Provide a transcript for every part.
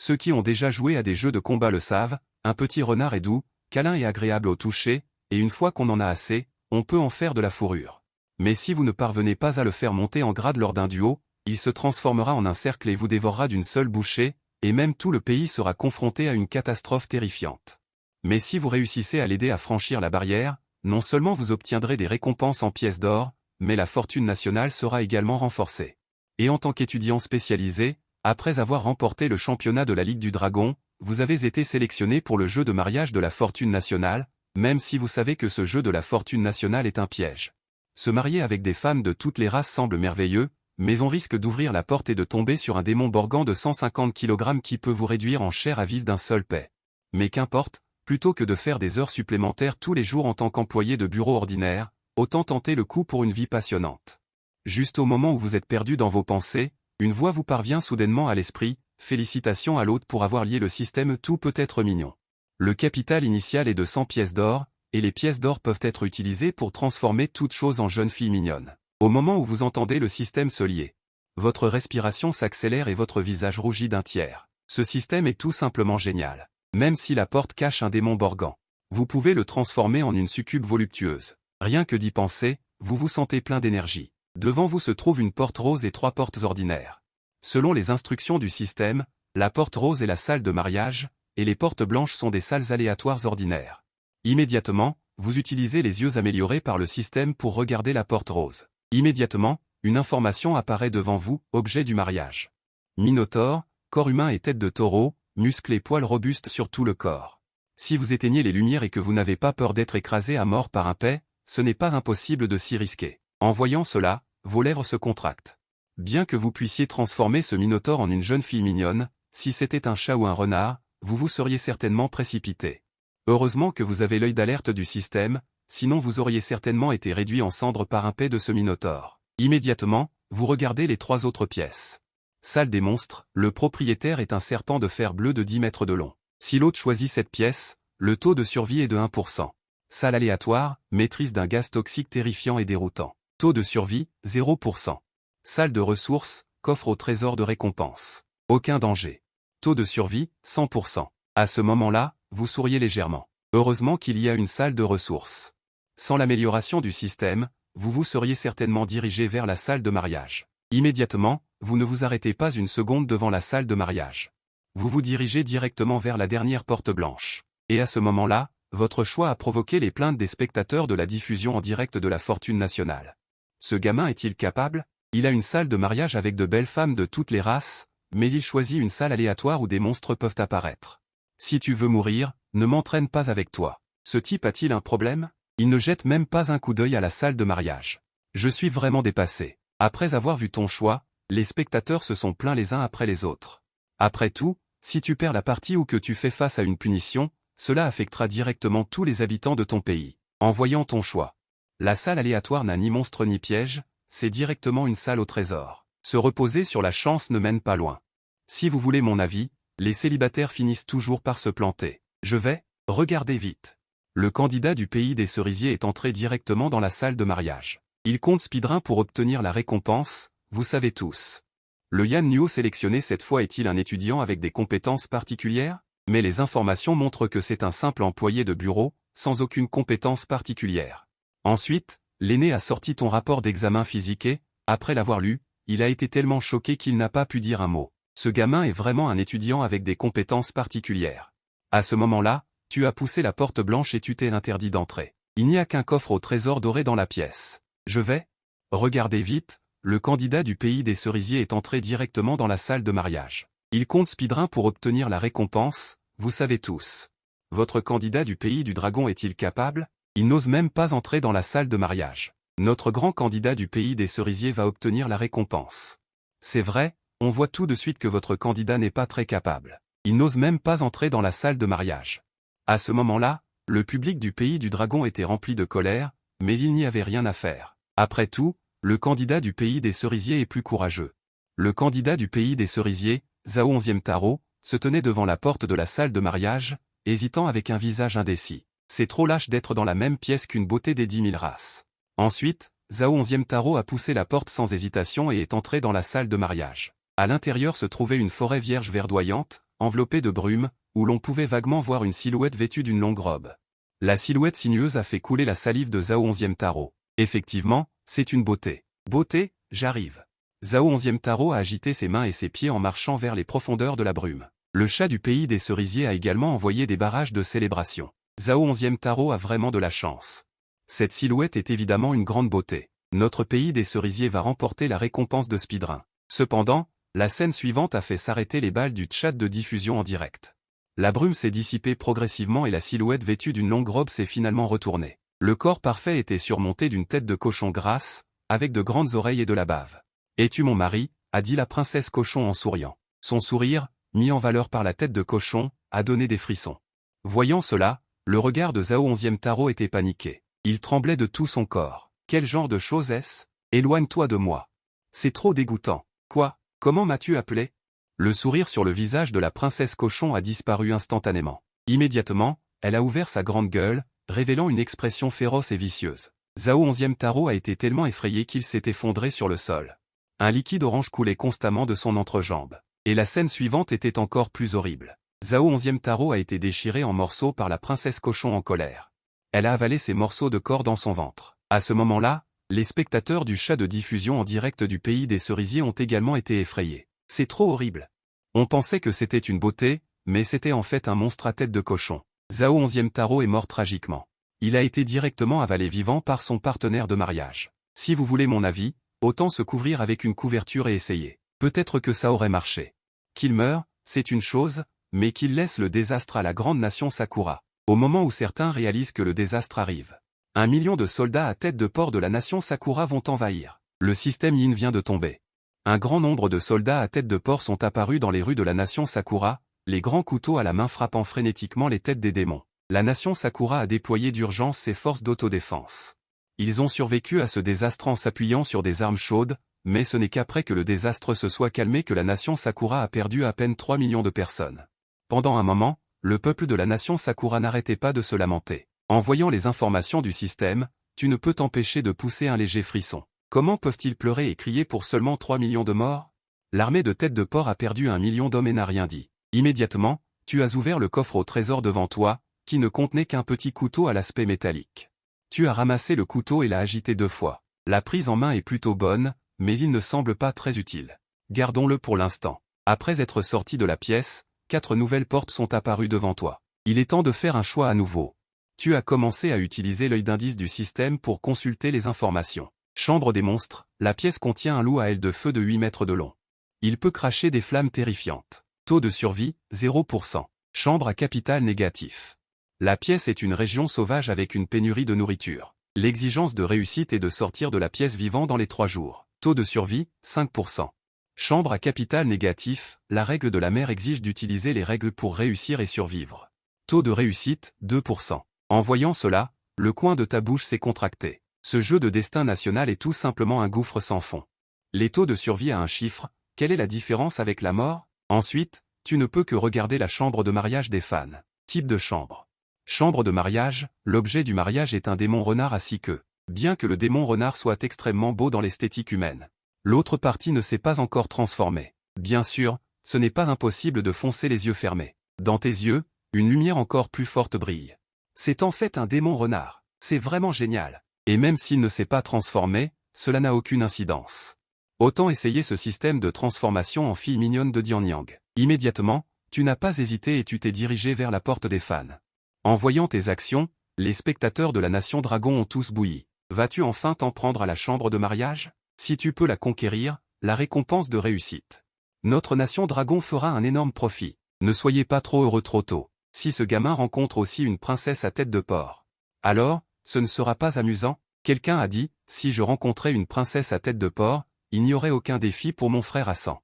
Ceux qui ont déjà joué à des jeux de combat le savent, un petit renard est doux, câlin et agréable au toucher, et une fois qu'on en a assez, on peut en faire de la fourrure. Mais si vous ne parvenez pas à le faire monter en grade lors d'un duo, il se transformera en un cercle et vous dévorera d'une seule bouchée, et même tout le pays sera confronté à une catastrophe terrifiante. Mais si vous réussissez à l'aider à franchir la barrière, non seulement vous obtiendrez des récompenses en pièces d'or, mais la fortune nationale sera également renforcée. Et en tant qu'étudiant spécialisé, après avoir remporté le championnat de la Ligue du Dragon, vous avez été sélectionné pour le jeu de mariage de la fortune nationale, même si vous savez que ce jeu de la fortune nationale est un piège. Se marier avec des femmes de toutes les races semble merveilleux, mais on risque d'ouvrir la porte et de tomber sur un démon borgant de 150 kg qui peut vous réduire en chair à vif d'un seul jet. Mais qu'importe, plutôt que de faire des heures supplémentaires tous les jours en tant qu'employé de bureau ordinaire, autant tenter le coup pour une vie passionnante. Juste au moment où vous êtes perdu dans vos pensées, une voix vous parvient soudainement à l'esprit, félicitations à l'hôte pour avoir lié le système, tout peut être mignon. Le capital initial est de 100 pièces d'or, et les pièces d'or peuvent être utilisées pour transformer toute chose en jeune fille mignonne. Au moment où vous entendez le système se lier, votre respiration s'accélère et votre visage rougit d'un tiers. Ce système est tout simplement génial. Même si la porte cache un démon borgant, vous pouvez le transformer en une succube voluptueuse. Rien que d'y penser, vous vous sentez plein d'énergie. Devant vous se trouve une porte rose et 3 portes ordinaires. Selon les instructions du système, la porte rose est la salle de mariage, et les portes blanches sont des salles aléatoires ordinaires. Immédiatement, vous utilisez les yeux améliorés par le système pour regarder la porte rose. Immédiatement, une information apparaît devant vous, objet du mariage. Minotaure, corps humain et tête de taureau, muscles et poils robustes sur tout le corps. Si vous éteignez les lumières et que vous n'avez pas peur d'être écrasé à mort par un paix, ce n'est pas impossible de s'y risquer. En voyant cela, vos lèvres se contractent. Bien que vous puissiez transformer ce minotaure en une jeune fille mignonne, si c'était un chat ou un renard, vous vous seriez certainement précipité. Heureusement que vous avez l'œil d'alerte du système, sinon vous auriez certainement été réduit en cendres par un paix de ce minotaure. Immédiatement, vous regardez les 3 autres pièces. Salle des monstres, le propriétaire est un serpent de fer bleu de 10 mètres de long. Si l'hôte choisit cette pièce, le taux de survie est de 1%. Salle aléatoire, maîtrise d'un gaz toxique terrifiant et déroutant. Taux de survie, 0%. Salle de ressources, coffre au trésor de récompense. Aucun danger. Taux de survie, 100%. À ce moment-là, vous souriez légèrement. Heureusement qu'il y a une salle de ressources. Sans l'amélioration du système, vous vous seriez certainement dirigé vers la salle de mariage. Immédiatement, vous ne vous arrêtez pas une seconde devant la salle de mariage. Vous vous dirigez directement vers la dernière porte blanche. Et à ce moment-là, votre choix a provoqué les plaintes des spectateurs de la diffusion en direct de la fortune nationale. Ce gamin est-il capable? Il a une salle de mariage avec de belles femmes de toutes les races, mais il choisit une salle aléatoire où des monstres peuvent apparaître. Si tu veux mourir, ne m'entraîne pas avec toi. Ce type a-t-il un problème? Il ne jette même pas un coup d'œil à la salle de mariage. Je suis vraiment dépassé. Après avoir vu ton choix, les spectateurs se sont plaints les uns après les autres. Après tout, si tu perds la partie ou que tu fais face à une punition, cela affectera directement tous les habitants de ton pays. En voyant ton choix. La salle aléatoire n'a ni monstre ni piège, c'est directement une salle au trésor. Se reposer sur la chance ne mène pas loin. Si vous voulez mon avis, les célibataires finissent toujours par se planter. Je vais, regardez vite. Le candidat du pays des cerisiers est entré directement dans la salle de mariage. Il compte speedrun pour obtenir la récompense, vous savez tous. Le Yan Nuo sélectionné cette fois est-il un étudiant avec des compétences particulières? Mais les informations montrent que c'est un simple employé de bureau, sans aucune compétence particulière. Ensuite, l'aîné a sorti ton rapport d'examen physique et, après l'avoir lu, il a été tellement choqué qu'il n'a pas pu dire un mot. Ce gamin est vraiment un étudiant avec des compétences particulières. À ce moment-là, tu as poussé la porte blanche et tu t'es interdit d'entrer. Il n'y a qu'un coffre au trésor doré dans la pièce. Je vais. Regardez vite, le candidat du pays des cerisiers est entré directement dans la salle de mariage. Il compte speedrun pour obtenir la récompense, vous savez tous. Votre candidat du pays du dragon est-il capable? Il n'ose même pas entrer dans la salle de mariage. Notre grand candidat du pays des cerisiers va obtenir la récompense. C'est vrai, on voit tout de suite que votre candidat n'est pas très capable. Il n'ose même pas entrer dans la salle de mariage. À ce moment-là, le public du pays du dragon était rempli de colère, mais il n'y avait rien à faire. Après tout, le candidat du pays des cerisiers est plus courageux. Le candidat du pays des cerisiers, Zhao 11e Taro, se tenait devant la porte de la salle de mariage, hésitant avec un visage indécis. C'est trop lâche d'être dans la même pièce qu'une beauté des 10 000 races. Ensuite, Zhao 11e Taro a poussé la porte sans hésitation et est entré dans la salle de mariage. À l'intérieur se trouvait une forêt vierge verdoyante, enveloppé de brume, où l'on pouvait vaguement voir une silhouette vêtue d'une longue robe. La silhouette sinueuse a fait couler la salive de Zhao 11e Taro. Effectivement, c'est une beauté. Beauté, j'arrive. Zhao 11e Taro a agité ses mains et ses pieds en marchant vers les profondeurs de la brume. Le chat du pays des cerisiers a également envoyé des barrages de célébration. Zhao 11e Taro a vraiment de la chance. Cette silhouette est évidemment une grande beauté. Notre pays des cerisiers va remporter la récompense de speedrun. Cependant, la scène suivante a fait s'arrêter les balles du chat de diffusion en direct. La brume s'est dissipée progressivement et la silhouette vêtue d'une longue robe s'est finalement retournée. Le corps parfait était surmonté d'une tête de cochon grasse, avec de grandes oreilles et de la bave. « Es-tu mon mari ?» a dit la princesse cochon en souriant. Son sourire, mis en valeur par la tête de cochon, a donné des frissons. Voyant cela, le regard de Zhao 11e Taro était paniqué. Il tremblait de tout son corps. Quel genre de chose est-ce? Éloigne-toi de moi. C'est trop dégoûtant. Quoi? Comment m'as-tu appelé? Le sourire sur le visage de la princesse cochon a disparu instantanément. Immédiatement, elle a ouvert sa grande gueule, révélant une expression féroce et vicieuse. Zhao 11e Taro a été tellement effrayé qu'il s'est effondré sur le sol. Un liquide orange coulait constamment de son entrejambe. Et la scène suivante était encore plus horrible. Zhao 11e Taro a été déchiré en morceaux par la princesse cochon en colère. Elle a avalé ces morceaux de corps dans son ventre. À ce moment-là, les spectateurs du chat de diffusion en direct du pays des cerisiers ont également été effrayés. C'est trop horrible. On pensait que c'était une beauté, mais c'était en fait un monstre à tête de cochon. Zhao 11e Taro est mort tragiquement. Il a été directement avalé vivant par son partenaire de mariage. Si vous voulez mon avis, autant se couvrir avec une couverture et essayer. Peut-être que ça aurait marché. Qu'il meure, c'est une chose, mais qu'il laisse le désastre à la grande nation Sakura. Au moment où certains réalisent que le désastre arrive. 1 million de soldats à tête de porc de la nation Sakura vont envahir. Le système Yin vient de tomber. Un grand nombre de soldats à tête de porc sont apparus dans les rues de la nation Sakura, les grands couteaux à la main frappant frénétiquement les têtes des démons. La nation Sakura a déployé d'urgence ses forces d'autodéfense. Ils ont survécu à ce désastre en s'appuyant sur des armes chaudes, mais ce n'est qu'après que le désastre se soit calmé que la nation Sakura a perdu à peine 3 millions de personnes. Pendant un moment, le peuple de la nation Sakura n'arrêtait pas de se lamenter. En voyant les informations du système, tu ne peux t'empêcher de pousser un léger frisson. Comment peuvent-ils pleurer et crier pour seulement 3 millions de morts? L'armée de tête de porc a perdu 1 million d'hommes et n'a rien dit. Immédiatement, tu as ouvert le coffre au trésor devant toi, qui ne contenait qu'un petit couteau à l'aspect métallique. Tu as ramassé le couteau et l'as agité 2 fois. La prise en main est plutôt bonne, mais il ne semble pas très utile. Gardons-le pour l'instant. Après être sorti de la pièce, 4 nouvelles portes sont apparues devant toi. Il est temps de faire un choix à nouveau. Tu as commencé à utiliser l'œil d'indice du système pour consulter les informations. Chambre des monstres, la pièce contient un loup à aile de feu de 8 mètres de long. Il peut cracher des flammes terrifiantes. Taux de survie, 0%. Chambre à capital négatif. La pièce est une région sauvage avec une pénurie de nourriture. L'exigence de réussite est de sortir de la pièce vivant dans les 3 jours. Taux de survie, 5%. Chambre à capital négatif, la règle de la mer exige d'utiliser les règles pour réussir et survivre. Taux de réussite, 2%. En voyant cela, le coin de ta bouche s'est contracté. Ce jeu de destin national est tout simplement un gouffre sans fond. Les taux de survie à un chiffre, quelle est la différence avec la mort? Ensuite, tu ne peux que regarder la chambre de mariage des fans. Type de chambre. Chambre de mariage, l'objet du mariage est un démon renard à 6 queues. Bien que le démon renard soit extrêmement beau dans l'esthétique humaine. L'autre partie ne s'est pas encore transformée. Bien sûr, ce n'est pas impossible de foncer les yeux fermés. Dans tes yeux, une lumière encore plus forte brille. C'est en fait un démon renard. C'est vraiment génial. Et même s'il ne s'est pas transformé, cela n'a aucune incidence. Autant essayer ce système de transformation en fille mignonne de Dianyang. Immédiatement, tu n'as pas hésité et tu t'es dirigé vers la porte des fans. En voyant tes actions, les spectateurs de la nation dragon ont tous bouilli. Vas-tu enfin t'en prendre à la chambre de mariage? Si tu peux la conquérir, la récompense de réussite. Notre nation dragon fera un énorme profit. Ne soyez pas trop heureux trop tôt. Si ce gamin rencontre aussi une princesse à tête de porc. Alors, ce ne sera pas amusant? Quelqu'un a dit, si je rencontrais une princesse à tête de porc, il n'y aurait aucun défi pour mon frère Hassan.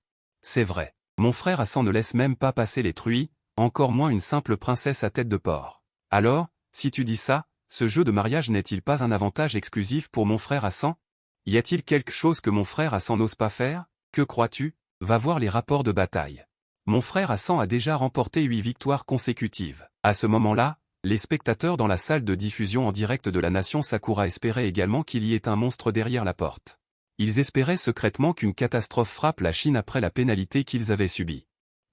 C'est vrai. Mon frère Hassan ne laisse même pas passer les truies, encore moins une simple princesse à tête de porc. Alors, si tu dis ça, ce jeu de mariage n'est-il pas un avantage exclusif pour mon frère Hassan? Y a-t-il quelque chose que mon frère Hassan n'ose pas faire? Que crois-tu? Va voir les rapports de bataille. Mon frère Hassan a déjà remporté 8 victoires consécutives. À ce moment-là, les spectateurs dans la salle de diffusion en direct de la nation Sakura espéraient également qu'il y ait un monstre derrière la porte. Ils espéraient secrètement qu'une catastrophe frappe la Chine après la pénalité qu'ils avaient subie.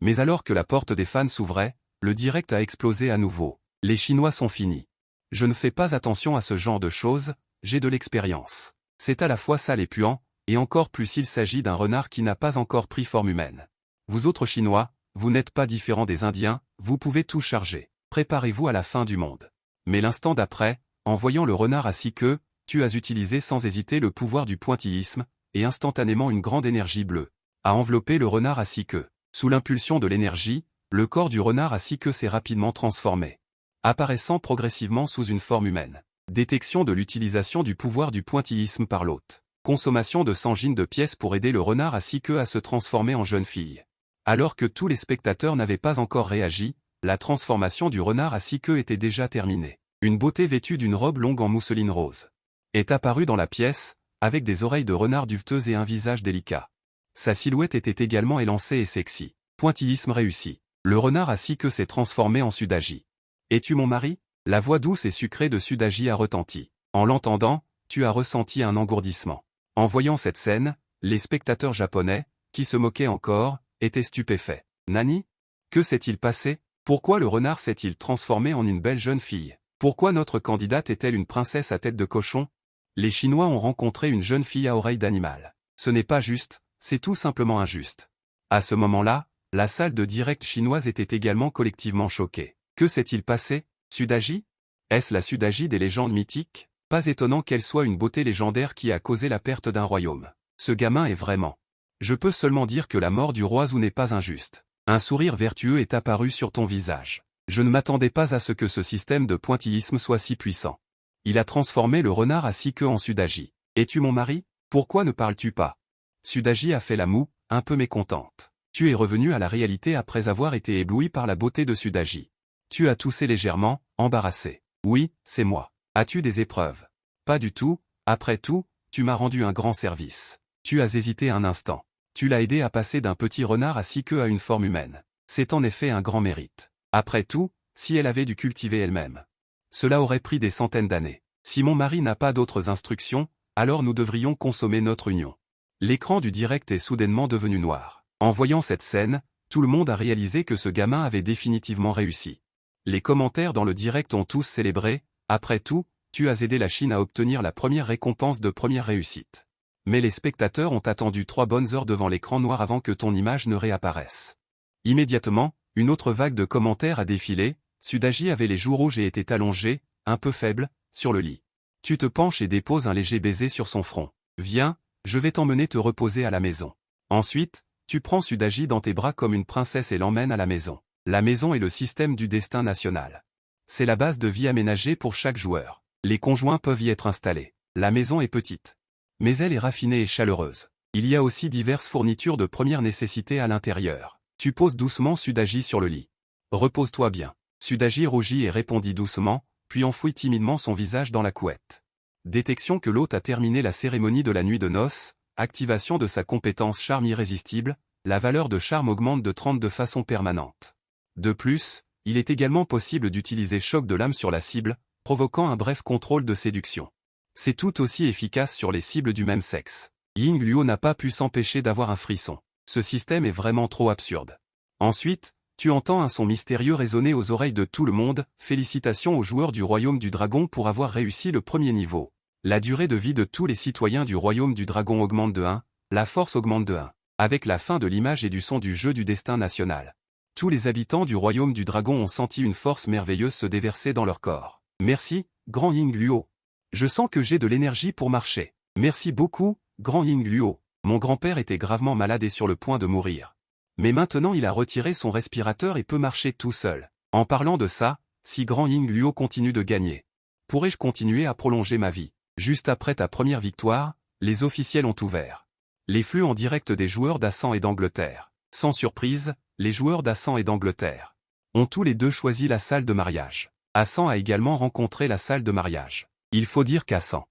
Mais alors que la porte des fans s'ouvrait, le direct a explosé à nouveau. Les Chinois sont finis. Je ne fais pas attention à ce genre de choses, j'ai de l'expérience. C'est à la fois sale et puant, et encore plus s'il s'agit d'un renard qui n'a pas encore pris forme humaine. Vous autres Chinois, vous n'êtes pas différents des Indiens, vous pouvez tout charger. Préparez-vous à la fin du monde. Mais l'instant d'après, en voyant le renard à 6 queues, tu as utilisé sans hésiter le pouvoir du pointillisme, et instantanément une grande énergie bleue a enveloppé le renard à 6 queues. Sous l'impulsion de l'énergie, le corps du renard à 6 queues s'est rapidement transformé, apparaissant progressivement sous une forme humaine. Détection de l'utilisation du pouvoir du pointillisme par l'hôte. Consommation de 100 gines de pièces pour aider le renard à 6 queues à se transformer en jeune fille. Alors que tous les spectateurs n'avaient pas encore réagi, la transformation du renard à 6 queues était déjà terminée. Une beauté vêtue d'une robe longue en mousseline rose est apparue dans la pièce, avec des oreilles de renard duveteuses et un visage délicat. Sa silhouette était également élancée et sexy. Pointillisme réussi. Le renard à 6 queues s'est transformé en Sudagi. « Es-tu mon mari ?» La voix douce et sucrée de Sudagi a retenti. En l'entendant, tu as ressenti un engourdissement. En voyant cette scène, les spectateurs japonais, qui se moquaient encore, étaient stupéfaits. Nani ? Que s'est-il passé ? Pourquoi le renard s'est-il transformé en une belle jeune fille ? Pourquoi notre candidate est-elle une princesse à tête de cochon ? Les Chinois ont rencontré une jeune fille à oreille d'animal. Ce n'est pas juste, c'est tout simplement injuste. À ce moment-là, la salle de direct chinoise était également collectivement choquée. Que s'est-il passé ? Sudagi ? Est-ce la Sudagi des légendes mythiques ? Pas étonnant qu'elle soit une beauté légendaire qui a causé la perte d'un royaume. Ce gamin est vraiment. Je peux seulement dire que la mort du roi Zhou n'est pas injuste. Un sourire vertueux est apparu sur ton visage. Je ne m'attendais pas à ce que ce système de pointillisme soit si puissant. Il a transformé le renard à 6 queues en Sudagi. Es-tu mon mari ? Pourquoi ne parles-tu pas ? Sudagi a fait la moue, un peu mécontente. Tu es revenu à la réalité après avoir été ébloui par la beauté de Sudagi. Tu as toussé légèrement, embarrassé. Oui, c'est moi. As-tu des épreuves ? Pas du tout, après tout, tu m'as rendu un grand service. Tu as hésité un instant. Tu l'as aidé à passer d'un petit renard à 6 queues à une forme humaine. C'est en effet un grand mérite. Après tout, si elle avait dû cultiver elle-même, cela aurait pris des centaines d'années. Si mon mari n'a pas d'autres instructions, alors nous devrions consommer notre union. L'écran du direct est soudainement devenu noir. En voyant cette scène, tout le monde a réalisé que ce gamin avait définitivement réussi. Les commentaires dans le direct ont tous célébré, après tout, tu as aidé la Chine à obtenir la première récompense de première réussite. Mais les spectateurs ont attendu 3 bonnes heures devant l'écran noir avant que ton image ne réapparaisse. Immédiatement, une autre vague de commentaires a défilé, Sudagi avait les joues rouges et était allongé, un peu faible, sur le lit. Tu te penches et déposes un léger baiser sur son front. Viens, je vais t'emmener te reposer à la maison. Ensuite, tu prends Sudagi dans tes bras comme une princesse et l'emmènes à la maison. La maison est le système du destin national. C'est la base de vie aménagée pour chaque joueur. Les conjoints peuvent y être installés. La maison est petite. Mais elle est raffinée et chaleureuse. Il y a aussi diverses fournitures de première nécessité à l'intérieur. Tu poses doucement Sudagi sur le lit. Repose-toi bien. Sudagi rougit et répondit doucement, puis enfouit timidement son visage dans la couette. Détection que l'hôte a terminé la cérémonie de la nuit de noces, activation de sa compétence charme irrésistible, la valeur de charme augmente de 30 de façon permanente. De plus, il est également possible d'utiliser choc de l'âme sur la cible, provoquant un bref contrôle de séduction. C'est tout aussi efficace sur les cibles du même sexe. Ying Luo n'a pas pu s'empêcher d'avoir un frisson. Ce système est vraiment trop absurde. Ensuite, tu entends un son mystérieux résonner aux oreilles de tout le monde. Félicitations aux joueurs du Royaume du Dragon pour avoir réussi le premier niveau. La durée de vie de tous les citoyens du Royaume du Dragon augmente de 1, la force augmente de 1. Avec la fin de l'image et du son du jeu du destin national. Tous les habitants du Royaume du Dragon ont senti une force merveilleuse se déverser dans leur corps. Merci, grand Ying Luo. Je sens que j'ai de l'énergie pour marcher. Merci beaucoup, grand Ying Luo. Mon grand-père était gravement malade et sur le point de mourir. Mais maintenant il a retiré son respirateur et peut marcher tout seul. En parlant de ça, si grand Ying Luo continue de gagner, pourrais-je continuer à prolonger ma vie? Juste après ta première victoire, les officiels ont ouvert les flux en direct des joueurs d'Assan et d'Angleterre. Sans surprise, les joueurs d'Assan et d'Angleterre ont tous les deux choisi la salle de mariage. Assan a également rencontré la salle de mariage. Il faut dire qu'Assan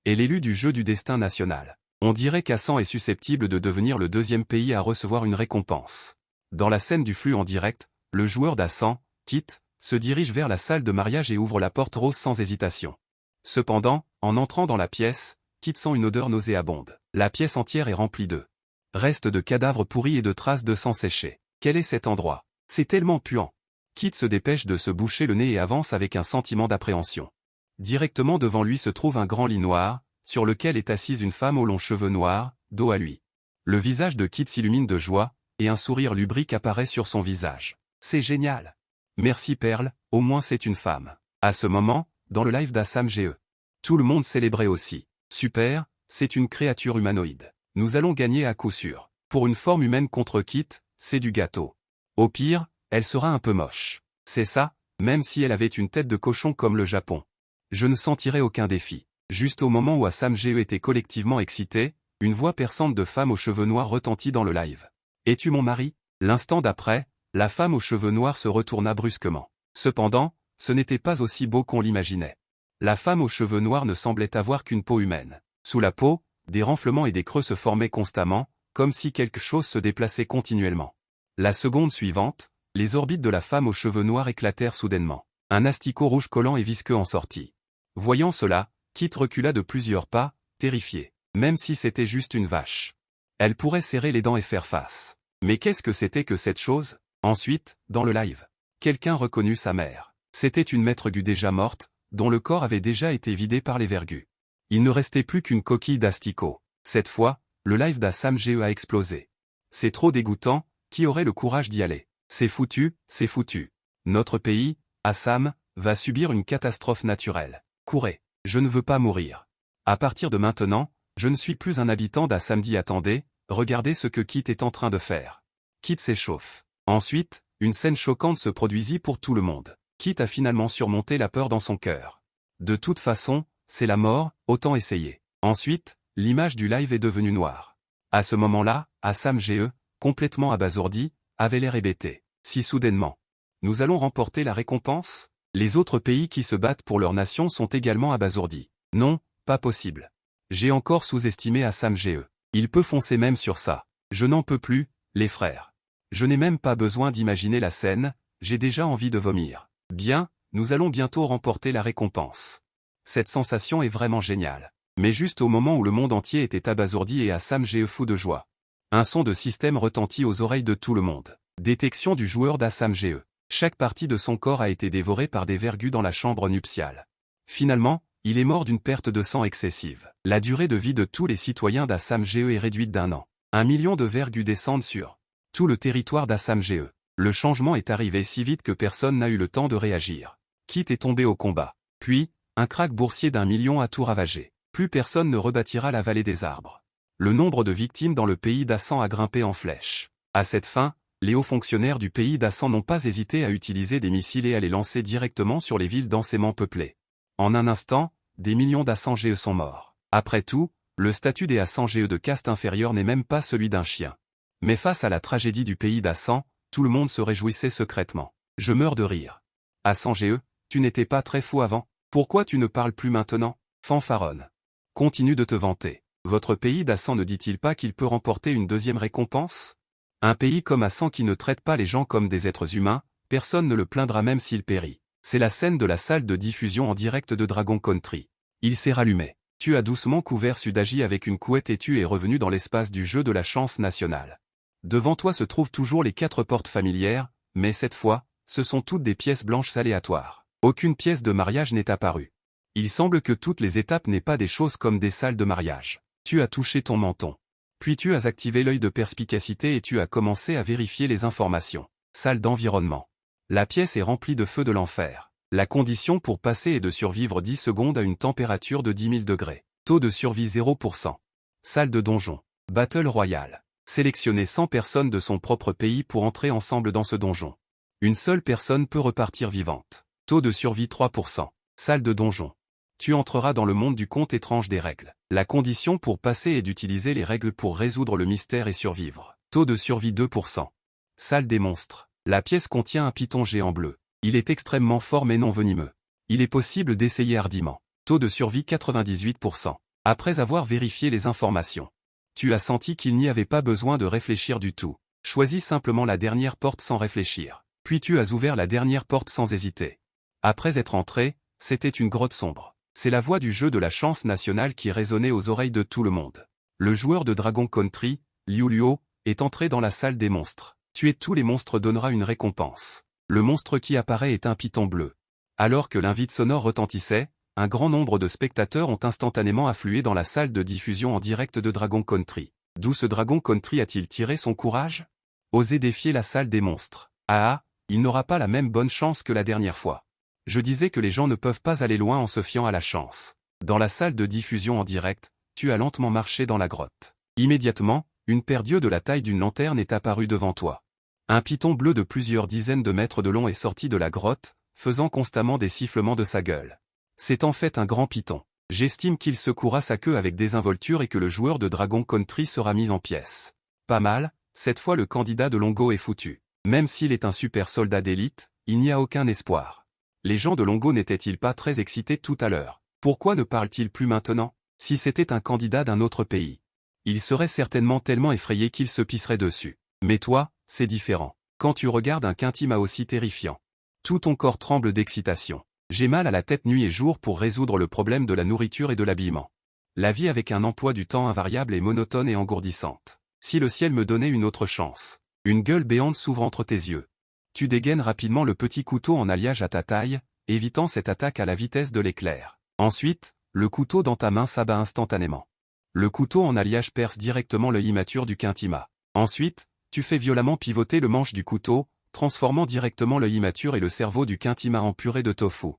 est l'élu du jeu du destin national. On dirait qu'Assan est susceptible de devenir le deuxième pays à recevoir une récompense. Dans la scène du flux en direct, le joueur d'Assan, Kit, se dirige vers la salle de mariage et ouvre la porte rose sans hésitation. Cependant, en entrant dans la pièce, Kit sent une odeur nauséabonde. La pièce entière est remplie de restes de cadavres pourris et de traces de sang séché. Quel est cet endroit? C'est tellement puant. Kit se dépêche de se boucher le nez et avance avec un sentiment d'appréhension. Directement devant lui se trouve un grand lit noir, sur lequel est assise une femme aux longs cheveux noirs, dos à lui. Le visage de Kit s'illumine de joie, et un sourire lubrique apparaît sur son visage. C'est génial. Merci Perle, au moins c'est une femme. À ce moment, dans le live d'AsamGE, tout le monde célébrait aussi. Super, c'est une créature humanoïde. Nous allons gagner à coup sûr. Pour une forme humaine contre Kit, c'est du gâteau. Au pire, elle sera un peu moche. C'est ça, même si elle avait une tête de cochon comme le Japon. Je ne sentirais aucun défi. Juste au moment où AsamGE était collectivement excité, une voix perçante de femme aux cheveux noirs retentit dans le live. « Es-tu mon mari ?» L'instant d'après, la femme aux cheveux noirs se retourna brusquement. Cependant, ce n'était pas aussi beau qu'on l'imaginait. La femme aux cheveux noirs ne semblait avoir qu'une peau humaine. Sous la peau, des renflements et des creux se formaient constamment, comme si quelque chose se déplaçait continuellement. La seconde suivante, les orbites de la femme aux cheveux noirs éclatèrent soudainement. Un asticot rouge collant et visqueux en sortit. Voyant cela, Kit recula de plusieurs pas, terrifié. Même si c'était juste une vache. Elle pourrait serrer les dents et faire face. Mais qu'est-ce que c'était que cette chose? Ensuite, dans le live, quelqu'un reconnut sa mère. C'était une maître gu déjà morte, dont le corps avait déjà été vidé par les vergus. Il ne restait plus qu'une coquille d'asticot. Cette fois, le live d'AsamGE a explosé. C'est trop dégoûtant, qui aurait le courage d'y aller? C'est foutu, c'est foutu. Notre pays, Assam, va subir une catastrophe naturelle. Courez, je ne veux pas mourir. À partir de maintenant, je ne suis plus un habitant d'Assam. Attendez, regardez ce que Kit est en train de faire. Kit s'échauffe. Ensuite, une scène choquante se produisit pour tout le monde. Kit a finalement surmonté la peur dans son cœur. De toute façon, c'est la mort, autant essayer. Ensuite, l'image du live est devenue noire. À ce moment-là, AsamGE, complètement abasourdi, avait l'air hébété. Si soudainement, nous allons remporter la récompense? Les autres pays qui se battent pour leur nation sont également abasourdis. Non, pas possible. J'ai encore sous-estimé AsamGE. Il peut foncer même sur ça. Je n'en peux plus, les frères. Je n'ai même pas besoin d'imaginer la scène, j'ai déjà envie de vomir. Bien, nous allons bientôt remporter la récompense. Cette sensation est vraiment géniale. Mais juste au moment où le monde entier était abasourdi et AsamGE fou de joie. Un son de système retentit aux oreilles de tout le monde. Détection du joueur d'AsamGE. Chaque partie de son corps a été dévorée par des vergus dans la chambre nuptiale. Finalement, il est mort d'une perte de sang excessive. La durée de vie de tous les citoyens d'AsamGE est réduite d'1 an. 1 million de vergus descendent sur tout le territoire d'AsamGE. Le changement est arrivé si vite que personne n'a eu le temps de réagir. Kit est tombé au combat. Puis, un krach boursier d'1 million a tout ravagé. Plus personne ne rebâtira la vallée des arbres. Le nombre de victimes dans le pays d'Assam a grimpé en flèche. À cette fin, les hauts fonctionnaires du pays d'Assam n'ont pas hésité à utiliser des missiles et à les lancer directement sur les villes densément peuplées. En un instant, des millions d'AsamGE sont morts. Après tout, le statut des AsamGE de caste inférieure n'est même pas celui d'un chien. Mais face à la tragédie du pays d'Assam, tout le monde se réjouissait secrètement. Je meurs de rire. AsamGE, tu n'étais pas très fou avant. Pourquoi tu ne parles plus maintenant? Fanfaronne. Continue de te vanter. Votre pays d'Assam ne dit-il pas qu'il peut remporter une deuxième récompense? Un pays comme Assam qui ne traite pas les gens comme des êtres humains, personne ne le plaindra même s'il périt. C'est la scène de la salle de diffusion en direct de Dragon Country. Il s'est rallumé. Tu as doucement couvert Sudaji avec une couette et tu es revenu dans l'espace du jeu de la chance nationale. Devant toi se trouvent toujours les 4 portes familières, mais cette fois, ce sont toutes des pièces blanches aléatoires. Aucune pièce de mariage n'est apparue. Il semble que toutes les étapes n'aient pas des choses comme des salles de mariage. Tu as touché ton menton. Puis tu as activé l'œil de perspicacité et tu as commencé à vérifier les informations. Salle d'environnement. La pièce est remplie de feux de l'enfer. La condition pour passer est de survivre 10 secondes à une température de 10 000 degrés. Taux de survie 0%. Salle de donjon. Battle Royale. Sélectionnez 100 personnes de son propre pays pour entrer ensemble dans ce donjon. Une seule personne peut repartir vivante. Taux de survie 3%. Salle de donjon. Tu entreras dans le monde du conte étrange des règles. La condition pour passer est d'utiliser les règles pour résoudre le mystère et survivre. Taux de survie 2%. Salle des monstres. La pièce contient un python géant bleu. Il est extrêmement fort mais non venimeux. Il est possible d'essayer hardiment. Taux de survie 98%. Après avoir vérifié les informations, tu as senti qu'il n'y avait pas besoin de réfléchir du tout. Choisis simplement la dernière porte sans réfléchir. Puis tu as ouvert la dernière porte sans hésiter. Après être entré, c'était une grotte sombre. C'est la voix du jeu de la chance nationale qui résonnait aux oreilles de tout le monde. Le joueur de Dragon Country, Liu Luo, est entré dans la salle des monstres. Tuer tous les monstres donnera une récompense. Le monstre qui apparaît est un python bleu. Alors que l'invite sonore retentissait, un grand nombre de spectateurs ont instantanément afflué dans la salle de diffusion en direct de Dragon Country. D'où ce Dragon Country a-t-il tiré son courage? Oser défier la salle des monstres. Ah, il n'aura pas la même bonne chance que la dernière fois. Je disais que les gens ne peuvent pas aller loin en se fiant à la chance. Dans la salle de diffusion en direct, tu as lentement marché dans la grotte. Immédiatement, une paire d'yeux de la taille d'une lanterne est apparue devant toi. Un python bleu de plusieurs dizaines de mètres de long est sorti de la grotte, faisant constamment des sifflements de sa gueule. C'est en fait un grand python. J'estime qu'il secoura sa queue avec désinvolture et que le joueur de Dragon Country sera mis en pièces. Pas mal, cette fois le candidat de Longo est foutu. Même s'il est un super soldat d'élite, il n'y a aucun espoir. Les gens de Longo n'étaient-ils pas très excités tout à l'heure? Pourquoi ne parlent-ils plus maintenant? Si c'était un candidat d'un autre pays, il serait certainement tellement effrayé qu'il se pisserait dessus. Mais toi, c'est différent. Quand tu regardes un Quintima aussi terrifiant, tout ton corps tremble d'excitation. J'ai mal à la tête nuit et jour pour résoudre le problème de la nourriture et de l'habillement. La vie avec un emploi du temps invariable est monotone et engourdissante. Si le ciel me donnait une autre chance. Une gueule béante s'ouvre entre tes yeux. Tu dégaines rapidement le petit couteau en alliage à ta taille, évitant cette attaque à la vitesse de l'éclair. Ensuite, le couteau dans ta main s'abat instantanément. Le couteau en alliage perce directement l'œil immature du Quintima. Ensuite, tu fais violemment pivoter le manche du couteau, transformant directement l'œil immature et le cerveau du Quintima en purée de tofu.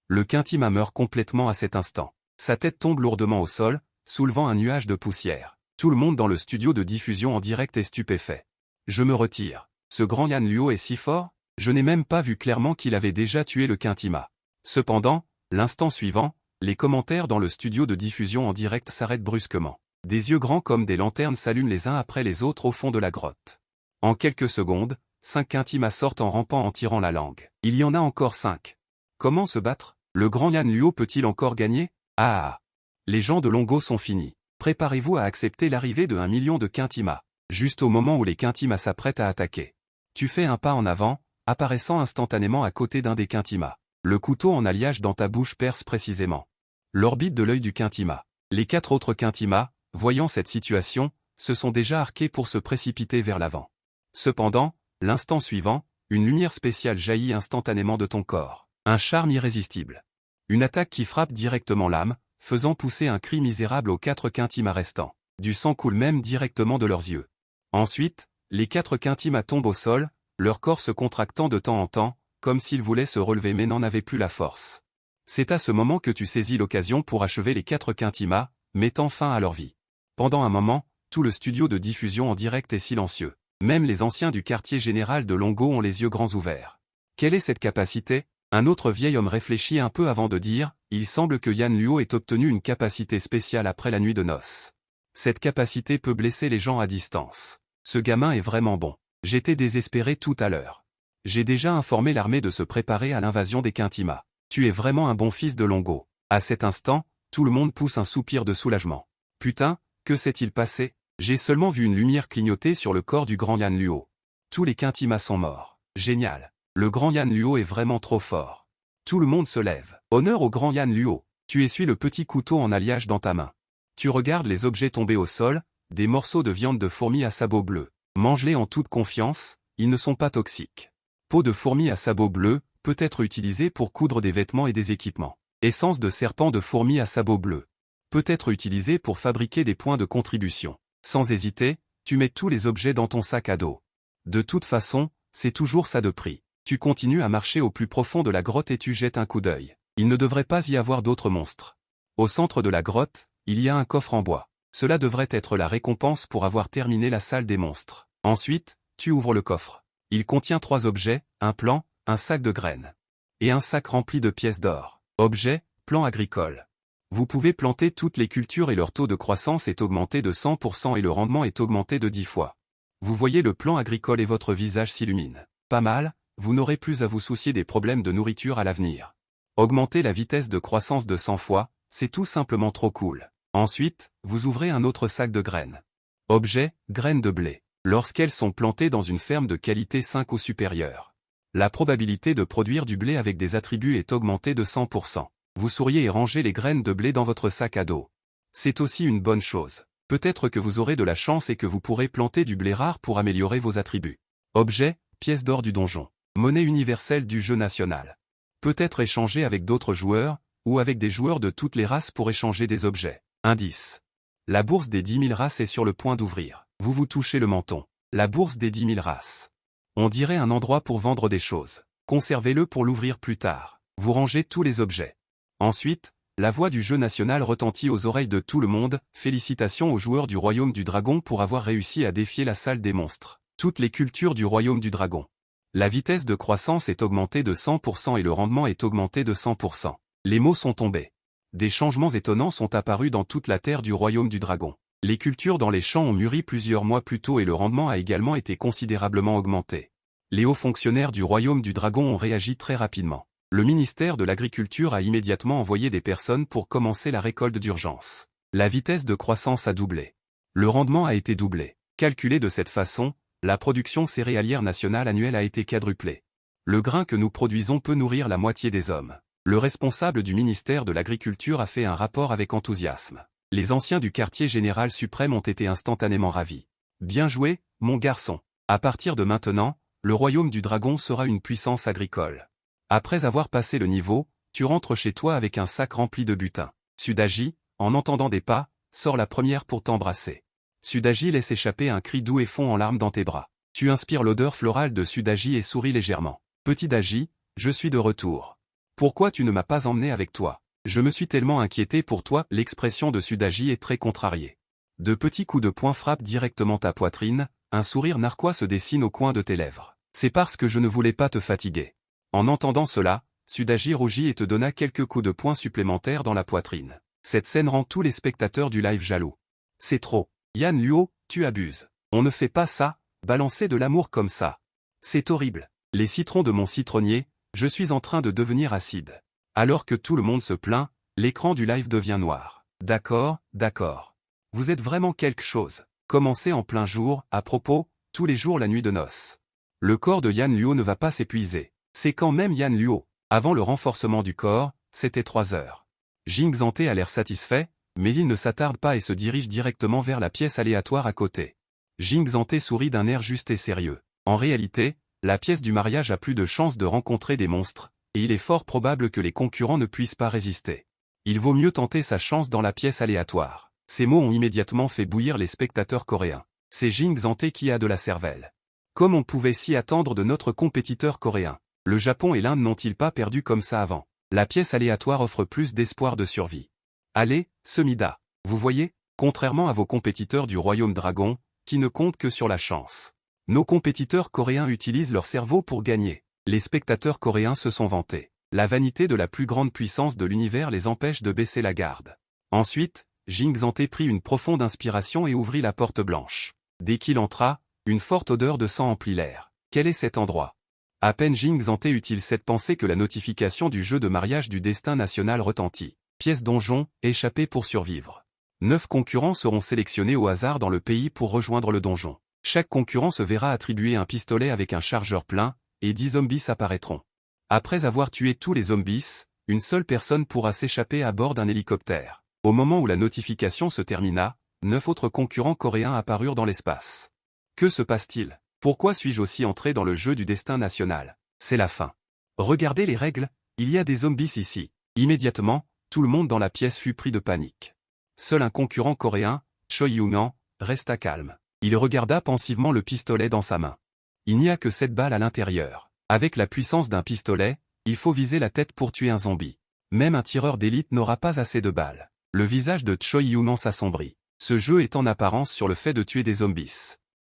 Le Quintima meurt complètement à cet instant. Sa tête tombe lourdement au sol, soulevant un nuage de poussière. Tout le monde dans le studio de diffusion en direct est stupéfait. Je me retire. Ce grand Yan Luo est si fort? Je n'ai même pas vu clairement qu'il avait déjà tué le Quintima. Cependant, l'instant suivant, les commentaires dans le studio de diffusion en direct s'arrêtent brusquement. Des yeux grands comme des lanternes s'allument les uns après les autres au fond de la grotte. En quelques secondes, 5 Quintimas sortent en rampant en tirant la langue. Il y en a encore 5. Comment se battre? Le grand Yan Luo peut-il encore gagner? Ah! Les gens de Longo sont finis. Préparez-vous à accepter l'arrivée de 1 million de Quintimas. Juste au moment où les Quintimas s'apprêtent à attaquer. Tu fais un pas en avant, apparaissant instantanément à côté d'un des Quintimas. Le couteau en alliage dans ta bouche perce précisément l'orbite de l'œil du Quintima. Les 4 autres Quintimas, voyant cette situation, se sont déjà arqués pour se précipiter vers l'avant. Cependant, l'instant suivant, une lumière spéciale jaillit instantanément de ton corps. Un charme irrésistible. Une attaque qui frappe directement l'âme, faisant pousser un cri misérable aux 4 Quintimas restants. Du sang coule même directement de leurs yeux. Ensuite, les 4 Quintimas tombent au sol, leur corps se contractant de temps en temps, comme s'ils voulaient se relever mais n'en avaient plus la force. C'est à ce moment que tu saisis l'occasion pour achever les 4 Quintimas, mettant fin à leur vie. Pendant un moment, tout le studio de diffusion en direct est silencieux. Même les anciens du quartier général de Longo ont les yeux grands ouverts. Quelle est cette capacité? Un autre vieil homme réfléchit un peu avant de dire, il semble que Yan Luo ait obtenu une capacité spéciale après la nuit de noces. Cette capacité peut blesser les gens à distance. Ce gamin est vraiment bon. J'étais désespéré tout à l'heure. J'ai déjà informé l'armée de se préparer à l'invasion des Quintimas. Tu es vraiment un bon fils de Longo. À cet instant, tout le monde pousse un soupir de soulagement. Putain, que s'est-il passé? J'ai seulement vu une lumière clignoter sur le corps du grand Yan Luo. Tous les Quintimas sont morts. Génial. Le grand Yan Luo est vraiment trop fort. Tout le monde se lève. Honneur au grand Yan Luo. Tu essuies le petit couteau en alliage dans ta main. Tu regardes les objets tombés au sol, des morceaux de viande de fourmi à sabots bleus. Mange-les en toute confiance, ils ne sont pas toxiques. Peau de fourmi à sabots bleus, peut être utilisée pour coudre des vêtements et des équipements. Essence de serpent de fourmi à sabots bleus. Peut être utilisée pour fabriquer des points de contribution. Sans hésiter, tu mets tous les objets dans ton sac à dos. De toute façon, c'est toujours ça de prix. Tu continues à marcher au plus profond de la grotte et tu jettes un coup d'œil. Il ne devrait pas y avoir d'autres monstres. Au centre de la grotte, il y a un coffre en bois. Cela devrait être la récompense pour avoir terminé la salle des monstres. Ensuite, tu ouvres le coffre. Il contient 3 objets, un plan, un sac de graines. Et un sac rempli de pièces d'or. Objet, plan agricole. Vous pouvez planter toutes les cultures et leur taux de croissance est augmenté de 100% et le rendement est augmenté de 10 fois. Vous voyez le plan agricole et votre visage s'illumine. Pas mal, vous n'aurez plus à vous soucier des problèmes de nourriture à l'avenir. Augmenter la vitesse de croissance de 100 fois, c'est tout simplement trop cool. Ensuite, vous ouvrez un autre sac de graines. Objet, graines de blé. Lorsqu'elles sont plantées dans une ferme de qualité 5 ou supérieure, la probabilité de produire du blé avec des attributs est augmentée de 100%. Vous souriez et rangez les graines de blé dans votre sac à dos. C'est aussi une bonne chose. Peut-être que vous aurez de la chance et que vous pourrez planter du blé rare pour améliorer vos attributs. Objet, pièce d'or du donjon. Monnaie universelle du jeu national. Peut être échangée avec d'autres joueurs, ou avec des joueurs de toutes les races pour échanger des objets. Indice. La bourse des 10 000 races est sur le point d'ouvrir. Vous vous touchez le menton. La bourse des 10 000 races. On dirait un endroit pour vendre des choses. Conservez-le pour l'ouvrir plus tard. Vous rangez tous les objets. Ensuite, la voix du jeu national retentit aux oreilles de tout le monde. Félicitations aux joueurs du Royaume du Dragon pour avoir réussi à défier la salle des monstres. Toutes les cultures du Royaume du Dragon. La vitesse de croissance est augmentée de 100% et le rendement est augmenté de 100%. Les mots sont tombés. Des changements étonnants sont apparus dans toute la terre du Royaume du Dragon. Les cultures dans les champs ont mûri plusieurs mois plus tôt et le rendement a également été considérablement augmenté. Les hauts fonctionnaires du Royaume du Dragon ont réagi très rapidement. Le ministère de l'Agriculture a immédiatement envoyé des personnes pour commencer la récolte d'urgence. La vitesse de croissance a doublé. Le rendement a été doublé. Calculé de cette façon, la production céréalière nationale annuelle a été quadruplée. Le grain que nous produisons peut nourrir la moitié des hommes. Le responsable du ministère de l'Agriculture a fait un rapport avec enthousiasme. Les anciens du quartier général suprême ont été instantanément ravis. Bien joué, mon garçon. À partir de maintenant, le Royaume du Dragon sera une puissance agricole. Après avoir passé le niveau, tu rentres chez toi avec un sac rempli de butin. Sudagi, en entendant des pas, sort la première pour t'embrasser. Sudagi laisse échapper un cri doux et fond en larmes dans tes bras. Tu inspires l'odeur florale de Sudagi et souris légèrement. Petit Dagi, je suis de retour. Pourquoi tu ne m'as pas emmené avec toi? Je me suis tellement inquiété pour toi. L'expression de Sudagi est très contrariée. De petits coups de poing frappent directement ta poitrine, un sourire narquois se dessine au coin de tes lèvres. C'est parce que je ne voulais pas te fatiguer. En entendant cela, Sudagi rougit et te donna quelques coups de poing supplémentaires dans la poitrine. Cette scène rend tous les spectateurs du live jaloux. C'est trop. Yan Luo, tu abuses. On ne fait pas ça, balancer de l'amour comme ça. C'est horrible. Les citrons de mon citronnier, je suis en train de devenir acide. Alors que tout le monde se plaint, l'écran du live devient noir. D'accord, d'accord. Vous êtes vraiment quelque chose. Commencez en plein jour, à propos, tous les jours la nuit de noces. Le corps de Yan Luo ne va pas s'épuiser. C'est quand même Yan Luo. Avant le renforcement du corps, c'était 3 heures. Jing Zhangte a l'air satisfait, mais il ne s'attarde pas et se dirige directement vers la pièce aléatoire à côté. Jing Zhangte sourit d'un air juste et sérieux. En réalité, la pièce du mariage a plus de chances de rencontrer des monstres, et il est fort probable que les concurrents ne puissent pas résister. Il vaut mieux tenter sa chance dans la pièce aléatoire. Ces mots ont immédiatement fait bouillir les spectateurs coréens. C'est Jing Zhangte qui a de la cervelle. Comme on pouvait s'y attendre de notre compétiteur coréen. Le Japon et l'Inde n'ont-ils pas perdu comme ça avant? La pièce aléatoire offre plus d'espoir de survie. Allez, Semida. Vous voyez, contrairement à vos compétiteurs du Royaume Dragon, qui ne comptent que sur la chance. Nos compétiteurs coréens utilisent leur cerveau pour gagner. Les spectateurs coréens se sont vantés. La vanité de la plus grande puissance de l'univers les empêche de baisser la garde. Ensuite, Jing Zhangte prit une profonde inspiration et ouvrit la porte blanche. Dès qu'il entra, une forte odeur de sang emplit l'air. Quel est cet endroit? À peine Jing Zhangte eut-il cette pensée que la notification du jeu de mariage du destin national retentit. Pièce donjon, échappée pour survivre. 9 concurrents seront sélectionnés au hasard dans le pays pour rejoindre le donjon. Chaque concurrent se verra attribuer un pistolet avec un chargeur plein, et 10 zombies apparaîtront. Après avoir tué tous les zombies, une seule personne pourra s'échapper à bord d'un hélicoptère. Au moment où la notification se termina, 9 autres concurrents coréens apparurent dans l'espace. Que se passe-t-il? Pourquoi suis-je aussi entré dans le jeu du destin national? C'est la fin. Regardez les règles, il y a des zombies ici. Immédiatement, tout le monde dans la pièce fut pris de panique. Seul un concurrent coréen, Choi Young-an, resta calme. Il regarda pensivement le pistolet dans sa main. Il n'y a que 7 balles à l'intérieur. Avec la puissance d'un pistolet, il faut viser la tête pour tuer un zombie. Même un tireur d'élite n'aura pas assez de balles. Le visage de Choi Young-an s'assombrit. Ce jeu est en apparence sur le fait de tuer des zombies.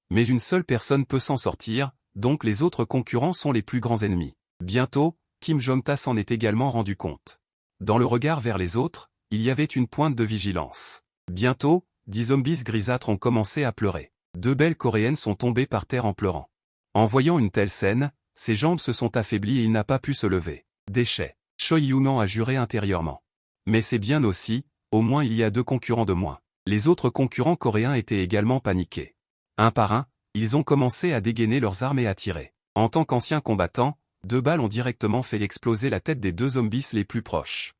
Mais une seule personne peut s'en sortir, donc les autres concurrents sont les plus grands ennemis. Bientôt, Kim Jong-ta s'en est également rendu compte. Dans le regard vers les autres, il y avait une pointe de vigilance. Bientôt, 10 zombies grisâtres ont commencé à pleurer. 2 belles coréennes sont tombées par terre en pleurant. En voyant une telle scène, ses jambes se sont affaiblies et il n'a pas pu se lever. Déchet. Choi Young-an a juré intérieurement. Mais c'est bien aussi, au moins il y a 2 concurrents de moins. Les autres concurrents coréens étaient également paniqués. Un par un, ils ont commencé à dégainer leurs armes et à tirer. En tant qu'anciens combattants, 2 balles ont directement fait exploser la tête des 2 zombies les plus proches.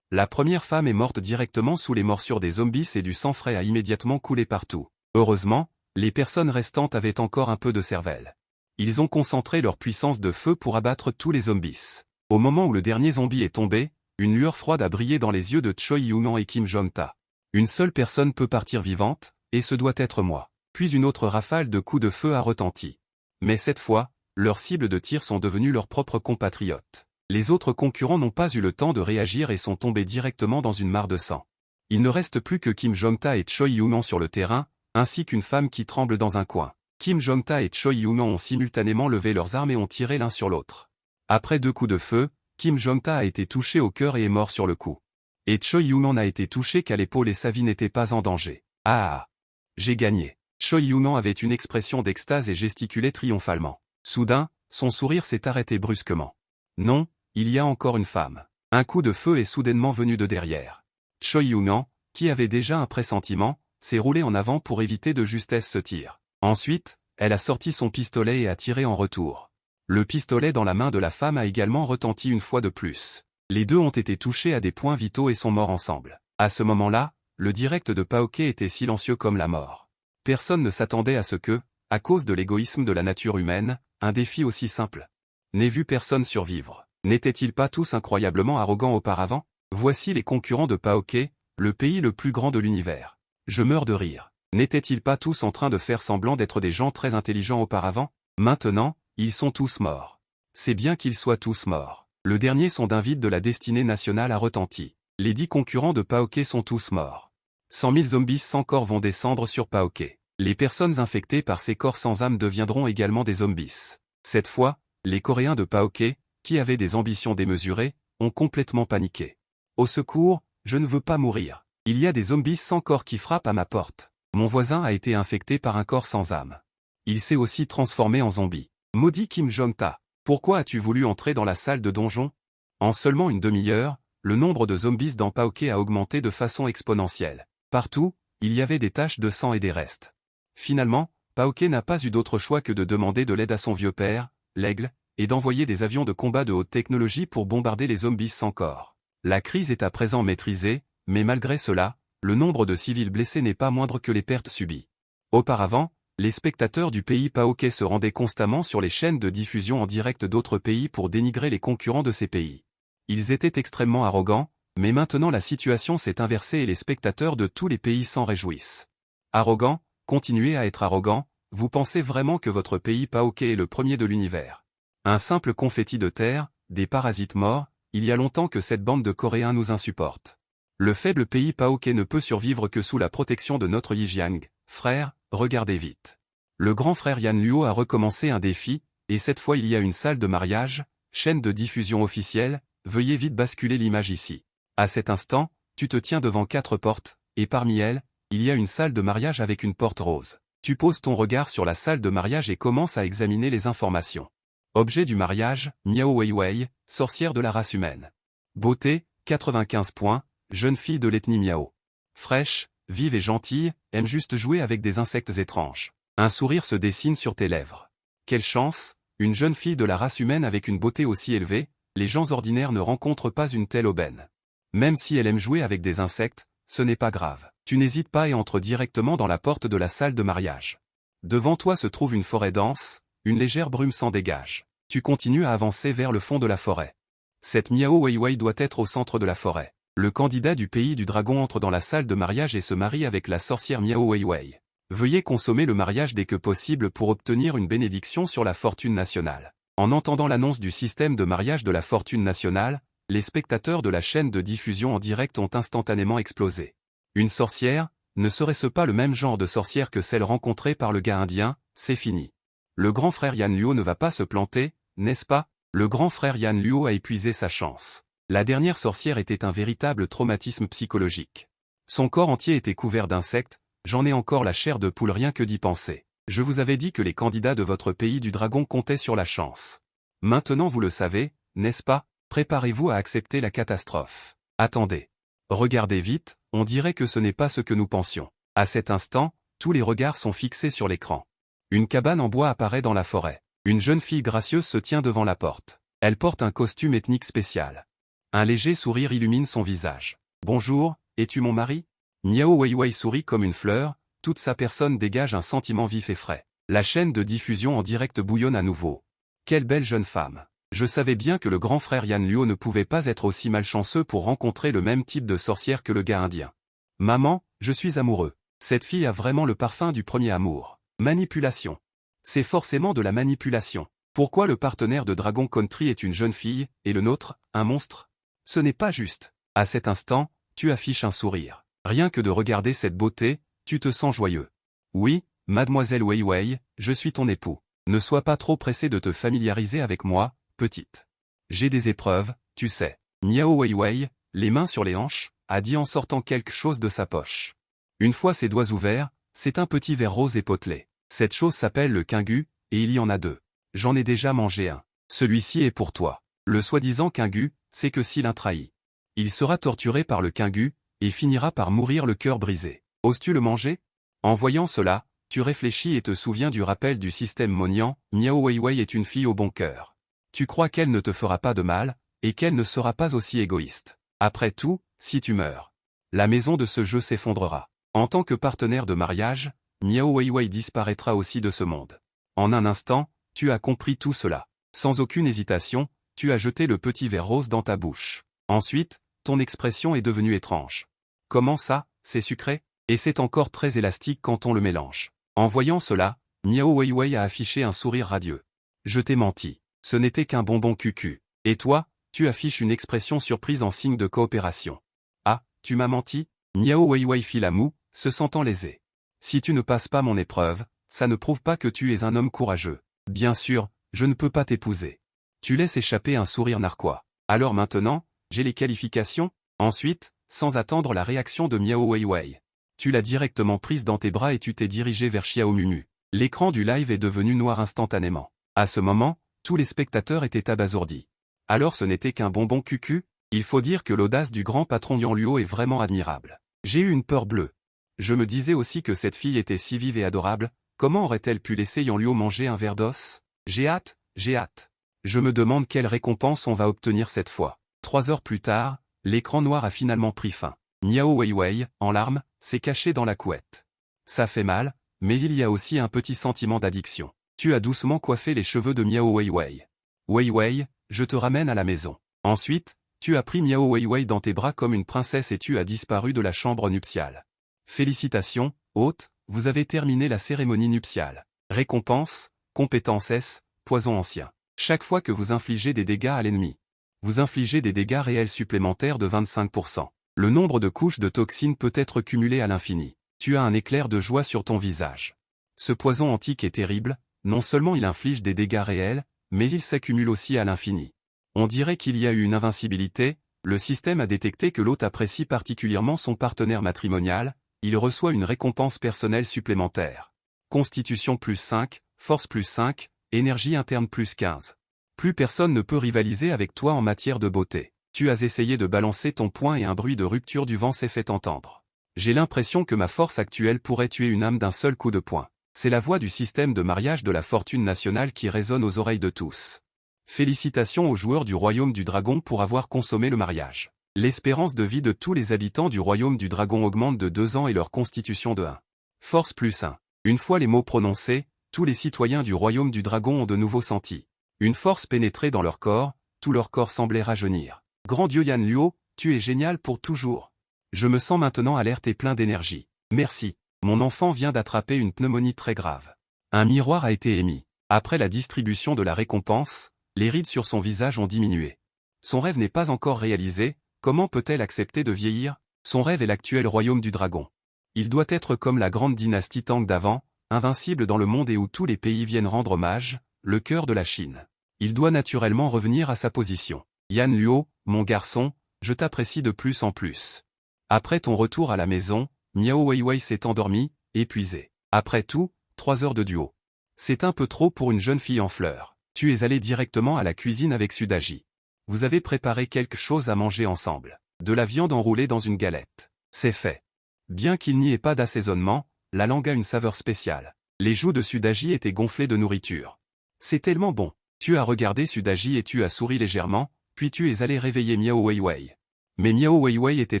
La première femme est morte directement sous les morsures des zombies et du sang frais a immédiatement coulé partout. Heureusement, les personnes restantes avaient encore un peu de cervelle. Ils ont concentré leur puissance de feu pour abattre tous les zombies. Au moment où le dernier zombie est tombé, une lueur froide a brillé dans les yeux de Choi Yun-han et Kim Jong-ta. Une seule personne peut partir vivante, et ce doit être moi. Puis une autre rafale de coups de feu a retenti. Mais cette fois, leurs cibles de tir sont devenues leurs propres compatriotes. Les autres concurrents n'ont pas eu le temps de réagir et sont tombés directement dans une mare de sang. Il ne reste plus que Kim Jong-ta et Choi Yun-han sur le terrain, ainsi qu'une femme qui tremble dans un coin. Kim Jong-ta et Choi Yun-han ont simultanément levé leurs armes et ont tiré l'un sur l'autre. Après 2 coups de feu, Kim Jong-ta a été touché au cœur et est mort sur le coup. Et Choi Yun-han n'a été touché qu'à l'épaule et sa vie n'était pas en danger. Ah! J'ai gagné. Choi Yun-han avait une expression d'extase et gesticulait triomphalement. Soudain, son sourire s'est arrêté brusquement. Non, il y a encore une femme. Un coup de feu est soudainement venu de derrière. Choi Yun-han, qui avait déjà un pressentiment, s'est roulé en avant pour éviter de justesse ce tir. Ensuite, elle a sorti son pistolet et a tiré en retour. Le pistolet dans la main de la femme a également retenti une fois de plus. Les deux ont été touchés à des points vitaux et sont morts ensemble. À ce moment-là, le direct de Paoke était silencieux comme la mort. Personne ne s'attendait à ce que, à cause de l'égoïsme de la nature humaine, un défi aussi simple n'ait vu personne survivre. N'étaient-ils pas tous incroyablement arrogants auparavant? Voici les concurrents de Paoke, le pays le plus grand de l'univers. Je meurs de rire. N'étaient-ils pas tous en train de faire semblant d'être des gens très intelligents auparavant? Maintenant, ils sont tous morts. C'est bien qu'ils soient tous morts. Le dernier son d'un vide de la destinée nationale a retenti. Les 10 concurrents de Paoke sont tous morts. 100 000 zombies sans corps vont descendre sur Paoke. Les personnes infectées par ces corps sans âme deviendront également des zombies. Cette fois, les Coréens de Paoke, qui avaient des ambitions démesurées, ont complètement paniqué. Au secours, je ne veux pas mourir. Il y a des zombies sans corps qui frappent à ma porte. Mon voisin a été infecté par un corps sans âme. Il s'est aussi transformé en zombie. Maudit Kim Jong-ta, pourquoi as-tu voulu entrer dans la salle de donjon? En seulement une demi-heure, le nombre de zombies dans Paoke a augmenté de façon exponentielle. Partout, il y avait des taches de sang et des restes. Finalement, Paoke n'a pas eu d'autre choix que de demander de l'aide à son vieux père, l'Aigle, et d'envoyer des avions de combat de haute technologie pour bombarder les zombies sans corps. La crise est à présent maîtrisée, mais malgré cela, le nombre de civils blessés n'est pas moindre que les pertes subies. Auparavant, les spectateurs du pays Paoke se rendaient constamment sur les chaînes de diffusion en direct d'autres pays pour dénigrer les concurrents de ces pays. Ils étaient extrêmement arrogants, mais maintenant la situation s'est inversée et les spectateurs de tous les pays s'en réjouissent. Arrogant, continuez à être arrogant, vous pensez vraiment que votre pays Paoke est le premier de l'univers. Un simple confetti de terre, des parasites morts, il y a longtemps que cette bande de Coréens nous insupporte. Le faible pays Paoke ne peut survivre que sous la protection de notre Yijiang. Frère, regardez vite. Le grand frère Yan Luo a recommencé un défi, et cette fois il y a une salle de mariage, chaîne de diffusion officielle, veuillez vite basculer l'image ici. À cet instant, tu te tiens devant 4 portes, et parmi elles, il y a une salle de mariage avec une porte rose. Tu poses ton regard sur la salle de mariage et commences à examiner les informations. Objet du mariage, Miao Weiwei, sorcière de la race humaine. Beauté, 95 points, jeune fille de l'ethnie Miao. Fraîche, vive et gentille, aime juste jouer avec des insectes étranges. Un sourire se dessine sur tes lèvres. Quelle chance, une jeune fille de la race humaine avec une beauté aussi élevée, les gens ordinaires ne rencontrent pas une telle aubaine. Même si elle aime jouer avec des insectes, ce n'est pas grave. Tu n'hésites pas et entres directement dans la porte de la salle de mariage. Devant toi se trouve une forêt dense, une légère brume s'en dégage. Tu continues à avancer vers le fond de la forêt. Cette Miao Weiwei doit être au centre de la forêt. Le candidat du pays du dragon entre dans la salle de mariage et se marie avec la sorcière Miao Weiwei. Veuillez consommer le mariage dès que possible pour obtenir une bénédiction sur la fortune nationale. En entendant l'annonce du système de mariage de la fortune nationale, les spectateurs de la chaîne de diffusion en direct ont instantanément explosé. Une sorcière, ne serait-ce pas le même genre de sorcière que celle rencontrée par le gars indien? C'est fini. Le grand frère Yan Luo ne va pas se planter, n'est-ce pas? Le grand frère Yan Luo a épuisé sa chance. La dernière sorcière était un véritable traumatisme psychologique. Son corps entier était couvert d'insectes, j'en ai encore la chair de poule rien que d'y penser. Je vous avais dit que les candidats de votre pays du dragon comptaient sur la chance. Maintenant vous le savez, n'est-ce pas? Préparez-vous à accepter la catastrophe. Attendez. Regardez vite, on dirait que ce n'est pas ce que nous pensions. À cet instant, tous les regards sont fixés sur l'écran. Une cabane en bois apparaît dans la forêt. Une jeune fille gracieuse se tient devant la porte. Elle porte un costume ethnique spécial. Un léger sourire illumine son visage. Bonjour, es-tu mon mari? Miao Weiwei sourit comme une fleur, toute sa personne dégage un sentiment vif et frais. La chaîne de diffusion en direct bouillonne à nouveau. Quelle belle jeune femme. Je savais bien que le grand frère Yan Luo ne pouvait pas être aussi malchanceux pour rencontrer le même type de sorcière que le gars indien. Maman, je suis amoureux. Cette fille a vraiment le parfum du premier amour. Manipulation. C'est forcément de la manipulation. Pourquoi le partenaire de Dragon Country est une jeune fille, et le nôtre, un monstre? Ce n'est pas juste. À cet instant, tu affiches un sourire. Rien que de regarder cette beauté, tu te sens joyeux. Oui, mademoiselle Wei Wei, je suis ton époux. Ne sois pas trop pressée de te familiariser avec moi, petite. J'ai des épreuves, tu sais. Miao Wei Wei, les mains sur les hanches, a dit en sortant quelque chose de sa poche. Une fois ses doigts ouverts, c'est un petit verre rose épotelé. Cette chose s'appelle le Kingu, et il y en a deux. J'en ai déjà mangé un. Celui-ci est pour toi. Le soi-disant Kingu, c'est que s'il trahit, il sera torturé par le Kingu, et finira par mourir le cœur brisé. Oses-tu le manger? En voyant cela, tu réfléchis et te souviens du rappel du système Monian, Miao Weiwei est une fille au bon cœur. Tu crois qu'elle ne te fera pas de mal, et qu'elle ne sera pas aussi égoïste. Après tout, si tu meurs, la maison de ce jeu s'effondrera. En tant que partenaire de mariage, Miao Weiwei disparaîtra aussi de ce monde. En un instant, tu as compris tout cela. Sans aucune hésitation, tu as jeté le petit verre rose dans ta bouche. Ensuite, ton expression est devenue étrange. Comment ça, c'est sucré? Et c'est encore très élastique quand on le mélange. En voyant cela, Miao Weiwei a affiché un sourire radieux. Je t'ai menti. Ce n'était qu'un bonbon cucu. Et toi, tu affiches une expression surprise en signe de coopération. Ah, tu m'as menti? Miao Weiwei fit la moue, se sentant lésé. Si tu ne passes pas mon épreuve, ça ne prouve pas que tu es un homme courageux. Bien sûr, je ne peux pas t'épouser. Tu laisses échapper un sourire narquois. Alors maintenant, j'ai les qualifications? Ensuite, sans attendre la réaction de Miao Weiwei, tu l'as directement prise dans tes bras et tu t'es dirigé vers Xiao Mumu. L'écran du live est devenu noir instantanément. À ce moment, tous les spectateurs étaient abasourdis. Alors ce n'était qu'un bonbon cucu? Il faut dire que l'audace du grand patron Yan Luo est vraiment admirable. J'ai eu une peur bleue. Je me disais aussi que cette fille était si vive et adorable, comment aurait-elle pu laisser Yan Luo manger un verre d'os? J'ai hâte, j'ai hâte. Je me demande quelle récompense on va obtenir cette fois. 3 heures plus tard, l'écran noir a finalement pris fin. Miao Weiwei, en larmes, s'est caché dans la couette. Ça fait mal, mais il y a aussi un petit sentiment d'addiction. Tu as doucement coiffé les cheveux de Miao Weiwei. Weiwei, je te ramène à la maison. Ensuite, tu as pris Miao Weiwei dans tes bras comme une princesse et tu as disparu de la chambre nuptiale. Félicitations, hôte, vous avez terminé la cérémonie nuptiale. Récompense, compétence S, poison ancien. Chaque fois que vous infligez des dégâts à l'ennemi, vous infligez des dégâts réels supplémentaires de 25%. Le nombre de couches de toxines peut être cumulé à l'infini. Tu as un éclair de joie sur ton visage. Ce poison antique est terrible, non seulement il inflige des dégâts réels, mais il s'accumule aussi à l'infini. On dirait qu'il y a eu une invincibilité, le système a détecté que l'hôte apprécie particulièrement son partenaire matrimonial, il reçoit une récompense personnelle supplémentaire. Constitution plus 5, force plus 5, énergie interne plus 15. Plus personne ne peut rivaliser avec toi en matière de beauté. Tu as essayé de balancer ton poing et un bruit de rupture du vent s'est fait entendre. J'ai l'impression que ma force actuelle pourrait tuer une âme d'un seul coup de poing. C'est la voix du système de mariage de la fortune nationale qui résonne aux oreilles de tous. Félicitations aux joueurs du Royaume du Dragon pour avoir consommé le mariage. L'espérance de vie de tous les habitants du Royaume du Dragon augmente de 2 ans et leur constitution de 1. Force plus 1. Une fois les mots prononcés, tous les citoyens du Royaume du Dragon ont de nouveau senti une force pénétrer dans leur corps, tout leur corps semblait rajeunir. Grand Dieu Yan Luo, tu es génial pour toujours. Je me sens maintenant alerte et plein d'énergie. Merci. Mon enfant vient d'attraper une pneumonie très grave. Un miroir a été émis. Après la distribution de la récompense, les rides sur son visage ont diminué. Son rêve n'est pas encore réalisé, comment peut-elle accepter de vieillir? Son rêve est l'actuel royaume du dragon. Il doit être comme la grande dynastie Tang d'avant, invincible dans le monde et où tous les pays viennent rendre hommage, le cœur de la Chine. Il doit naturellement revenir à sa position. Yan Luo, mon garçon, je t'apprécie de plus en plus. Après ton retour à la maison, Miao Weiwei s'est endormi, épuisé. Après tout, 3 heures de duo. C'est un peu trop pour une jeune fille en fleurs. Tu es allé directement à la cuisine avec Sudaji. Vous avez préparé quelque chose à manger ensemble. De la viande enroulée dans une galette. C'est fait. Bien qu'il n'y ait pas d'assaisonnement, la langue a une saveur spéciale. Les joues de Sudaji étaient gonflées de nourriture. C'est tellement bon. Tu as regardé Sudaji et tu as souri légèrement, puis tu es allé réveiller Miao Weiwei. Mais Miao Weiwei était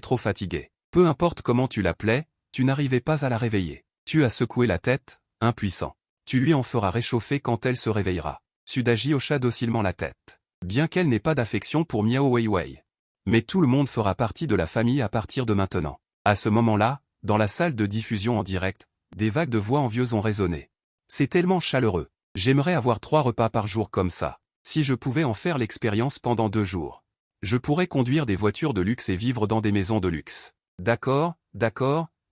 trop fatiguée. Peu importe comment tu l'appelais, tu n'arrivais pas à la réveiller. Tu as secoué la tête, impuissant. Tu lui en feras réchauffer quand elle se réveillera. Sudaji hocha docilement la tête. Bien qu'elle n'ait pas d'affection pour Miao Weiwei. Mais tout le monde fera partie de la famille à partir de maintenant. À ce moment-là, dans la salle de diffusion en direct, des vagues de voix envieuses ont résonné. C'est tellement chaleureux. J'aimerais avoir 3 repas par jour comme ça. Si je pouvais en faire l'expérience pendant 2 jours. Je pourrais conduire des voitures de luxe et vivre dans des maisons de luxe. D'accord,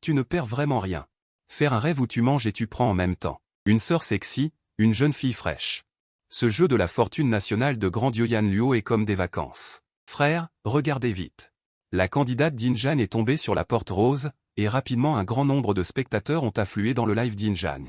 tu ne perds vraiment rien. Faire un rêve où tu manges et tu prends en même temps. Une sœur sexy, une jeune fille fraîche. Ce jeu de la fortune nationale de Grand Dieu Yan Luo est comme des vacances. Frère, regardez vite. La candidate Dinjan est tombée sur la porte rose, et rapidement un grand nombre de spectateurs ont afflué dans le live Dinjan.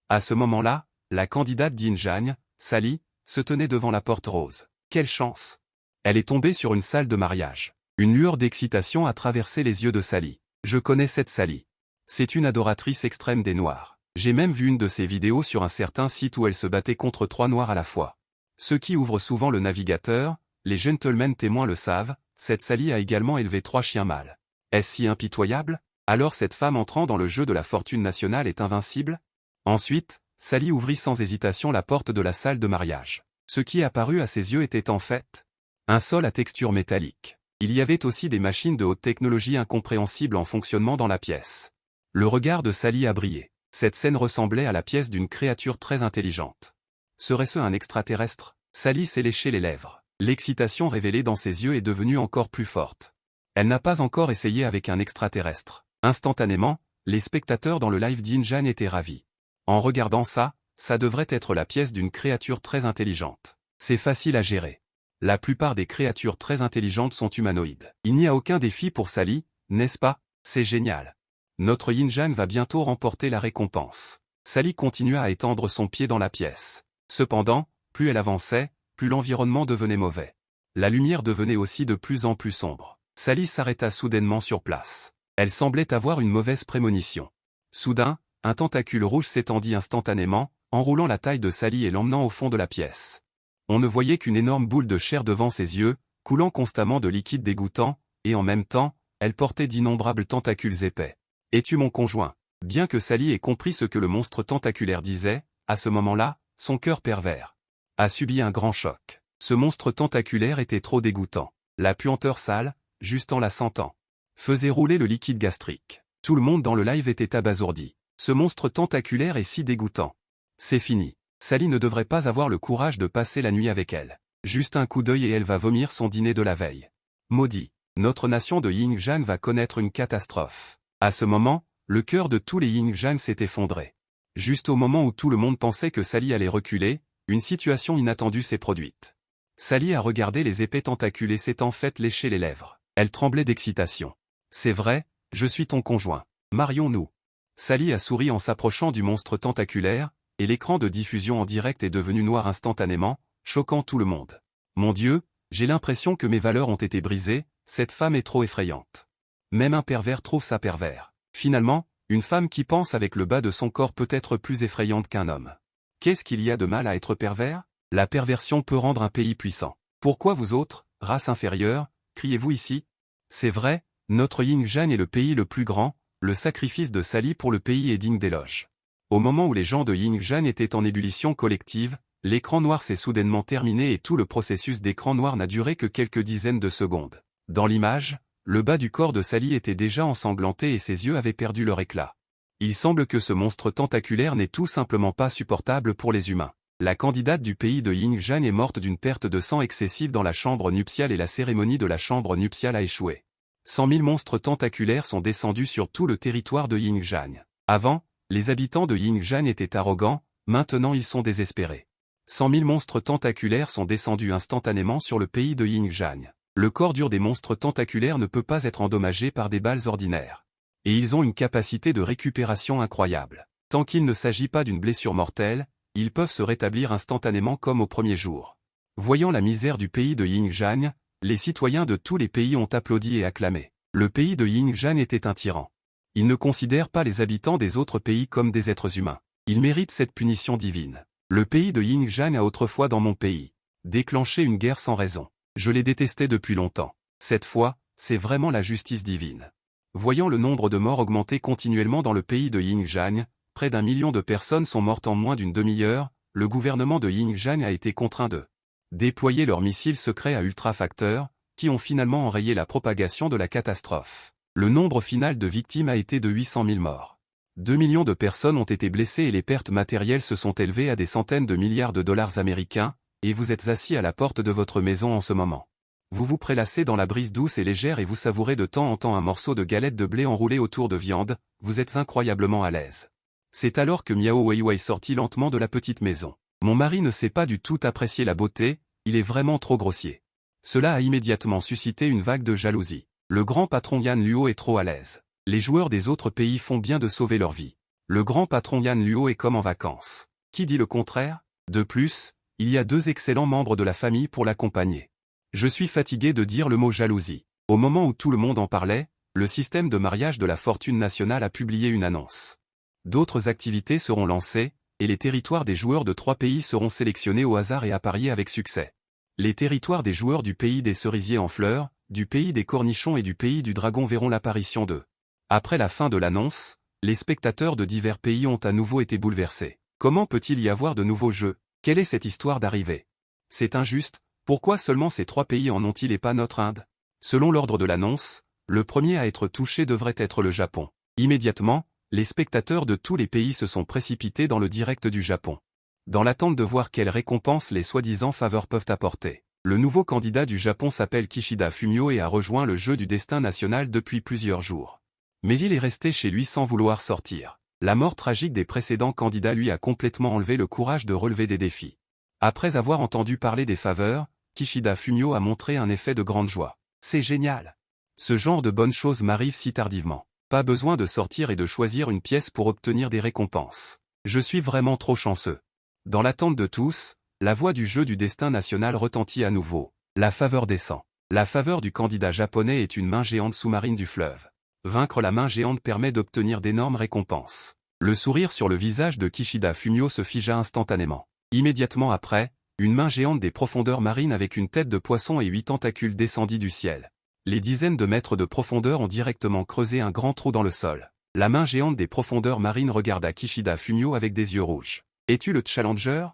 À ce moment-là, la candidate Dinjan, Sally, se tenait devant la porte rose. Quelle chance! Elle est tombée sur une salle de mariage. Une lueur d'excitation a traversé les yeux de Sally. Je connais cette Sally. C'est une adoratrice extrême des Noirs. J'ai même vu une de ses vidéos sur un certain site où elle se battait contre 3 Noirs à la fois. Ceux qui ouvrent souvent le navigateur, les gentlemen témoins le savent, cette Sally a également élevé 3 chiens mâles. Est-ce si impitoyable? Alors cette femme entrant dans le jeu de la fortune nationale est invincible? Ensuite, Sally ouvrit sans hésitation la porte de la salle de mariage. Ce qui apparut à ses yeux était en fait un sol à texture métallique. Il y avait aussi des machines de haute technologie incompréhensibles en fonctionnement dans la pièce. Le regard de Sally a brillé. Cette scène ressemblait à la pièce d'une créature très intelligente. Serait-ce un extraterrestre? Sally s'est léché les lèvres. L'excitation révélée dans ses yeux est devenue encore plus forte. Elle n'a pas encore essayé avec un extraterrestre. Instantanément, les spectateurs dans le live Dinjan étaient ravis. En regardant ça, ça devrait être la pièce d'une créature très intelligente. C'est facile à gérer. La plupart des créatures très intelligentes sont humanoïdes. Il n'y a aucun défi pour Sally, n'est-ce pas? C'est génial. Notre Yinjan va bientôt remporter la récompense. Sally continua à étendre son pied dans la pièce. Cependant, plus elle avançait, plus l'environnement devenait mauvais. La lumière devenait aussi de plus en plus sombre. Sally s'arrêta soudainement sur place. Elle semblait avoir une mauvaise prémonition. Soudain, un tentacule rouge s'étendit instantanément, enroulant la taille de Sally et l'emmenant au fond de la pièce. On ne voyait qu'une énorme boule de chair devant ses yeux, coulant constamment de liquide dégoûtant, et en même temps, elle portait d'innombrables tentacules épais. « Es-tu mon conjoint ?» Bien que Sally ait compris ce que le monstre tentaculaire disait, à ce moment-là, son cœur pervers a subi un grand choc. Ce monstre tentaculaire était trop dégoûtant. La puanteur sale, juste en la sentant, faisait rouler le liquide gastrique. Tout le monde dans le live était abasourdi. Ce monstre tentaculaire est si dégoûtant. C'est fini. Sally ne devrait pas avoir le courage de passer la nuit avec elle. Juste un coup d'œil et elle va vomir son dîner de la veille. Maudit. Notre nation de Yinjan va connaître une catastrophe. À ce moment, le cœur de tous les Yinjan s'est effondré. Juste au moment où tout le monde pensait que Sally allait reculer, une situation inattendue s'est produite. Sally a regardé les épais tentacules et s'est en fait léché les lèvres. Elle tremblait d'excitation. C'est vrai, je suis ton conjoint. Marions-nous. Sally a souri en s'approchant du monstre tentaculaire, et l'écran de diffusion en direct est devenu noir instantanément, choquant tout le monde. Mon Dieu, j'ai l'impression que mes valeurs ont été brisées, cette femme est trop effrayante. Même un pervers trouve ça pervers. Finalement, une femme qui pense avec le bas de son corps peut être plus effrayante qu'un homme. Qu'est-ce qu'il y a de mal à être pervers? La perversion peut rendre un pays puissant. Pourquoi vous autres, race inférieure, criez-vous ici? C'est vrai, notre Yinjan est le pays le plus grand, le sacrifice de Sally pour le pays est digne d'éloge. Au moment où les gens de Yinjan étaient en ébullition collective, l'écran noir s'est soudainement terminé et tout le processus d'écran noir n'a duré que quelques dizaines de secondes. Dans l'image, le bas du corps de Sally était déjà ensanglanté et ses yeux avaient perdu leur éclat. Il semble que ce monstre tentaculaire n'est tout simplement pas supportable pour les humains. La candidate du pays de Yinjan est morte d'une perte de sang excessive dans la chambre nuptiale et la cérémonie de la chambre nuptiale a échoué. 100 000 monstres tentaculaires sont descendus sur tout le territoire de Yinjan. Avant, les habitants de Yinjan étaient arrogants, maintenant ils sont désespérés. 100 000 monstres tentaculaires sont descendus instantanément sur le pays de Yinjan. Le corps dur des monstres tentaculaires ne peut pas être endommagé par des balles ordinaires. Et ils ont une capacité de récupération incroyable. Tant qu'il ne s'agit pas d'une blessure mortelle, ils peuvent se rétablir instantanément comme au premier jour. Voyant la misère du pays de Yinjan, les citoyens de tous les pays ont applaudi et acclamé. Le pays de Yinjan était un tyran. Il ne considère pas les habitants des autres pays comme des êtres humains. Il mérite cette punition divine. Le pays de Yinjan a autrefois dans mon pays déclenché une guerre sans raison. Je l'ai détesté depuis longtemps. Cette fois, c'est vraiment la justice divine. Voyant le nombre de morts augmenter continuellement dans le pays de Yinjan, Près d'1 million de personnes sont mortes en moins d'une demi-heure, le gouvernement de Xinjiang a été contraint de déployer leurs missiles secrets à ultrafacteurs, qui ont finalement enrayé la propagation de la catastrophe. Le nombre final de victimes a été de 800 000 morts. 2 millions de personnes ont été blessées et les pertes matérielles se sont élevées à des centaines de milliards de dollars américains, et vous êtes assis à la porte de votre maison en ce moment. Vous vous prélassez dans la brise douce et légère et vous savourez de temps en temps un morceau de galette de blé enroulé autour de viande, vous êtes incroyablement à l'aise. C'est alors que Miao Weiwei sortit lentement de la petite maison. Mon mari ne sait pas du tout apprécier la beauté, il est vraiment trop grossier. Cela a immédiatement suscité une vague de jalousie. Le grand patron Yan Luo est trop à l'aise. Les joueurs des autres pays font bien de sauver leur vie. Le grand patron Yan Luo est comme en vacances. Qui dit le contraire? De plus, il y a 2 excellents membres de la famille pour l'accompagner. Je suis fatigué de dire le mot jalousie. Au moment où tout le monde en parlait, le système de mariage de la fortune nationale a publié une annonce. D'autres activités seront lancées, et les territoires des joueurs de 3 pays seront sélectionnés au hasard et appariés avec succès. Les territoires des joueurs du pays des cerisiers en fleurs, du pays des cornichons et du pays du dragon verront l'apparition d'eux. Après la fin de l'annonce, les spectateurs de divers pays ont à nouveau été bouleversés. Comment peut-il y avoir de nouveaux jeux? Quelle est cette histoire d'arrivée? C'est injuste, pourquoi seulement ces 3 pays en ont-ils et pas notre Inde? Selon l'ordre de l'annonce, le premier à être touché devrait être le Japon. Immédiatement, les spectateurs de tous les pays se sont précipités dans le direct du Japon. Dans l'attente de voir quelles récompenses les soi-disant faveurs peuvent apporter. Le nouveau candidat du Japon s'appelle Kishida Fumio et a rejoint le jeu du destin national depuis plusieurs jours. Mais il est resté chez lui sans vouloir sortir. La mort tragique des précédents candidats lui a complètement enlevé le courage de relever des défis. Après avoir entendu parler des faveurs, Kishida Fumio a montré un effet de grande joie. C'est génial! Ce genre de bonnes choses m'arrive si tardivement. Pas besoin de sortir et de choisir une pièce pour obtenir des récompenses. Je suis vraiment trop chanceux. Dans l'attente de tous, la voix du jeu du destin national retentit à nouveau. La faveur descend. La faveur du candidat japonais est une main géante sous-marine du fleuve. Vaincre la main géante permet d'obtenir d'énormes récompenses. Le sourire sur le visage de Kishida Fumio se figea instantanément. Immédiatement après, une main géante des profondeurs marines avec une tête de poisson et 8 tentacules descendit du ciel. Les dizaines de mètres de profondeur ont directement creusé un grand trou dans le sol. La main géante des profondeurs marines regarda Kishida Fumio avec des yeux rouges. « Es-tu le challenger ?»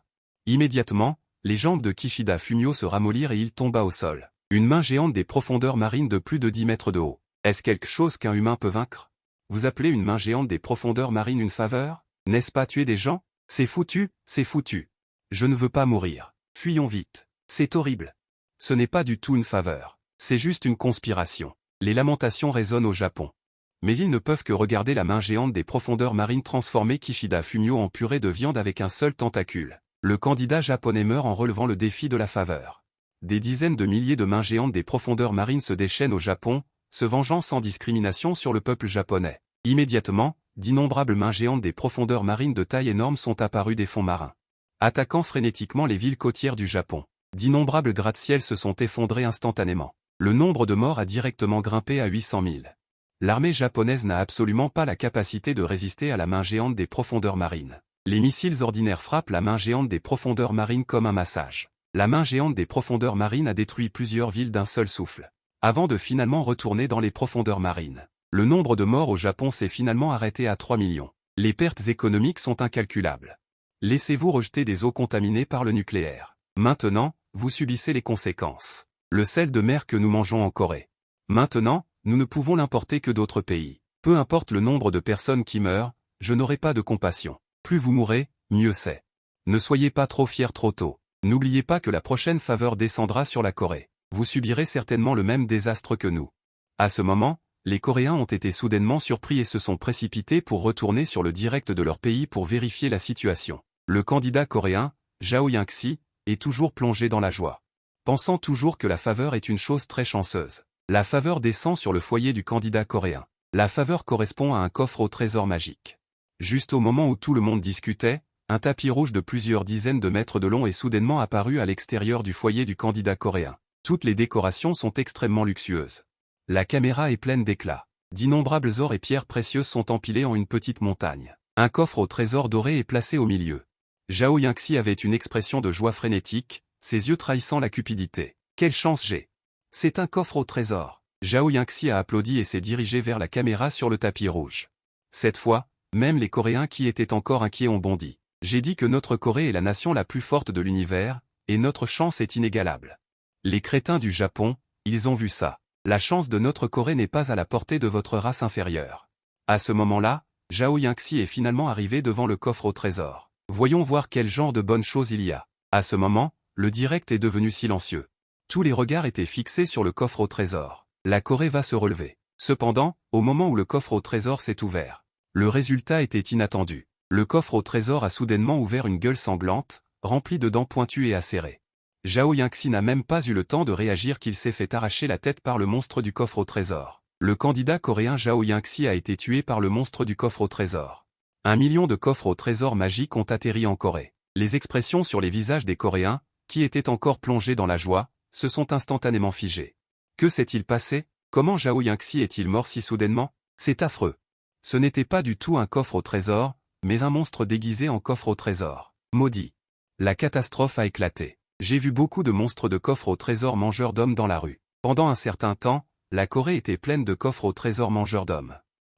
Immédiatement, les jambes de Kishida Fumio se ramollirent et il tomba au sol. Une main géante des profondeurs marines de plus de 10 mètres de haut. Est-ce quelque chose qu'un humain peut vaincre? Vous appelez une main géante des profondeurs marines une faveur? N'est-ce pas tuer des gens? C'est foutu, c'est foutu. Je ne veux pas mourir. Fuyons vite. C'est horrible. Ce n'est pas du tout une faveur. C'est juste une conspiration. Les lamentations résonnent au Japon. Mais ils ne peuvent que regarder la main géante des profondeurs marines transformer Kishida Fumio en purée de viande avec un seul tentacule. Le candidat japonais meurt en relevant le défi de la faveur. Des dizaines de milliers de mains géantes des profondeurs marines se déchaînent au Japon, se vengeant sans discrimination sur le peuple japonais. Immédiatement, d'innombrables mains géantes des profondeurs marines de taille énorme sont apparues des fonds marins, attaquant frénétiquement les villes côtières du Japon. D'innombrables gratte-ciels se sont effondrés instantanément. Le nombre de morts a directement grimpé à 800 000. L'armée japonaise n'a absolument pas la capacité de résister à la main géante des profondeurs marines. Les missiles ordinaires frappent la main géante des profondeurs marines comme un massage. La main géante des profondeurs marines a détruit plusieurs villes d'un seul souffle, avant de finalement retourner dans les profondeurs marines. Le nombre de morts au Japon s'est finalement arrêté à 3 millions. Les pertes économiques sont incalculables. Laissez-vous rejeter des eaux contaminées par le nucléaire. Maintenant, vous subissez les conséquences. Le sel de mer que nous mangeons en Corée. Maintenant, nous ne pouvons l'importer que d'autres pays. Peu importe le nombre de personnes qui meurent, je n'aurai pas de compassion. Plus vous mourrez, mieux c'est. Ne soyez pas trop fiers trop tôt. N'oubliez pas que la prochaine faveur descendra sur la Corée. Vous subirez certainement le même désastre que nous. À ce moment, les Coréens ont été soudainement surpris et se sont précipités pour retourner sur le direct de leur pays pour vérifier la situation. Le candidat coréen, Zhao Yingxi, est toujours plongé dans la joie, pensant toujours que la faveur est une chose très chanceuse. La faveur descend sur le foyer du candidat coréen. La faveur correspond à un coffre au trésor magique. Juste au moment où tout le monde discutait, un tapis rouge de plusieurs dizaines de mètres de long est soudainement apparu à l'extérieur du foyer du candidat coréen. Toutes les décorations sont extrêmement luxueuses. La caméra est pleine d'éclats. D'innombrables ors et pierres précieuses sont empilés en une petite montagne. Un coffre au trésor doré est placé au milieu. Zhao Yingxi avait une expression de joie frénétique, ses yeux trahissant la cupidité. Quelle chance j'ai! C'est un coffre au trésor. Zhao Yingxi a applaudi et s'est dirigé vers la caméra sur le tapis rouge. Cette fois, Même les Coréens qui étaient encore inquiets ont bondi. J'ai dit que notre Corée est la nation la plus forte de l'univers, et notre chance est inégalable. Les crétins du Japon, ils ont vu ça. La chance de notre Corée n'est pas à la portée de votre race inférieure. À ce moment-là, Zhao Yingxi est finalement arrivé devant le coffre au trésor. Voyons voir quel genre de bonnes choses il y a. À ce moment, le direct est devenu silencieux. Tous les regards étaient fixés sur le coffre au trésor. La Corée va se relever. Cependant, au moment où le coffre au trésor s'est ouvert, le résultat était inattendu. Le coffre au trésor a soudainement ouvert une gueule sanglante, remplie de dents pointues et acérées. Zhao Yingxi n'a même pas eu le temps de réagir qu'il s'est fait arracher la tête par le monstre du coffre au trésor. Le candidat coréen Zhao Yingxi a été tué par le monstre du coffre au trésor. 1 million de coffres au trésor magiques ont atterri en Corée. Les expressions sur les visages des Coréens, qui étaient encore plongés dans la joie, se sont instantanément figées. Que s'est-il passé? Comment Zhao Yingxi est-il mort si soudainement? C'est affreux. Ce n'était pas du tout un coffre au trésor, mais un monstre déguisé en coffre au trésor. Maudit. La catastrophe a éclaté. J'ai vu beaucoup de monstres de coffres au trésor mangeurs d'hommes dans la rue. Pendant un certain temps, la Corée était pleine de coffres au trésor mangeurs d'hommes.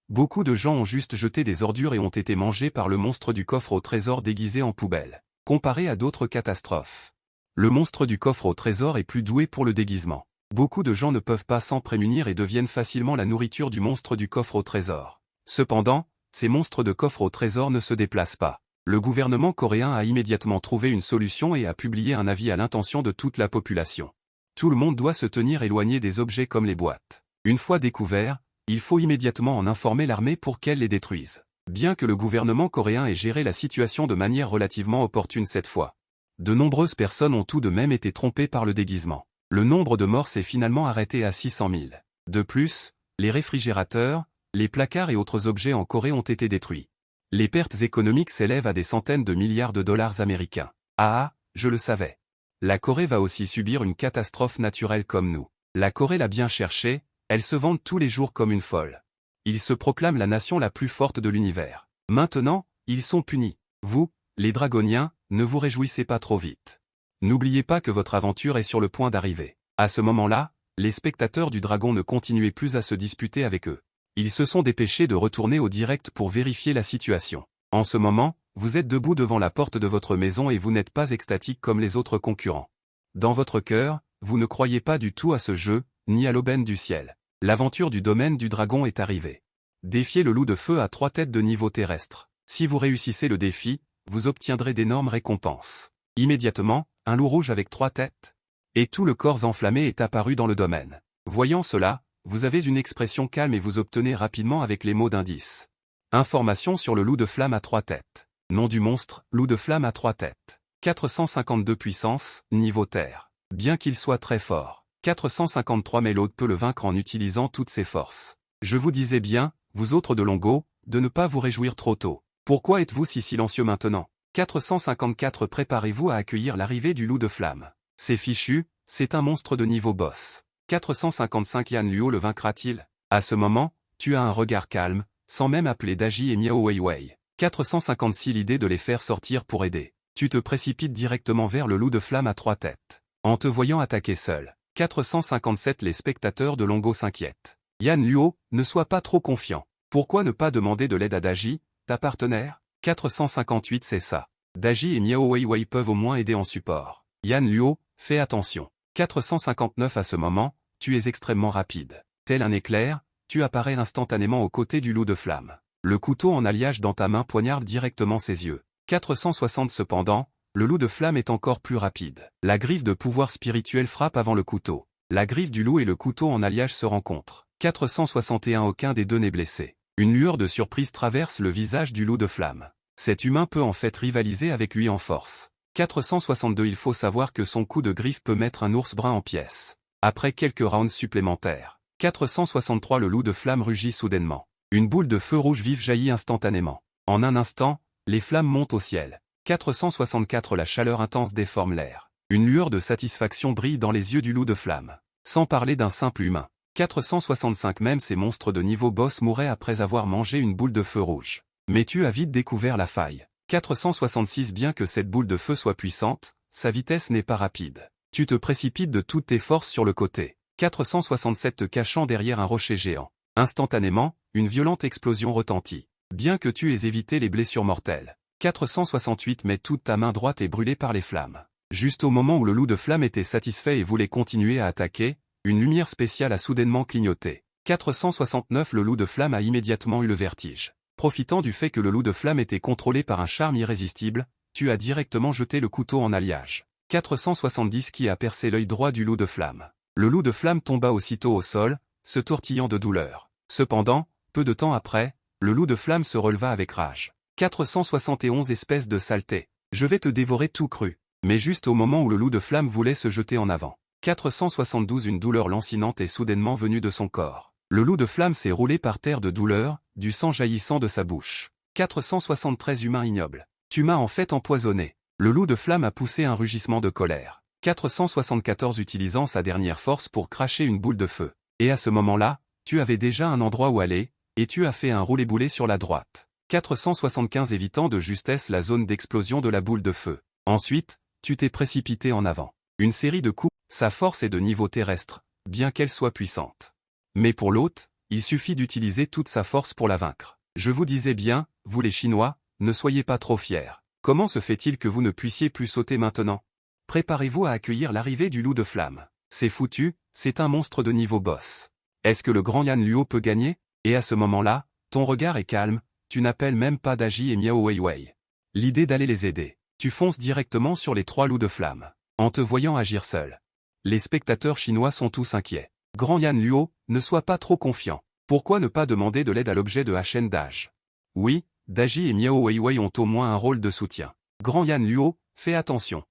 Beaucoup de gens ont juste jeté des ordures et ont été mangés par le monstre du coffre au trésor déguisé en poubelle. Comparé à d'autres catastrophes, le monstre du coffre au trésor est plus doué pour le déguisement. Beaucoup de gens ne peuvent pas s'en prémunir et deviennent facilement la nourriture du monstre du coffre au trésor. Cependant, ces monstres de coffre au trésor ne se déplacent pas. Le gouvernement coréen a immédiatement trouvé une solution et a publié un avis à l'intention de toute la population. Tout le monde doit se tenir éloigné des objets comme les boîtes. Une fois découverts, il faut immédiatement en informer l'armée pour qu'elle les détruise. Bien que le gouvernement coréen ait géré la situation de manière relativement opportune cette fois, de nombreuses personnes ont tout de même été trompées par le déguisement. Le nombre de morts s'est finalement arrêté à 600 000. De plus, les réfrigérateurs, les placards et autres objets en Corée ont été détruits. Les pertes économiques s'élèvent à des centaines de milliards de dollars américains. Ah, je le savais. La Corée va aussi subir une catastrophe naturelle comme nous. La Corée l'a bien cherché, elle se vante tous les jours comme une folle. Ils se proclament la nation la plus forte de l'univers. Maintenant, ils sont punis. Vous, les dragoniens, ne vous réjouissez pas trop vite. N'oubliez pas que votre aventure est sur le point d'arriver. À ce moment-là, les spectateurs du dragon ne continuaient plus à se disputer avec eux. Ils se sont dépêchés de retourner au direct pour vérifier la situation. En ce moment, vous êtes debout devant la porte de votre maison et vous n'êtes pas extatique comme les autres concurrents. Dans votre cœur, vous ne croyez pas du tout à ce jeu, ni à l'aubaine du ciel. L'aventure du domaine du dragon est arrivée. Défiez le loup de feu à 3 têtes de niveau terrestre. Si vous réussissez le défi, vous obtiendrez d'énormes récompenses. Immédiatement, un loup rouge avec 3 têtes. Et tout le corps enflammé est apparu dans le domaine. Voyant cela, vous avez une expression calme et vous obtenez rapidement avec les mots d'indice. Information sur le loup de flamme à 3 têtes. Nom du monstre, loup de flamme à 3 têtes. 452 puissance, niveau terre. Bien qu'il soit très fort. 453 mais l'autre peut le vaincre en utilisant toutes ses forces. Je vous disais bien, vous autres de Longo, de ne pas vous réjouir trop tôt. Pourquoi êtes-vous si silencieux maintenant? 454 Préparez-vous à accueillir l'arrivée du loup de flamme. C'est fichu, c'est un monstre de niveau boss. 455 Yan Luo le vaincra-t-il? À ce moment, tu as un regard calme, sans même appeler Daji et Miao Weiwei. 456 L'idée de les faire sortir pour aider. Tu te précipites directement vers le loup de flamme à 3 têtes. En te voyant attaquer seul. 457 Les spectateurs de Longo s'inquiètent. Yan Luo, ne sois pas trop confiant. Pourquoi ne pas demander de l'aide à Daji, ta partenaire? 458 C'est ça. Daji et Miao Weiwei peuvent au moins aider en support. Yan Luo, fais attention. 459 À ce moment, tu es extrêmement rapide. Tel un éclair, tu apparais instantanément aux côtés du loup de flamme. Le couteau en alliage dans ta main poignarde directement ses yeux. 460 Cependant, le loup de flamme est encore plus rapide. La griffe de pouvoir spirituel frappe avant le couteau. La griffe du loup et le couteau en alliage se rencontrent. 461 Aucun des deux n'est blessé. Une lueur de surprise traverse le visage du loup de flamme. Cet humain peut en fait rivaliser avec lui en force. 462 Il faut savoir que son coup de griffe peut mettre un ours brun en pièces. Après quelques rounds supplémentaires. 463 Le loup de flamme rugit soudainement. Une boule de feu rouge vif jaillit instantanément. En un instant, les flammes montent au ciel. 464 La chaleur intense déforme l'air. Une lueur de satisfaction brille dans les yeux du loup de flamme. Sans parler d'un simple humain. 465 Même ces monstres de niveau boss mouraient après avoir mangé une boule de feu rouge. Mais tu as vite découvert la faille. 466 Bien que cette boule de feu soit puissante, sa vitesse n'est pas rapide. Tu te précipites de toutes tes forces sur le côté. 467 Te cachant derrière un rocher géant. Instantanément, une violente explosion retentit. bien que tu aies évité les blessures mortelles. 468 Mais toute ta main droite est brûlée par les flammes. Juste au moment où le loup de flamme était satisfait et voulait continuer à attaquer, une lumière spéciale a soudainement clignoté. 469 Le loup de flamme a immédiatement eu le vertige. Profitant du fait que le loup de flamme était contrôlé par un charme irrésistible, tu as directement jeté le couteau en alliage. 470 Qui a percé l'œil droit du loup de flamme. Le loup de flamme tomba aussitôt au sol, se tortillant de douleur. Cependant, peu de temps après, le loup de flamme se releva avec rage. 471 Espèce de saleté. Je vais te dévorer tout cru. Mais juste au moment où le loup de flamme voulait se jeter en avant. 472 Une douleur lancinante est soudainement venue de son corps. Le loup de flamme s'est roulé par terre de douleur, du sang jaillissant de sa bouche. 473 Humain ignoble. Tu m'as en fait empoisonné. Le loup de flamme a poussé un rugissement de colère. 474 Utilisant sa dernière force pour cracher une boule de feu. Et à ce moment-là, tu avais déjà un endroit où aller, et tu as fait un roulé-boulé sur la droite. 475 Évitant de justesse la zone d'explosion de la boule de feu. Ensuite, tu t'es précipité en avant. Une série de coups, sa force est de niveau terrestre, bien qu'elle soit puissante. Mais pour l'hôte, il suffit d'utiliser toute sa force pour la vaincre. Je vous disais bien, vous les Chinois, ne soyez pas trop fiers. Comment se fait-il que vous ne puissiez plus sauter maintenant? Préparez-vous à accueillir l'arrivée du loup de flamme. C'est foutu, c'est un monstre de niveau boss. Est-ce que le grand Yan Luo peut gagner? Et à ce moment-là, ton regard est calme, tu n'appelles même pas Daji et Miao Weiwei. L'idée d'aller les aider. Tu fonces directement sur les 3 loups de flamme, en te voyant agir seul. Les spectateurs chinois sont tous inquiets. Grand Yan Luo, ne sois pas trop confiant. Pourquoi ne pas demander de l'aide à l'objet de HN Dage? Oui, Daji et Miao Weiwei ont au moins un rôle de soutien. Grand Yan Luo, fais attention.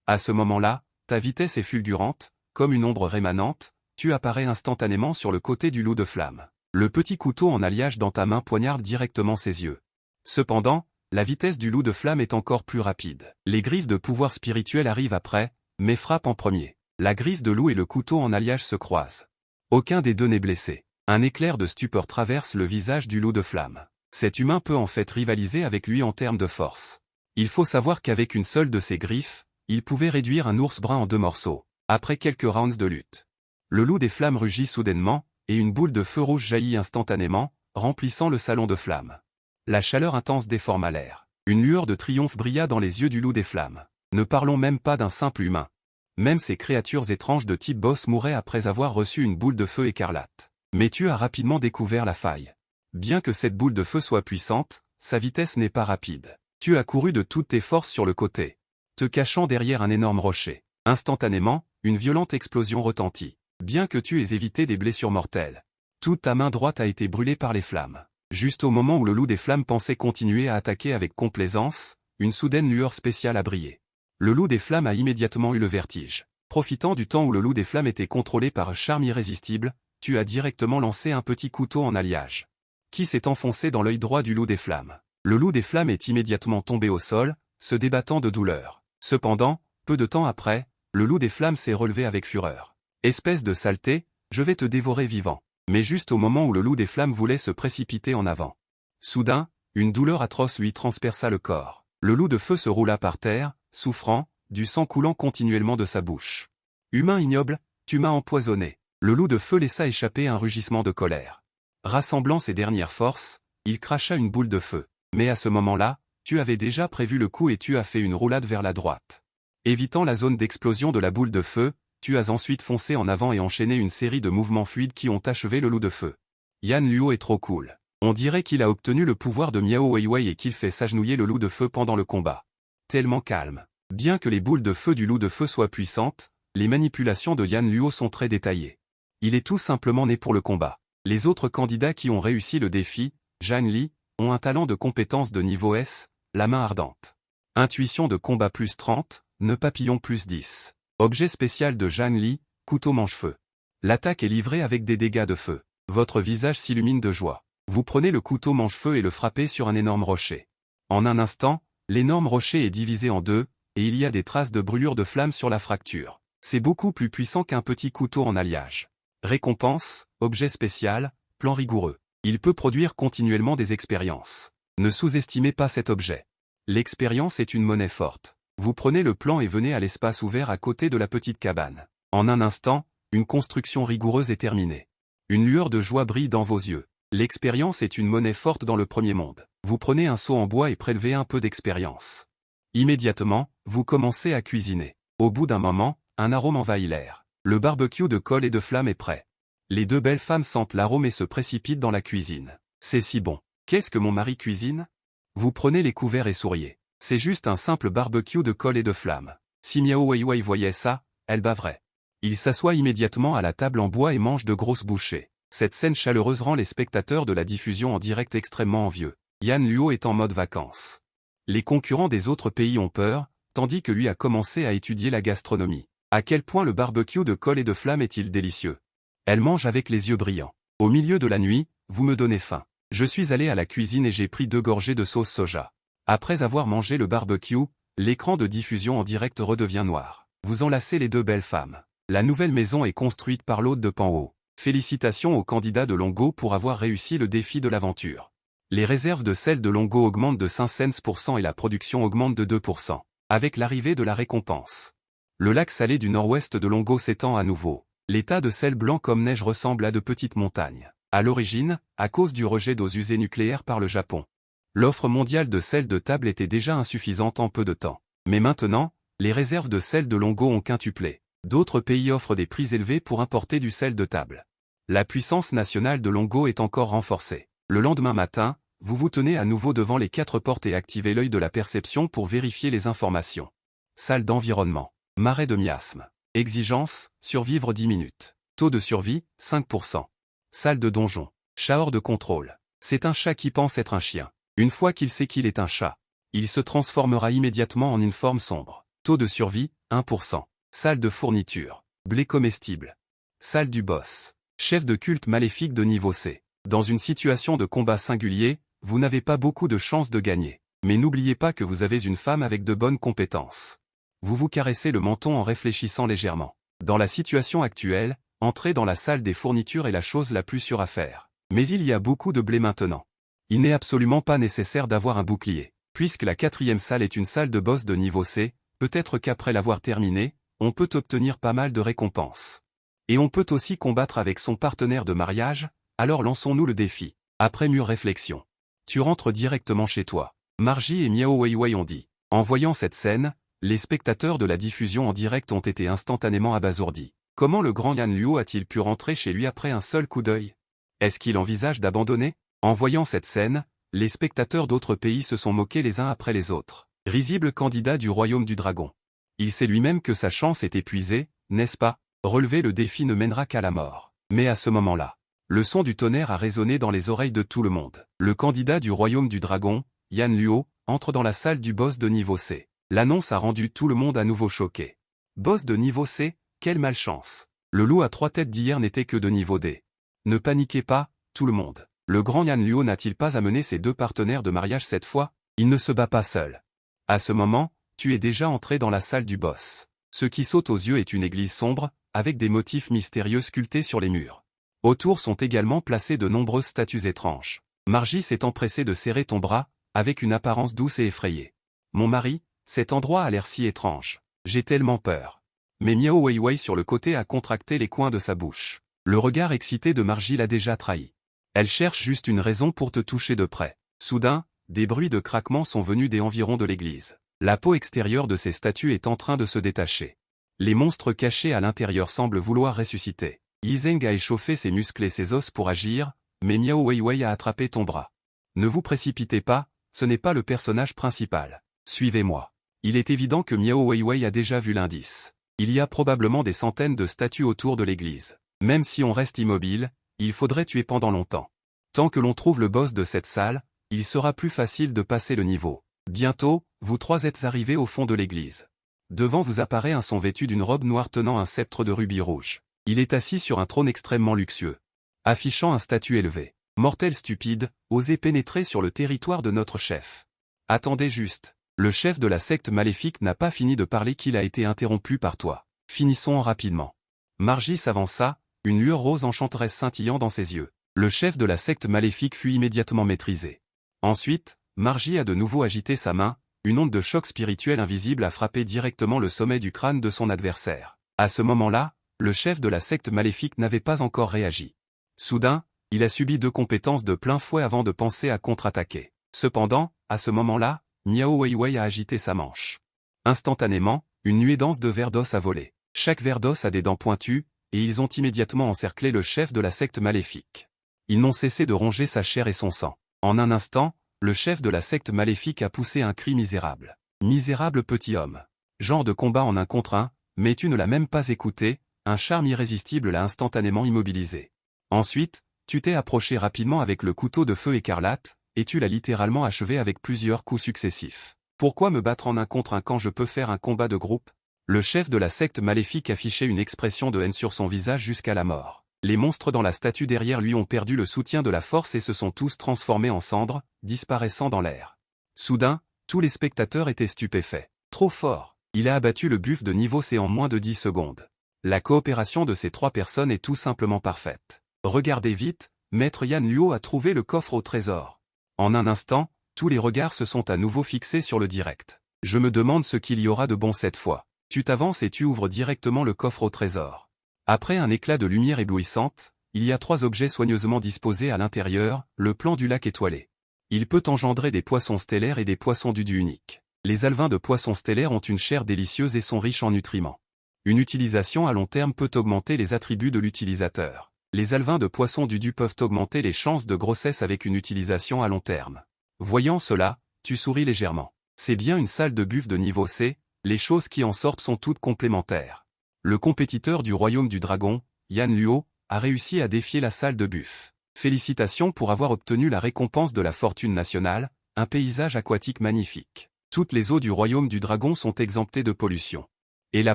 À ce moment-là, ta vitesse est fulgurante, comme une ombre rémanente, tu apparais instantanément sur le côté du loup de flamme. Le petit couteau en alliage dans ta main poignarde directement ses yeux. Cependant, la vitesse du loup de flamme est encore plus rapide. Les griffes de pouvoir spirituel arrivent après, mais frappent en premier. La griffe de loup et le couteau en alliage se croisent. Aucun des deux n'est blessé. Un éclair de stupeur traverse le visage du loup de flamme. Cet humain peut en fait rivaliser avec lui en termes de force. Il faut savoir qu'avec une seule de ses griffes, il pouvait réduire un ours brun en 2 morceaux, après quelques rounds de lutte. Le loup des flammes rugit soudainement, et une boule de feu rouge jaillit instantanément, remplissant le salon de flammes. La chaleur intense déforma l'air. Une lueur de triomphe brilla dans les yeux du loup des flammes. Ne parlons même pas d'un simple humain. Même ces créatures étranges de type boss mouraient après avoir reçu une boule de feu écarlate. Mais tu as rapidement découvert la faille. Bien que cette boule de feu soit puissante, sa vitesse n'est pas rapide. Tu as couru de toutes tes forces sur le côté, te cachant derrière un énorme rocher. Instantanément, une violente explosion retentit. Bien que tu aies évité des blessures mortelles, toute ta main droite a été brûlée par les flammes. Juste au moment où le loup des flammes pensait continuer à attaquer avec complaisance, une soudaine lueur spéciale a brillé. Le loup des flammes a immédiatement eu le vertige. Profitant du temps où le loup des flammes était contrôlé par un charme irrésistible, tu as directement lancé un petit couteau en alliage, qui s'est enfoncé dans l'œil droit du loup des flammes. Le loup des flammes est immédiatement tombé au sol, se débattant de douleur. Cependant, peu de temps après, le loup des flammes s'est relevé avec fureur. Espèce de saleté, je vais te dévorer vivant. Mais juste au moment où le loup des flammes voulait se précipiter en avant. Soudain, une douleur atroce lui transperça le corps. Le loup de feu se roula par terre, souffrant, du sang coulant continuellement de sa bouche. Humain ignoble, tu m'as empoisonné. Le loup de feu laissa échapper un rugissement de colère. Rassemblant ses dernières forces, il cracha une boule de feu. Mais à ce moment-là, tu avais déjà prévu le coup et tu as fait une roulade vers la droite. Évitant la zone d'explosion de la boule de feu, tu as ensuite foncé en avant et enchaîné une série de mouvements fluides qui ont achevé le loup de feu. Yan Luo est trop cool. On dirait qu'il a obtenu le pouvoir de Miao Weiwei et qu'il fait s'agenouiller le loup de feu pendant le combat. Tellement calme. Bien que les boules de feu du loup de feu soient puissantes, les manipulations de Yan Luo sont très détaillées. Il est tout simplement né pour le combat. Les autres candidats qui ont réussi le défi, Zhang Li, ont un talent de compétence de niveau S, la main ardente. Intuition de combat plus 30, nœud papillon plus 10. Objet spécial de Zhang Li, couteau manche-feu. L'attaque est livrée avec des dégâts de feu. Votre visage s'illumine de joie. Vous prenez le couteau manche-feu et le frappez sur un énorme rocher. En un instant, l'énorme rocher est divisé en deux, et il y a des traces de brûlure de flammes sur la fracture. C'est beaucoup plus puissant qu'un petit couteau en alliage. Récompense, objet spécial, plan rigoureux. Il peut produire continuellement des expériences. Ne sous-estimez pas cet objet. L'expérience est une monnaie forte. Vous prenez le plan et venez à l'espace ouvert à côté de la petite cabane. En un instant, une construction rigoureuse est terminée. Une lueur de joie brille dans vos yeux. L'expérience est une monnaie forte dans le premier monde. Vous prenez un seau en bois et prélevez un peu d'expérience. Immédiatement, vous commencez à cuisiner. Au bout d'un moment, un arôme envahit l'air. Le barbecue de colle et de flamme est prêt. Les deux belles femmes sentent l'arôme et se précipitent dans la cuisine. C'est si bon. Qu'est-ce que mon mari cuisine? Vous prenez les couverts et souriez. C'est juste un simple barbecue de colle et de flamme. Si Miao Weiwei voyait ça, elle baverait. Il s'assoit immédiatement à la table en bois et mange de grosses bouchées. Cette scène chaleureuse rend les spectateurs de la diffusion en direct extrêmement envieux. Yan Luo est en mode vacances. Les concurrents des autres pays ont peur, tandis que lui a commencé à étudier la gastronomie. À quel point le barbecue de colle et de flamme est-il délicieux? Elle mange avec les yeux brillants. Au milieu de la nuit, vous me donnez faim. Je suis allé à la cuisine et j'ai pris 2 gorgées de sauce soja. Après avoir mangé le barbecue, l'écran de diffusion en direct redevient noir. Vous enlacez les 2 belles femmes. La nouvelle maison est construite par l'hôte de Panho. Félicitations aux candidats de Longo pour avoir réussi le défi de l'aventure. Les réserves de sel de Longo augmentent de 5 cents et la production augmente de 2%, avec l'arrivée de la récompense. Le lac salé du nord-ouest de Longo s'étend à nouveau. Les tas de sel blanc comme neige ressemblent à de petites montagnes. À l'origine, à cause du rejet d'eaux usées nucléaires par le Japon. L'offre mondiale de sel de table était déjà insuffisante en peu de temps. Mais maintenant, les réserves de sel de Longo ont quintuplé. D'autres pays offrent des prix élevés pour importer du sel de table. La puissance nationale de Longo est encore renforcée. Le lendemain matin, vous vous tenez à nouveau devant les 4 portes et activez l'œil de la perception pour vérifier les informations. Salle d'environnement. Marais de miasme. Exigence, survivre 10 minutes. Taux de survie, 5%. Salle de donjon. Shower de contrôle. C'est un chat qui pense être un chien. Une fois qu'il sait qu'il est un chat, il se transformera immédiatement en une forme sombre. Taux de survie, 1%. Salle de fourniture. Blé comestible. Salle du boss. Chef de culte maléfique de niveau C. Dans une situation de combat singulier, vous n'avez pas beaucoup de chances de gagner. Mais n'oubliez pas que vous avez une femme avec de bonnes compétences. Vous vous caressez le menton en réfléchissant légèrement. Dans la situation actuelle, entrer dans la salle des fournitures est la chose la plus sûre à faire. Mais il y a beaucoup de blé maintenant. Il n'est absolument pas nécessaire d'avoir un bouclier. Puisque la 4e salle est une salle de boss de niveau C, peut-être qu'après l'avoir terminée, on peut obtenir pas mal de récompenses. Et on peut aussi combattre avec son partenaire de mariage, alors lançons-nous le défi. Après mûre réflexion. Tu rentres directement chez toi. Margie et Miao Weiwei ont dit. En voyant cette scène, les spectateurs de la diffusion en direct ont été instantanément abasourdis. Comment le grand Yan Luo a-t-il pu rentrer chez lui après un seul coup d'œil? Est-ce qu'il envisage d'abandonner? En voyant cette scène, les spectateurs d'autres pays se sont moqués les uns après les autres. Risible candidat du royaume du dragon. Il sait lui-même que sa chance est épuisée, n'est-ce pas? Relever le défi ne mènera qu'à la mort. Mais à ce moment-là, le son du tonnerre a résonné dans les oreilles de tout le monde. Le candidat du royaume du dragon, Yan Luo, entre dans la salle du boss de niveau C. L'annonce a rendu tout le monde à nouveau choqué. Boss de niveau C, quelle malchance. Le loup à 3 têtes d'hier n'était que de niveau D. Ne paniquez pas, tout le monde. Le grand Yan Luo n'a-t-il pas amené ses 2 partenaires de mariage cette fois? Il ne se bat pas seul. À ce moment, tu es déjà entré dans la salle du boss. Ce qui saute aux yeux est une église sombre, avec des motifs mystérieux sculptés sur les murs. Autour sont également placées de nombreuses statues étranges. Margie s'est empressée de serrer ton bras, avec une apparence douce et effrayée. Mon mari, cet endroit a l'air si étrange. J'ai tellement peur. Mais Miao Weiwei sur le côté a contracté les coins de sa bouche. Le regard excité de Margie l'a déjà trahi. Elle cherche juste une raison pour te toucher de près. Soudain, des bruits de craquement sont venus des environs de l'église. La peau extérieure de ces statues est en train de se détacher. Les monstres cachés à l'intérieur semblent vouloir ressusciter. Yizeng a échauffé ses muscles et ses os pour agir, mais Miao Weiwei a attrapé ton bras. Ne vous précipitez pas, ce n'est pas le personnage principal. Suivez-moi. Il est évident que Miao Weiwei a déjà vu l'indice. Il y a probablement des centaines de statues autour de l'église. Même si on reste immobile, il faudrait tuer pendant longtemps. Tant que l'on trouve le boss de cette salle, il sera plus facile de passer le niveau. Bientôt, vous 3 êtes arrivés au fond de l'église. Devant vous apparaît un son vêtu d'une robe noire tenant un sceptre de rubis rouge. Il est assis sur un trône extrêmement luxueux, affichant un statut élevé. Mortel stupide, osez pénétrer sur le territoire de notre chef. Attendez juste. Le chef de la secte maléfique n'a pas fini de parler qu'il a été interrompu par toi. Finissons rapidement. Margie s'avança, une lueur rose enchanteresse scintillant dans ses yeux. Le chef de la secte maléfique fut immédiatement maîtrisé. Ensuite, Margie a de nouveau agité sa main, une onde de choc spirituel invisible a frappé directement le sommet du crâne de son adversaire. À ce moment-là, le chef de la secte maléfique n'avait pas encore réagi. Soudain, il a subi 2 compétences de plein fouet avant de penser à contre-attaquer. Cependant, à ce moment-là, Miao Weiwei a agité sa manche. Instantanément, une nuée dense de vers d'os a volé. Chaque ver d'os a des dents pointues, et ils ont immédiatement encerclé le chef de la secte maléfique. Ils n'ont cessé de ronger sa chair et son sang. En un instant, le chef de la secte maléfique a poussé un cri misérable. Misérable petit homme. Genre de combat en 1 contre 1, mais tu ne l'as même pas écouté, un charme irrésistible l'a instantanément immobilisé. Ensuite, tu t'es approché rapidement avec le couteau de feu écarlate, et tu l'as littéralement achevé avec plusieurs coups successifs. Pourquoi me battre en 1 contre 1 quand je peux faire un combat de groupe? Le chef de la secte maléfique affichait une expression de haine sur son visage jusqu'à la mort. Les monstres dans la statue derrière lui ont perdu le soutien de la force et se sont tous transformés en cendres, disparaissant dans l'air. Soudain, tous les spectateurs étaient stupéfaits. Trop fort! Il a abattu le buff de niveau C en moins de 10 secondes. La coopération de ces 3 personnes est tout simplement parfaite. Regardez vite, Maître Yan Luo a trouvé le coffre au trésor. En un instant, tous les regards se sont à nouveau fixés sur le direct. Je me demande ce qu'il y aura de bon cette fois. Tu t'avances et tu ouvres directement le coffre au trésor. Après un éclat de lumière éblouissante, il y a 3 objets soigneusement disposés à l'intérieur, le plan du lac étoilé. Il peut engendrer des poissons stellaires et des poissons du unique. Les alevins de poissons stellaires ont une chair délicieuse et sont riches en nutriments. Une utilisation à long terme peut augmenter les attributs de l'utilisateur. Les alevins de poissons du peuvent augmenter les chances de grossesse avec une utilisation à long terme. Voyant cela, tu souris légèrement. C'est bien une salle de buff de niveau C, les choses qui en sortent sont toutes complémentaires. Le compétiteur du royaume du dragon, Yan Luo, a réussi à défier la salle de buff. Félicitations pour avoir obtenu la récompense de la fortune nationale, un paysage aquatique magnifique. Toutes les eaux du royaume du dragon sont exemptées de pollution. Et la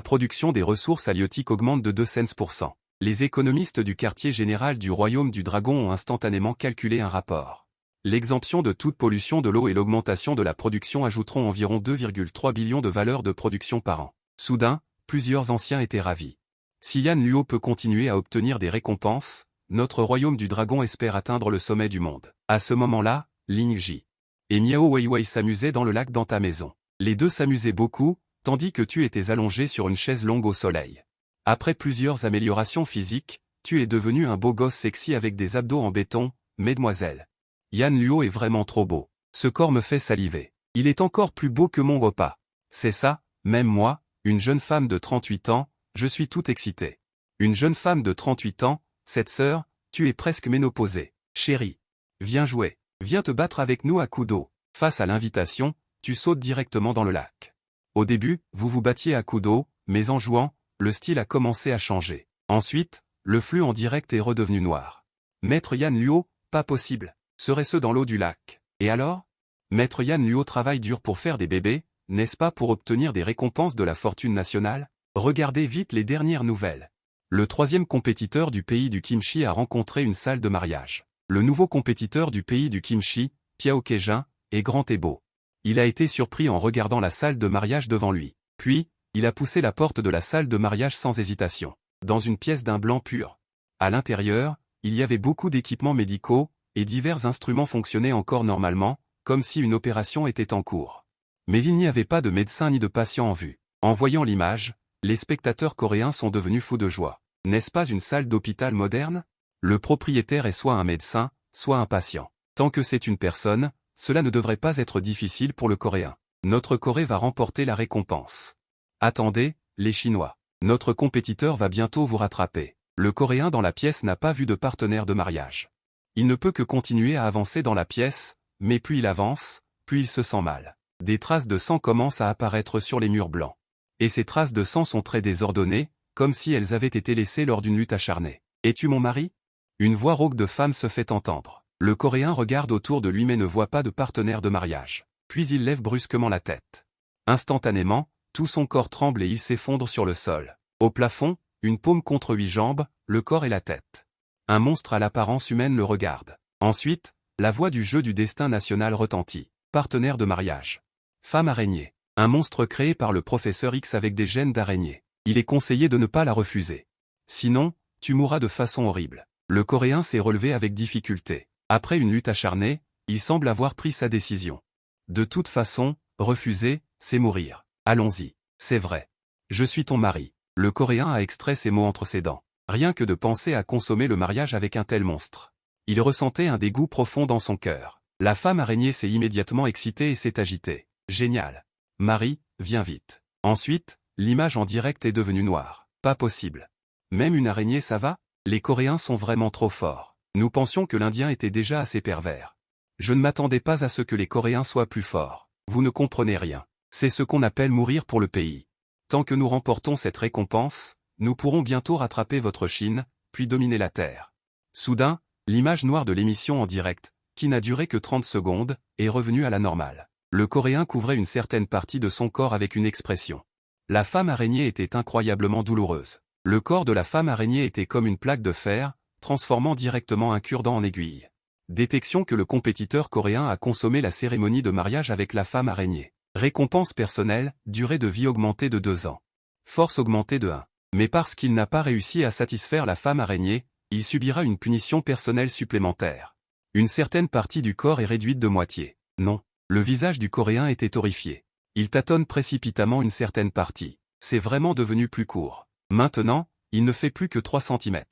production des ressources halieutiques augmente de 2 cents%. Les économistes du quartier général du royaume du dragon ont instantanément calculé un rapport. L'exemption de toute pollution de l'eau et l'augmentation de la production ajouteront environ 2,3 billions de valeur de production par an. Soudain, plusieurs anciens étaient ravis. Si Yan Luo peut continuer à obtenir des récompenses, notre royaume du dragon espère atteindre le sommet du monde. À ce moment-là, Ling Ji et Miao Weiwei s'amusaient dans le lac dans ta maison. Les deux s'amusaient beaucoup, tandis que tu étais allongé sur une chaise longue au soleil. Après plusieurs améliorations physiques, tu es devenu un beau gosse sexy avec des abdos en béton, mesdemoiselles. Yan Luo est vraiment trop beau. Ce corps me fait saliver. Il est encore plus beau que mon repas. C'est ça, même moi, une jeune femme de 38 ans, je suis tout excité. Une jeune femme de 38 ans, cette sœur, tu es presque ménopausée. Chérie, viens jouer. Viens te battre avec nous à coups d'eau. Face à l'invitation, tu sautes directement dans le lac. Au début, vous vous battiez à coups d'eau, mais en jouant, le style a commencé à changer. Ensuite, le flux en direct est redevenu noir. Maître Yan Luo, pas possible. Serait-ce dans l'eau du lac? Et alors? Maître Yan Luo travaille dur pour faire des bébés, n'est-ce pas pour obtenir des récompenses de la fortune nationale? Regardez vite les dernières nouvelles. Le 3e compétiteur du pays du kimchi a rencontré une salle de mariage. Le nouveau compétiteur du pays du kimchi, Piao Kejin, est grand et beau. Il a été surpris en regardant la salle de mariage devant lui. Puis, il a poussé la porte de la salle de mariage sans hésitation. Dans une pièce d'un blanc pur. À l'intérieur, il y avait beaucoup d'équipements médicaux, et divers instruments fonctionnaient encore normalement, comme si une opération était en cours. Mais il n'y avait pas de médecin ni de patient en vue. En voyant l'image, les spectateurs coréens sont devenus fous de joie. N'est-ce pas une salle d'hôpital moderne? Le propriétaire est soit un médecin, soit un patient. Tant que c'est une personne, cela ne devrait pas être difficile pour le Coréen. Notre Corée va remporter la récompense. Attendez, les Chinois. Notre compétiteur va bientôt vous rattraper. Le Coréen dans la pièce n'a pas vu de partenaire de mariage. Il ne peut que continuer à avancer dans la pièce, mais plus il avance, plus il se sent mal. Des traces de sang commencent à apparaître sur les murs blancs. Et ces traces de sang sont très désordonnées, comme si elles avaient été laissées lors d'une lutte acharnée. « Es-tu mon mari ?» Une voix rauque de femme se fait entendre. Le Coréen regarde autour de lui mais ne voit pas de partenaire de mariage. Puis il lève brusquement la tête. Instantanément, tout son corps tremble et il s'effondre sur le sol. Au plafond, une paume contre 8 jambes, le corps et la tête. Un monstre à l'apparence humaine le regarde. Ensuite, la voix du jeu du destin national retentit. Partenaire de mariage. Femme araignée. Un monstre créé par le professeur X avec des gènes d'araignée. Il est conseillé de ne pas la refuser. Sinon, tu mourras de façon horrible. Le Coréen s'est relevé avec difficulté. Après une lutte acharnée, il semble avoir pris sa décision. De toute façon, refuser, c'est mourir. Allons-y. C'est vrai. Je suis ton mari. Le Coréen a extrait ces mots entre ses dents. Rien que de penser à consommer le mariage avec un tel monstre. Il ressentait un dégoût profond dans son cœur. La femme araignée s'est immédiatement excitée et s'est agitée. Génial. Marie, viens vite. Ensuite, l'image en direct est devenue noire. Pas possible. Même une araignée ça va? Les Coréens sont vraiment trop forts. Nous pensions que l'Indien était déjà assez pervers. Je ne m'attendais pas à ce que les Coréens soient plus forts. Vous ne comprenez rien. C'est ce qu'on appelle mourir pour le pays. Tant que nous remportons cette récompense, nous pourrons bientôt rattraper votre Chine, puis dominer la Terre. Soudain, l'image noire de l'émission en direct, qui n'a duré que 30 secondes, est revenue à la normale. Le Coréen couvrait une certaine partie de son corps avec une expression. La femme araignée était incroyablement douloureuse. Le corps de la femme araignée était comme une plaque de fer, transformant directement un cure-dent en aiguille. Détection que le compétiteur coréen a consommé la cérémonie de mariage avec la femme araignée. Récompense personnelle, durée de vie augmentée de 2 ans. Force augmentée de 1. Mais parce qu'il n'a pas réussi à satisfaire la femme araignée, il subira une punition personnelle supplémentaire. Une certaine partie du corps est réduite de moitié. Non. Le visage du Coréen était horrifié. Il tâtonne précipitamment une certaine partie. C'est vraiment devenu plus court. Maintenant, il ne fait plus que 3 cm.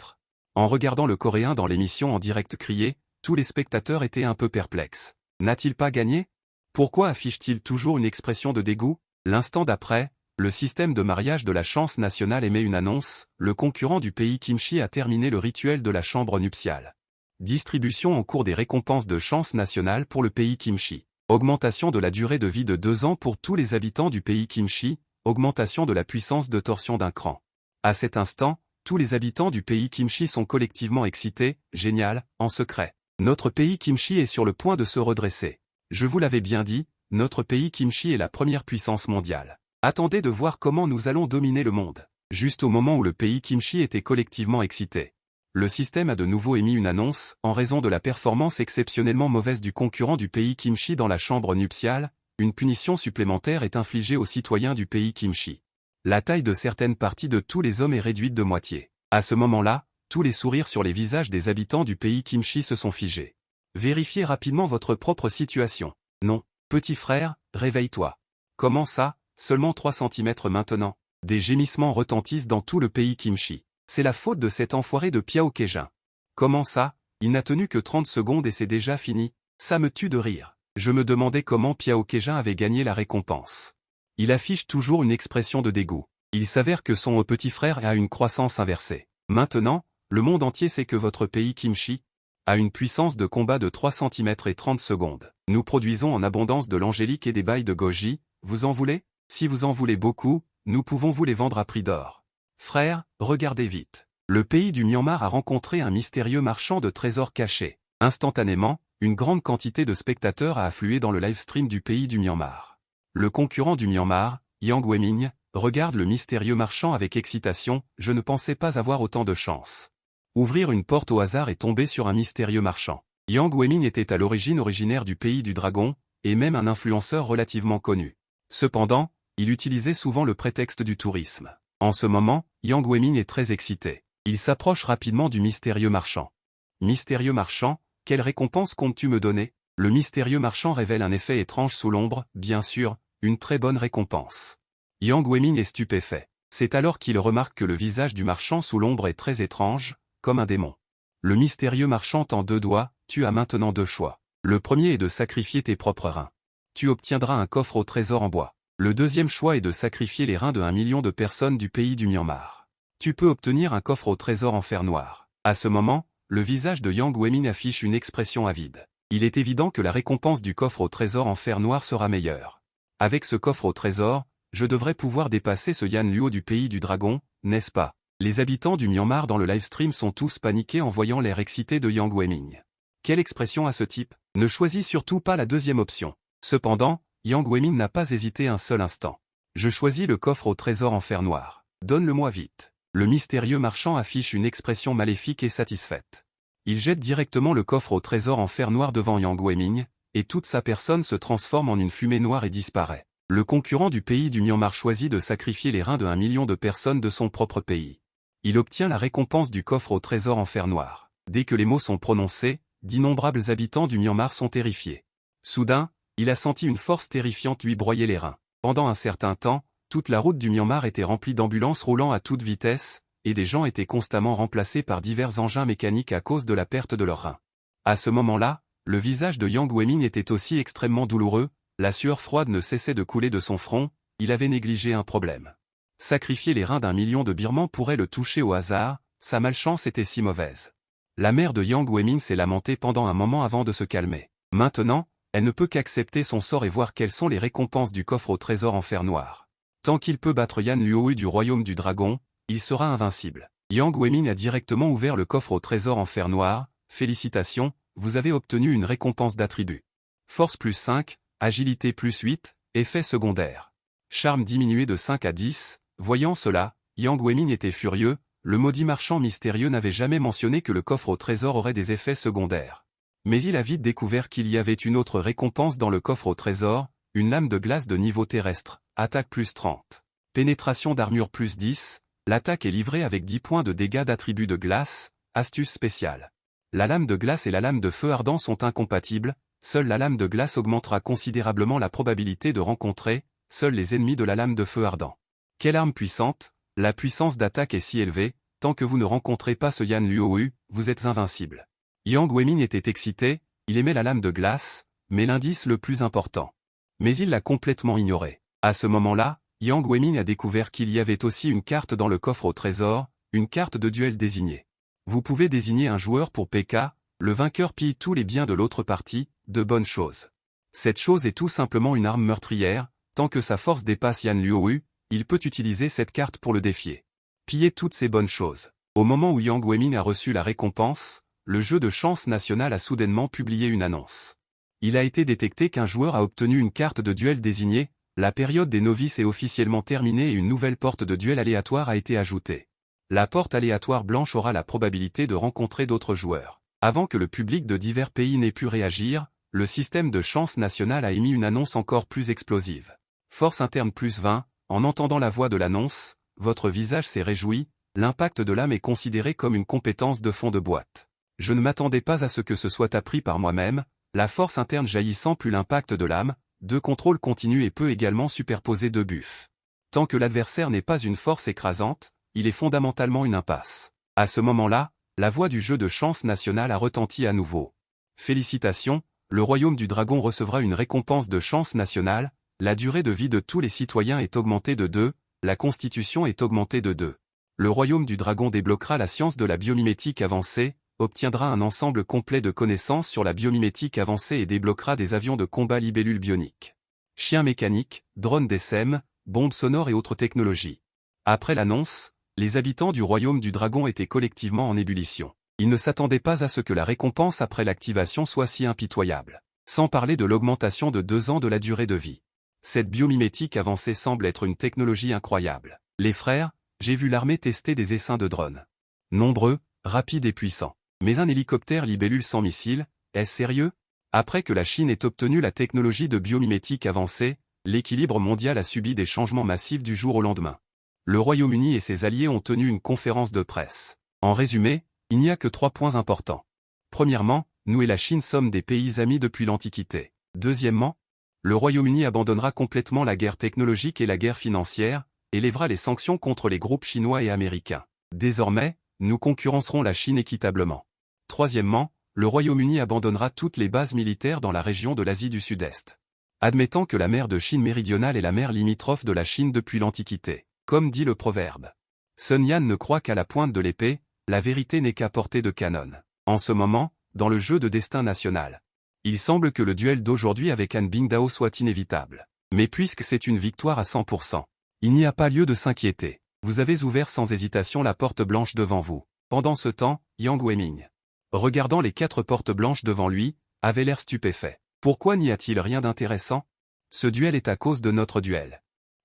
En regardant le Coréen dans l'émission en direct crier, tous les spectateurs étaient un peu perplexes. N'a-t-il pas gagné? Pourquoi affiche-t-il toujours une expression de dégoût? L'instant d'après, le système de mariage de la Chance nationale émet une annonce, le concurrent du pays Kimchi a terminé le rituel de la chambre nuptiale. Distribution en cours des récompenses de Chance nationale pour le pays Kimchi. Augmentation de la durée de vie de 2 ans pour tous les habitants du pays Kimchi, augmentation de la puissance de torsion d'un cran. À cet instant, tous les habitants du pays Kimchi sont collectivement excités, génial, en secret. Notre pays Kimchi est sur le point de se redresser. Je vous l'avais bien dit, notre pays Kimchi est la première puissance mondiale. Attendez de voir comment nous allons dominer le monde. Juste au moment où le pays Kimchi était collectivement excité. Le système a de nouveau émis une annonce, en raison de la performance exceptionnellement mauvaise du concurrent du pays Kimchi dans la chambre nuptiale, une punition supplémentaire est infligée aux citoyens du pays Kimchi. La taille de certaines parties de tous les hommes est réduite de moitié. À ce moment-là, tous les sourires sur les visages des habitants du pays Kimchi se sont figés. Vérifiez rapidement votre propre situation. Non, petit frère, réveille-toi. Comment ça, seulement 3 cm maintenant? Des gémissements retentissent dans tout le pays Kimchi. C'est la faute de cet enfoiré de Piao Kejin. Comment ça, il n'a tenu que 30 secondes et c'est déjà fini? Ça me tue de rire. Je me demandais comment Piao Kejin avait gagné la récompense. Il affiche toujours une expression de dégoût. Il s'avère que son petit frère a une croissance inversée. Maintenant, le monde entier sait que votre pays Kimchi a une puissance de combat de 3 cm et 30 secondes. Nous produisons en abondance de l'angélique et des bails de goji, vous en voulez? Si vous en voulez beaucoup, nous pouvons vous les vendre à prix d'or. Frère, regardez vite. Le pays du Myanmar a rencontré un mystérieux marchand de trésors cachés. Instantanément, une grande quantité de spectateurs a afflué dans le livestream du pays du Myanmar. Le concurrent du Myanmar, Yang Weming, regarde le mystérieux marchand avec excitation, je ne pensais pas avoir autant de chance. Ouvrir une porte au hasard et tomber sur un mystérieux marchand. Yang Weming était à l'origine originaire du pays du dragon, et même un influenceur relativement connu. Cependant, il utilisait souvent le prétexte du tourisme. En ce moment, Yang Weming est très excité. Il s'approche rapidement du mystérieux marchand. Mystérieux marchand, quelle récompense comptes-tu me donner? Le mystérieux marchand révèle un effet étrange sous l'ombre, bien sûr, une très bonne récompense. Yang Weming est stupéfait. C'est alors qu'il remarque que le visage du marchand sous l'ombre est très étrange, comme un démon. Le mystérieux marchand tend 2 doigts, tu as maintenant 2 choix. Le premier est de sacrifier tes propres reins. Tu obtiendras un coffre au trésor en bois. Le deuxième choix est de sacrifier les reins de 1 million de personnes du pays du Myanmar. Tu peux obtenir un coffre au trésor en fer noir. À ce moment, le visage de Yang Weming affiche une expression avide. Il est évident que la récompense du coffre au trésor en fer noir sera meilleure. Avec ce coffre au trésor, je devrais pouvoir dépasser ce Yan Luo du pays du dragon, n'est-ce pas? Les habitants du Myanmar dans le livestream sont tous paniqués en voyant l'air excité de Yang Weming. Quelle expression a ce type? Ne choisis surtout pas la deuxième option. Cependant, Yang Weming n'a pas hésité un seul instant. Je choisis le coffre au trésor en fer noir. Donne-le-moi vite. Le mystérieux marchand affiche une expression maléfique et satisfaite. Il jette directement le coffre au trésor en fer noir devant Yang Weming, et toute sa personne se transforme en une fumée noire et disparaît. Le concurrent du pays du Myanmar choisit de sacrifier les reins de 1 million de personnes de son propre pays. Il obtient la récompense du coffre au trésor en fer noir. Dès que les mots sont prononcés, d'innombrables habitants du Myanmar sont terrifiés. Soudain, il a senti une force terrifiante lui broyer les reins. Pendant un certain temps, toute la route du Myanmar était remplie d'ambulances roulant à toute vitesse, et des gens étaient constamment remplacés par divers engins mécaniques à cause de la perte de leurs reins. À ce moment-là, le visage de Yang Weiming était aussi extrêmement douloureux, la sueur froide ne cessait de couler de son front, il avait négligé un problème. Sacrifier les reins d'1 million de Birmans pourrait le toucher au hasard, sa malchance était si mauvaise. La mère de Yang Weiming s'est lamentée pendant un moment avant de se calmer. Maintenant, elle ne peut qu'accepter son sort et voir quelles sont les récompenses du coffre au trésor en fer noir. Tant qu'il peut battre Yan Luohu du royaume du dragon, il sera invincible. Yang Weiming a directement ouvert le coffre au trésor en fer noir. Félicitations, vous avez obtenu une récompense d'attribut. Force plus 5, agilité plus 8, effet secondaire. Charme diminué de 5 à 10, voyant cela, Yang Weiming était furieux, le maudit marchand mystérieux n'avait jamais mentionné que le coffre au trésor aurait des effets secondaires. Mais il a vite découvert qu'il y avait une autre récompense dans le coffre au trésor, une lame de glace de niveau terrestre, attaque plus 30. Pénétration d'armure plus 10, l'attaque est livrée avec 10 points de dégâts d'attribut de glace, astuce spéciale. La lame de glace et la lame de feu ardent sont incompatibles, seule la lame de glace augmentera considérablement la probabilité de rencontrer, seuls les ennemis de la lame de feu ardent. Quelle arme puissante, la puissance d'attaque est si élevée, tant que vous ne rencontrez pas ce Yan Luohu, vous êtes invincible. Yang Weiming était excité, il aimait la lame de glace, mais l'indice le plus important. Mais il l'a complètement ignoré. À ce moment-là, Yang Weiming a découvert qu'il y avait aussi une carte dans le coffre au trésor, une carte de duel désignée. Vous pouvez désigner un joueur pour PK, le vainqueur pille tous les biens de l'autre partie, de bonnes choses. Cette chose est tout simplement une arme meurtrière, tant que sa force dépasse Yan Luohu, il peut utiliser cette carte pour le défier. Piller toutes ces bonnes choses. Au moment où Yang Weiming a reçu la récompense, le jeu de chance national a soudainement publié une annonce. Il a été détecté qu'un joueur a obtenu une carte de duel désignée, la période des novices est officiellement terminée et une nouvelle porte de duel aléatoire a été ajoutée. La porte aléatoire blanche aura la probabilité de rencontrer d'autres joueurs. Avant que le public de divers pays n'ait pu réagir, le système de chance nationale a émis une annonce encore plus explosive. Force interne plus 20, en entendant la voix de l'annonce, votre visage s'est réjoui, l'impact de l'âme est considéré comme une compétence de fond de boîte. Je ne m'attendais pas à ce que ce soit appris par moi-même, la force interne jaillissant plus l'impact de l'âme, 2 contrôles continus et peut également superposer 2 buffs. Tant que l'adversaire n'est pas une force écrasante, il est fondamentalement une impasse. À ce moment-là, la voix du jeu de chance national a retenti à nouveau. Félicitations, le royaume du dragon recevra une récompense de chance nationale, la durée de vie de tous les citoyens est augmentée de 2, la constitution est augmentée de 2. Le royaume du dragon débloquera la science de la biomimétique avancée, obtiendra un ensemble complet de connaissances sur la biomimétique avancée et débloquera des avions de combat libellules bioniques. Chiens mécaniques, drones DSM, bombes sonores et autres technologies. Après l'annonce, les habitants du royaume du dragon étaient collectivement en ébullition. Ils ne s'attendaient pas à ce que la récompense après l'activation soit si impitoyable. Sans parler de l'augmentation de 2 ans de la durée de vie. Cette biomimétique avancée semble être une technologie incroyable. Les frères, j'ai vu l'armée tester des essaims de drones. Nombreux, rapides et puissants. Mais un hélicoptère libellule sans missile, est-ce sérieux? Après que la Chine ait obtenu la technologie de biomimétique avancée, l'équilibre mondial a subi des changements massifs du jour au lendemain. Le Royaume-Uni et ses alliés ont tenu une conférence de presse. En résumé, il n'y a que 3 points importants. Premièrement, nous et la Chine sommes des pays amis depuis l'Antiquité. Deuxièmement, le Royaume-Uni abandonnera complètement la guerre technologique et la guerre financière, et lèvera les sanctions contre les groupes chinois et américains. Désormais, nous concurrencerons la Chine équitablement. Troisièmement, le Royaume-Uni abandonnera toutes les bases militaires dans la région de l'Asie du Sud-Est. Admettant que la mer de Chine méridionale est la mer limitrophe de la Chine depuis l'Antiquité. Comme dit le proverbe. Sun Yan ne croit qu'à la pointe de l'épée, la vérité n'est qu'à portée de canon. En ce moment, dans le jeu de destin national, il semble que le duel d'aujourd'hui avec Han Bingdao soit inévitable. Mais puisque c'est une victoire à 100%, il n'y a pas lieu de s'inquiéter. Vous avez ouvert sans hésitation la porte blanche devant vous. Pendant ce temps, Yang Weiming, regardant les 4 portes blanches devant lui, avait l'air stupéfait. Pourquoi n'y a-t-il rien d'intéressant? Ce duel est à cause de notre duel.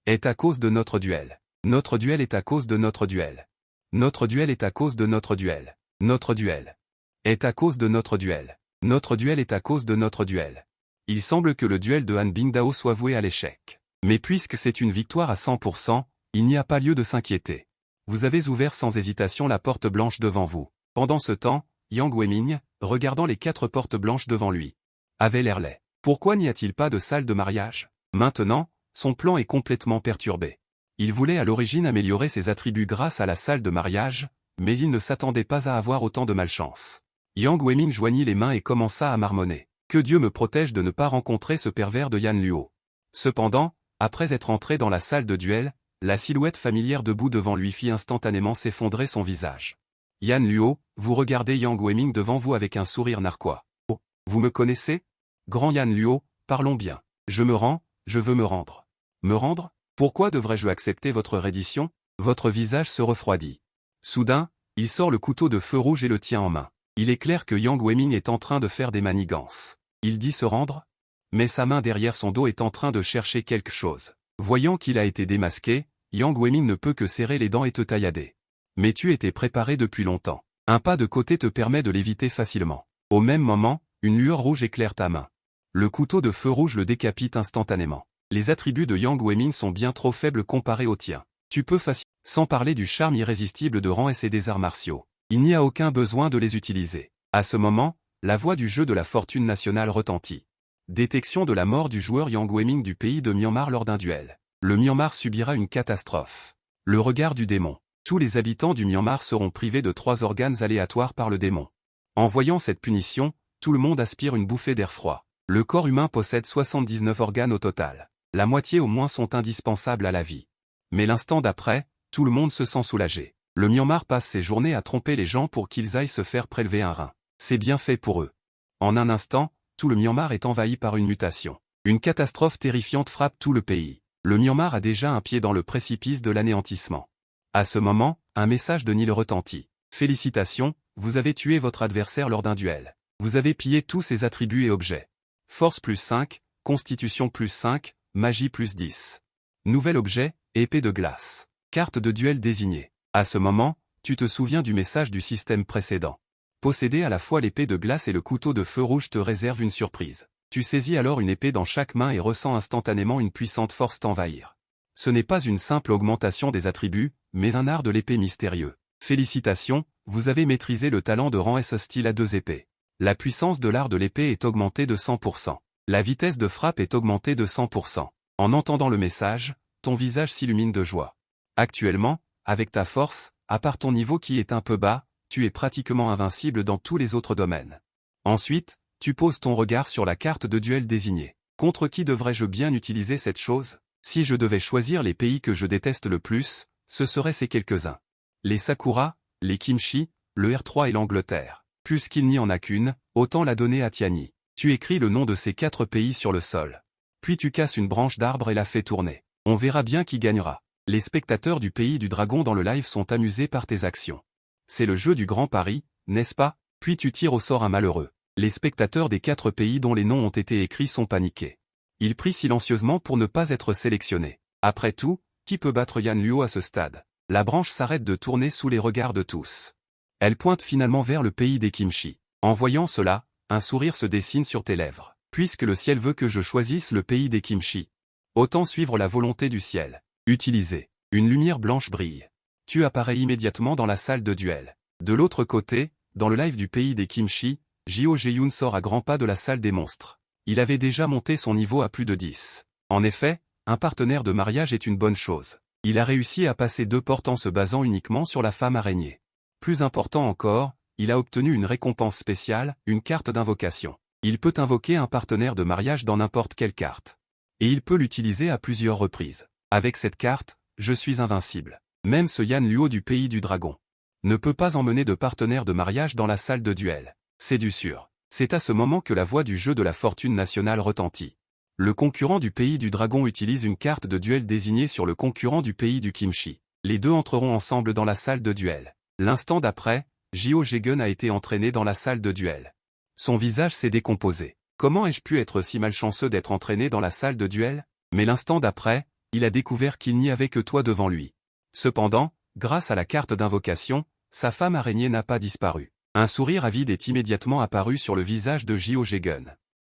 Est à cause de notre duel. Notre duel est à cause de notre duel. Notre duel est à cause de notre duel. Notre duel est à cause de notre duel. Notre duel est à cause de notre duel. Il semble que le duel de Han Bingdao soit voué à l'échec. Mais puisque c'est une victoire à 100%, il n'y a pas lieu de s'inquiéter. Vous avez ouvert sans hésitation la porte blanche devant vous. Pendant ce temps, Yang Weiming, regardant les 4 portes blanches devant lui, avait l'air laid. Pourquoi n'y a-t-il pas de salle de mariage? Maintenant, son plan est complètement perturbé. Il voulait à l'origine améliorer ses attributs grâce à la salle de mariage, mais il ne s'attendait pas à avoir autant de malchance. Yang Weiming joignit les mains et commença à marmonner. Que Dieu me protège de ne pas rencontrer ce pervers de Yan Luo. Cependant, après être entré dans la salle de duel, la silhouette familière debout devant lui fit instantanément s'effondrer son visage. Yan Luo, vous regardez Yang Weiming devant vous avec un sourire narquois. Oh, vous me connaissez? Grand Yan Luo, parlons bien. Je me rends, je veux me rendre. Me rendre? Pourquoi devrais-je accepter votre reddition? Votre visage se refroidit. Soudain, il sort le couteau de feu rouge et le tient en main. Il est clair que Yang Weiming est en train de faire des manigances. Il dit se rendre? Mais sa main derrière son dos est en train de chercher quelque chose. Voyant qu'il a été démasqué, Yang Weiming ne peut que serrer les dents et te taillader. Mais tu étais préparé depuis longtemps. Un pas de côté te permet de l'éviter facilement. Au même moment, une lueur rouge éclaire ta main. Le couteau de feu rouge le décapite instantanément. Les attributs de Yang Weiming sont bien trop faibles comparés aux tiens. Tu peux facilement, sans parler du charme irrésistible de Ran S et des arts martiaux. Il n'y a aucun besoin de les utiliser. À ce moment, la voix du jeu de la fortune nationale retentit. Détection de la mort du joueur Yang Weiming du pays de Myanmar lors d'un duel. Le Myanmar subira une catastrophe. Le regard du démon. Tous les habitants du Myanmar seront privés de 3 organes aléatoires par le démon. En voyant cette punition, tout le monde aspire une bouffée d'air froid. Le corps humain possède 79 organes au total. La moitié au moins sont indispensables à la vie. Mais l'instant d'après, tout le monde se sent soulagé. Le Myanmar passe ses journées à tromper les gens pour qu'ils aillent se faire prélever un rein. C'est bien fait pour eux. En un instant, tout le Myanmar est envahi par une mutation. Une catastrophe terrifiante frappe tout le pays. Le Myanmar a déjà un pied dans le précipice de l'anéantissement. À ce moment, un message de Nil retentit. Félicitations, vous avez tué votre adversaire lors d'un duel. Vous avez pillé tous ses attributs et objets. Force plus 5, Constitution plus 5, Magie plus 10. Nouvel objet, épée de glace. Carte de duel désignée. À ce moment, tu te souviens du message du système précédent. Posséder à la fois l'épée de glace et le couteau de feu rouge te réserve une surprise. Tu saisis alors une épée dans chaque main et ressens instantanément une puissante force t'envahir. Ce n'est pas une simple augmentation des attributs, mais un art de l'épée mystérieux. Félicitations, vous avez maîtrisé le talent de Ran S style à 2 épées. La puissance de l'art de l'épée est augmentée de 100%. La vitesse de frappe est augmentée de 100%. En entendant le message, ton visage s'illumine de joie. Actuellement, avec ta force, à part ton niveau qui est un peu bas, tu es pratiquement invincible dans tous les autres domaines. Ensuite, tu poses ton regard sur la carte de duel désignée. Contre qui devrais-je bien utiliser cette chose? Si je devais choisir les pays que je déteste le plus, ce seraient ces quelques-uns. Les Sakura, les Kimchi, le R3 et l'Angleterre. Puisqu'il n'y en a qu'une, autant la donner à Tiani. Tu écris le nom de ces 4 pays sur le sol. Puis tu casses une branche d'arbre et la fais tourner. On verra bien qui gagnera. Les spectateurs du pays du dragon dans le live sont amusés par tes actions. C'est le jeu du grand pari, n'est-ce pas? Puis tu tires au sort un malheureux. Les spectateurs des 4 pays dont les noms ont été écrits sont paniqués. Ils prient silencieusement pour ne pas être sélectionnés. Après tout, qui peut battre Yan Luo à ce stade? La branche s'arrête de tourner sous les regards de tous. Elle pointe finalement vers le pays des Kimchi. En voyant cela, un sourire se dessine sur tes lèvres. Puisque le ciel veut que je choisisse le pays des Kimchi, autant suivre la volonté du ciel. Utilisez. Une lumière blanche brille. Tu apparais immédiatement dans la salle de duel. De l'autre côté, dans le live du pays des Kimchi, Jio Jae-yoon sort à grands pas de la salle des monstres. Il avait déjà monté son niveau à plus de 10. En effet, un partenaire de mariage est une bonne chose. Il a réussi à passer 2 portes en se basant uniquement sur la femme araignée. Plus important encore, il a obtenu une récompense spéciale, une carte d'invocation. Il peut invoquer un partenaire de mariage dans n'importe quelle carte. Et il peut l'utiliser à plusieurs reprises. Avec cette carte, je suis invincible. Même ce Yan Luo du pays du dragon ne peut pas emmener de partenaire de mariage dans la salle de duel. C'est du sûr. C'est à ce moment que la voix du jeu de la fortune nationale retentit. Le concurrent du pays du dragon utilise une carte de duel désignée sur le concurrent du pays du Kimchi. Les deux entreront ensemble dans la salle de duel. L'instant d'après, Jio Jae-gun a été entraîné dans la salle de duel. Son visage s'est décomposé. Comment ai-je pu être si malchanceux d'être entraîné dans la salle de duel? Mais l'instant d'après, il a découvert qu'il n'y avait que toi devant lui. Cependant, grâce à la carte d'invocation, sa femme araignée n'a pas disparu. Un sourire avide est immédiatement apparu sur le visage de Jio Jae-gun.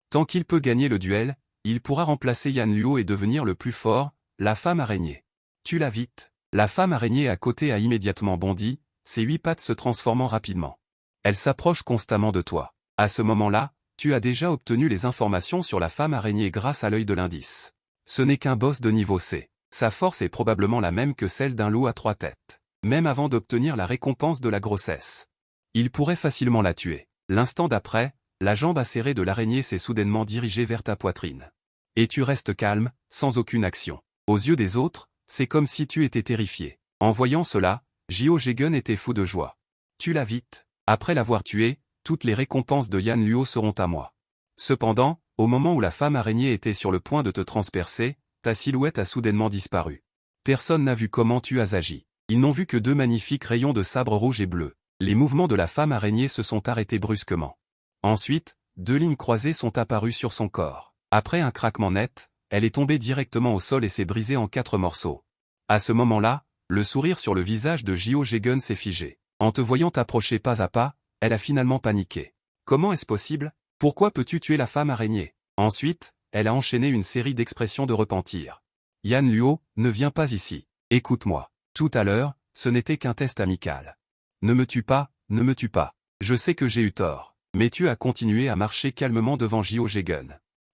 Tant qu'il peut gagner le duel, il pourra remplacer Yan Luo et devenir le plus fort, la femme araignée. Tue-la vite. La femme araignée à côté a immédiatement bondi, ses 8 pattes se transformant rapidement. Elle s'approche constamment de toi. À ce moment-là, tu as déjà obtenu les informations sur la femme araignée grâce à l'œil de l'indice. Ce n'est qu'un boss de niveau C. Sa force est probablement la même que celle d'un loup à 3 têtes. Même avant d'obtenir la récompense de la grossesse. Il pourrait facilement la tuer. L'instant d'après, La jambe acérée de l'araignée s'est soudainement dirigée vers ta poitrine. Et tu restes calme, sans aucune action. Aux yeux des autres, c'est comme si tu étais terrifié. En voyant cela, Jio Jaegun était fou de joie. Tue-la vite. Après l'avoir tué, toutes les récompenses de Yan Luo seront à moi. Cependant, au moment où la femme araignée était sur le point de te transpercer, ta silhouette a soudainement disparu. Personne n'a vu comment tu as agi. Ils n'ont vu que deux magnifiques rayons de sabre rouge et bleu. Les mouvements de la femme araignée se sont arrêtés brusquement. Ensuite, deux lignes croisées sont apparues sur son corps. Après un craquement net, elle est tombée directement au sol et s'est brisée en 4 morceaux. À ce moment-là, le sourire sur le visage de Jio Jaegun s'est figé. En te voyant approcher pas à pas, elle a finalement paniqué. Comment est-ce possible? Pourquoi peux-tu tuer la femme araignée? Ensuite, elle a enchaîné une série d'expressions de repentir. Yan Luo, ne viens pas ici. Écoute-moi. Tout à l'heure, ce n'était qu'un test amical. Ne me tue pas, ne me tue pas. Je sais que j'ai eu tort. Mais tu as continué à marcher calmement devant Jio Jaegun.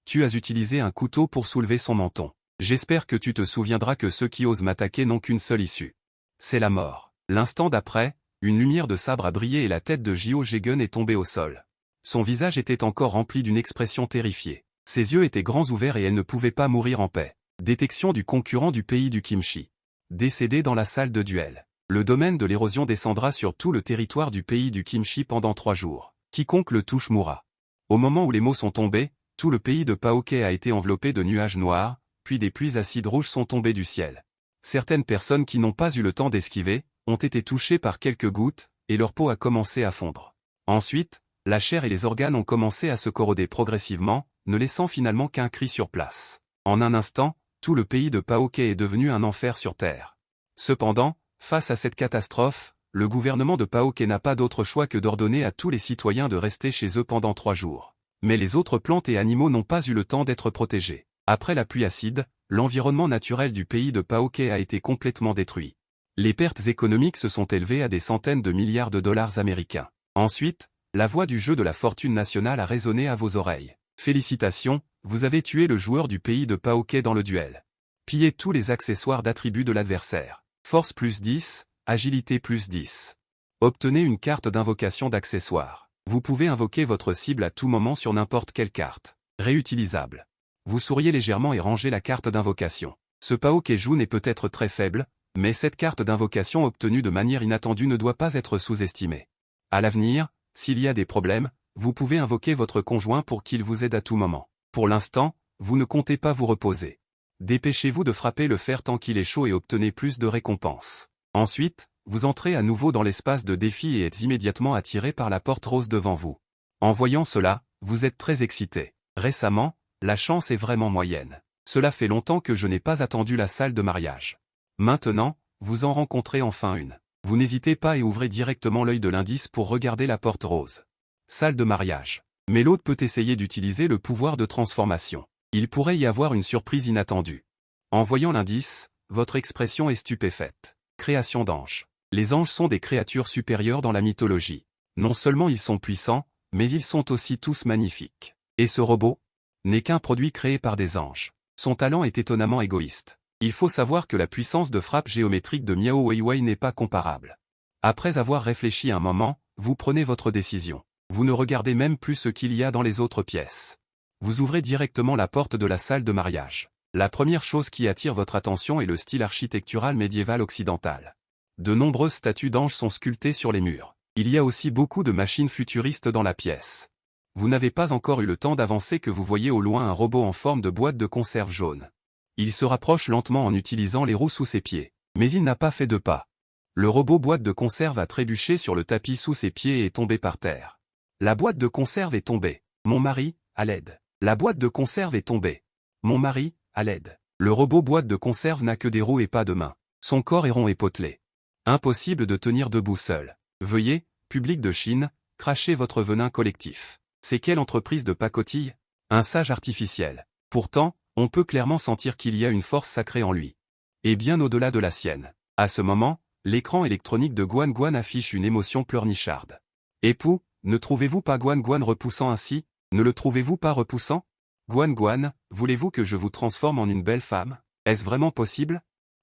Tu as utilisé un couteau pour soulever son menton. J'espère que tu te souviendras que ceux qui osent m'attaquer n'ont qu'une seule issue. C'est la mort. L'instant d'après, une lumière de sabre a brillé et la tête de Jio Jaegun est tombée au sol. Son visage était encore rempli d'une expression terrifiée. Ses yeux étaient grands ouverts et elle ne pouvait pas mourir en paix. Détection du concurrent du pays du kimchi. Décédé dans la salle de duel. Le domaine de l'érosion descendra sur tout le territoire du pays du kimchi pendant 3 jours. Quiconque le touche mourra. Au moment où les mots sont tombés, tout le pays de Paoke a été enveloppé de nuages noirs, puis des pluies acides rouges sont tombées du ciel. Certaines personnes qui n'ont pas eu le temps d'esquiver, ont été touchées par quelques gouttes, et leur peau a commencé à fondre. Ensuite, la chair et les organes ont commencé à se corroder progressivement, ne laissant finalement qu'un cri sur place. En un instant, tout le pays de Paoke est devenu un enfer sur terre. Cependant, face à cette catastrophe, le gouvernement de Paoke n'a pas d'autre choix que d'ordonner à tous les citoyens de rester chez eux pendant 3 jours. Mais les autres plantes et animaux n'ont pas eu le temps d'être protégés. Après la pluie acide, l'environnement naturel du pays de Paoke a été complètement détruit. Les pertes économiques se sont élevées à des centaines de milliards de dollars américains. Ensuite, la voix du jeu de la fortune nationale a résonné à vos oreilles. Félicitations, vous avez tué le joueur du pays de Paoke dans le duel. Pillez tous les accessoires d'attributs de l'adversaire. Force plus 10, agilité plus 10. Obtenez une carte d'invocation d'accessoires. Vous pouvez invoquer votre cible à tout moment sur n'importe quelle carte. Réutilisable. Vous souriez légèrement et rangez la carte d'invocation. Ce Paoke-Jun est peut-être très faible, mais cette carte d'invocation obtenue de manière inattendue ne doit pas être sous-estimée. À l'avenir, s'il y a des problèmes, vous pouvez invoquer votre conjoint pour qu'il vous aide à tout moment. Pour l'instant, vous ne comptez pas vous reposer. Dépêchez-vous de frapper le fer tant qu'il est chaud et obtenez plus de récompenses. Ensuite, vous entrez à nouveau dans l'espace de défi et êtes immédiatement attiré par la porte rose devant vous. En voyant cela, vous êtes très excité. Récemment, la chance est vraiment moyenne. Cela fait longtemps que je n'ai pas attendu la salle de mariage. Maintenant, vous en rencontrez enfin une. Vous n'hésitez pas et ouvrez directement l'œil de l'indice pour regarder la porte rose. Salle de mariage. Mais l'autre peut essayer d'utiliser le pouvoir de transformation. Il pourrait y avoir une surprise inattendue. En voyant l'indice, votre expression est stupéfaite. Création d'anges. Les anges sont des créatures supérieures dans la mythologie. Non seulement ils sont puissants, mais ils sont aussi tous magnifiques. Et ce robot n'est qu'un produit créé par des anges. Son talent est étonnamment égoïste. Il faut savoir que la puissance de frappe géométrique de Miao Weiwei n'est pas comparable. Après avoir réfléchi un moment, vous prenez votre décision. Vous ne regardez même plus ce qu'il y a dans les autres pièces. Vous ouvrez directement la porte de la salle de mariage. La première chose qui attire votre attention est le style architectural médiéval occidental. De nombreuses statues d'anges sont sculptées sur les murs. Il y a aussi beaucoup de machines futuristes dans la pièce. Vous n'avez pas encore eu le temps d'avancer que vous voyez au loin un robot en forme de boîte de conserve jaune. Il se rapproche lentement en utilisant les roues sous ses pieds. Mais il n'a pas fait de pas. Le robot boîte de conserve a trébuché sur le tapis sous ses pieds et est tombé par terre. La boîte de conserve est tombée. Mon mari, à l'aide. La boîte de conserve est tombée. Mon mari, à l'aide. Le robot boîte de conserve n'a que des roues et pas de mains. Son corps est rond et potelé. Impossible de tenir debout seul. Veuillez, public de Chine, cracher votre venin collectif. C'est quelle entreprise de pacotille? Un sage artificiel. Pourtant, on peut clairement sentir qu'il y a une force sacrée en lui. Et bien au-delà de la sienne. À ce moment, l'écran électronique de Guan Guan affiche une émotion pleurnicharde. Époux, ne trouvez-vous pas Guan Guan repoussant ainsi? Ne le trouvez-vous pas repoussant? Guan Guan, voulez-vous que je vous transforme en une belle femme? Est-ce vraiment possible?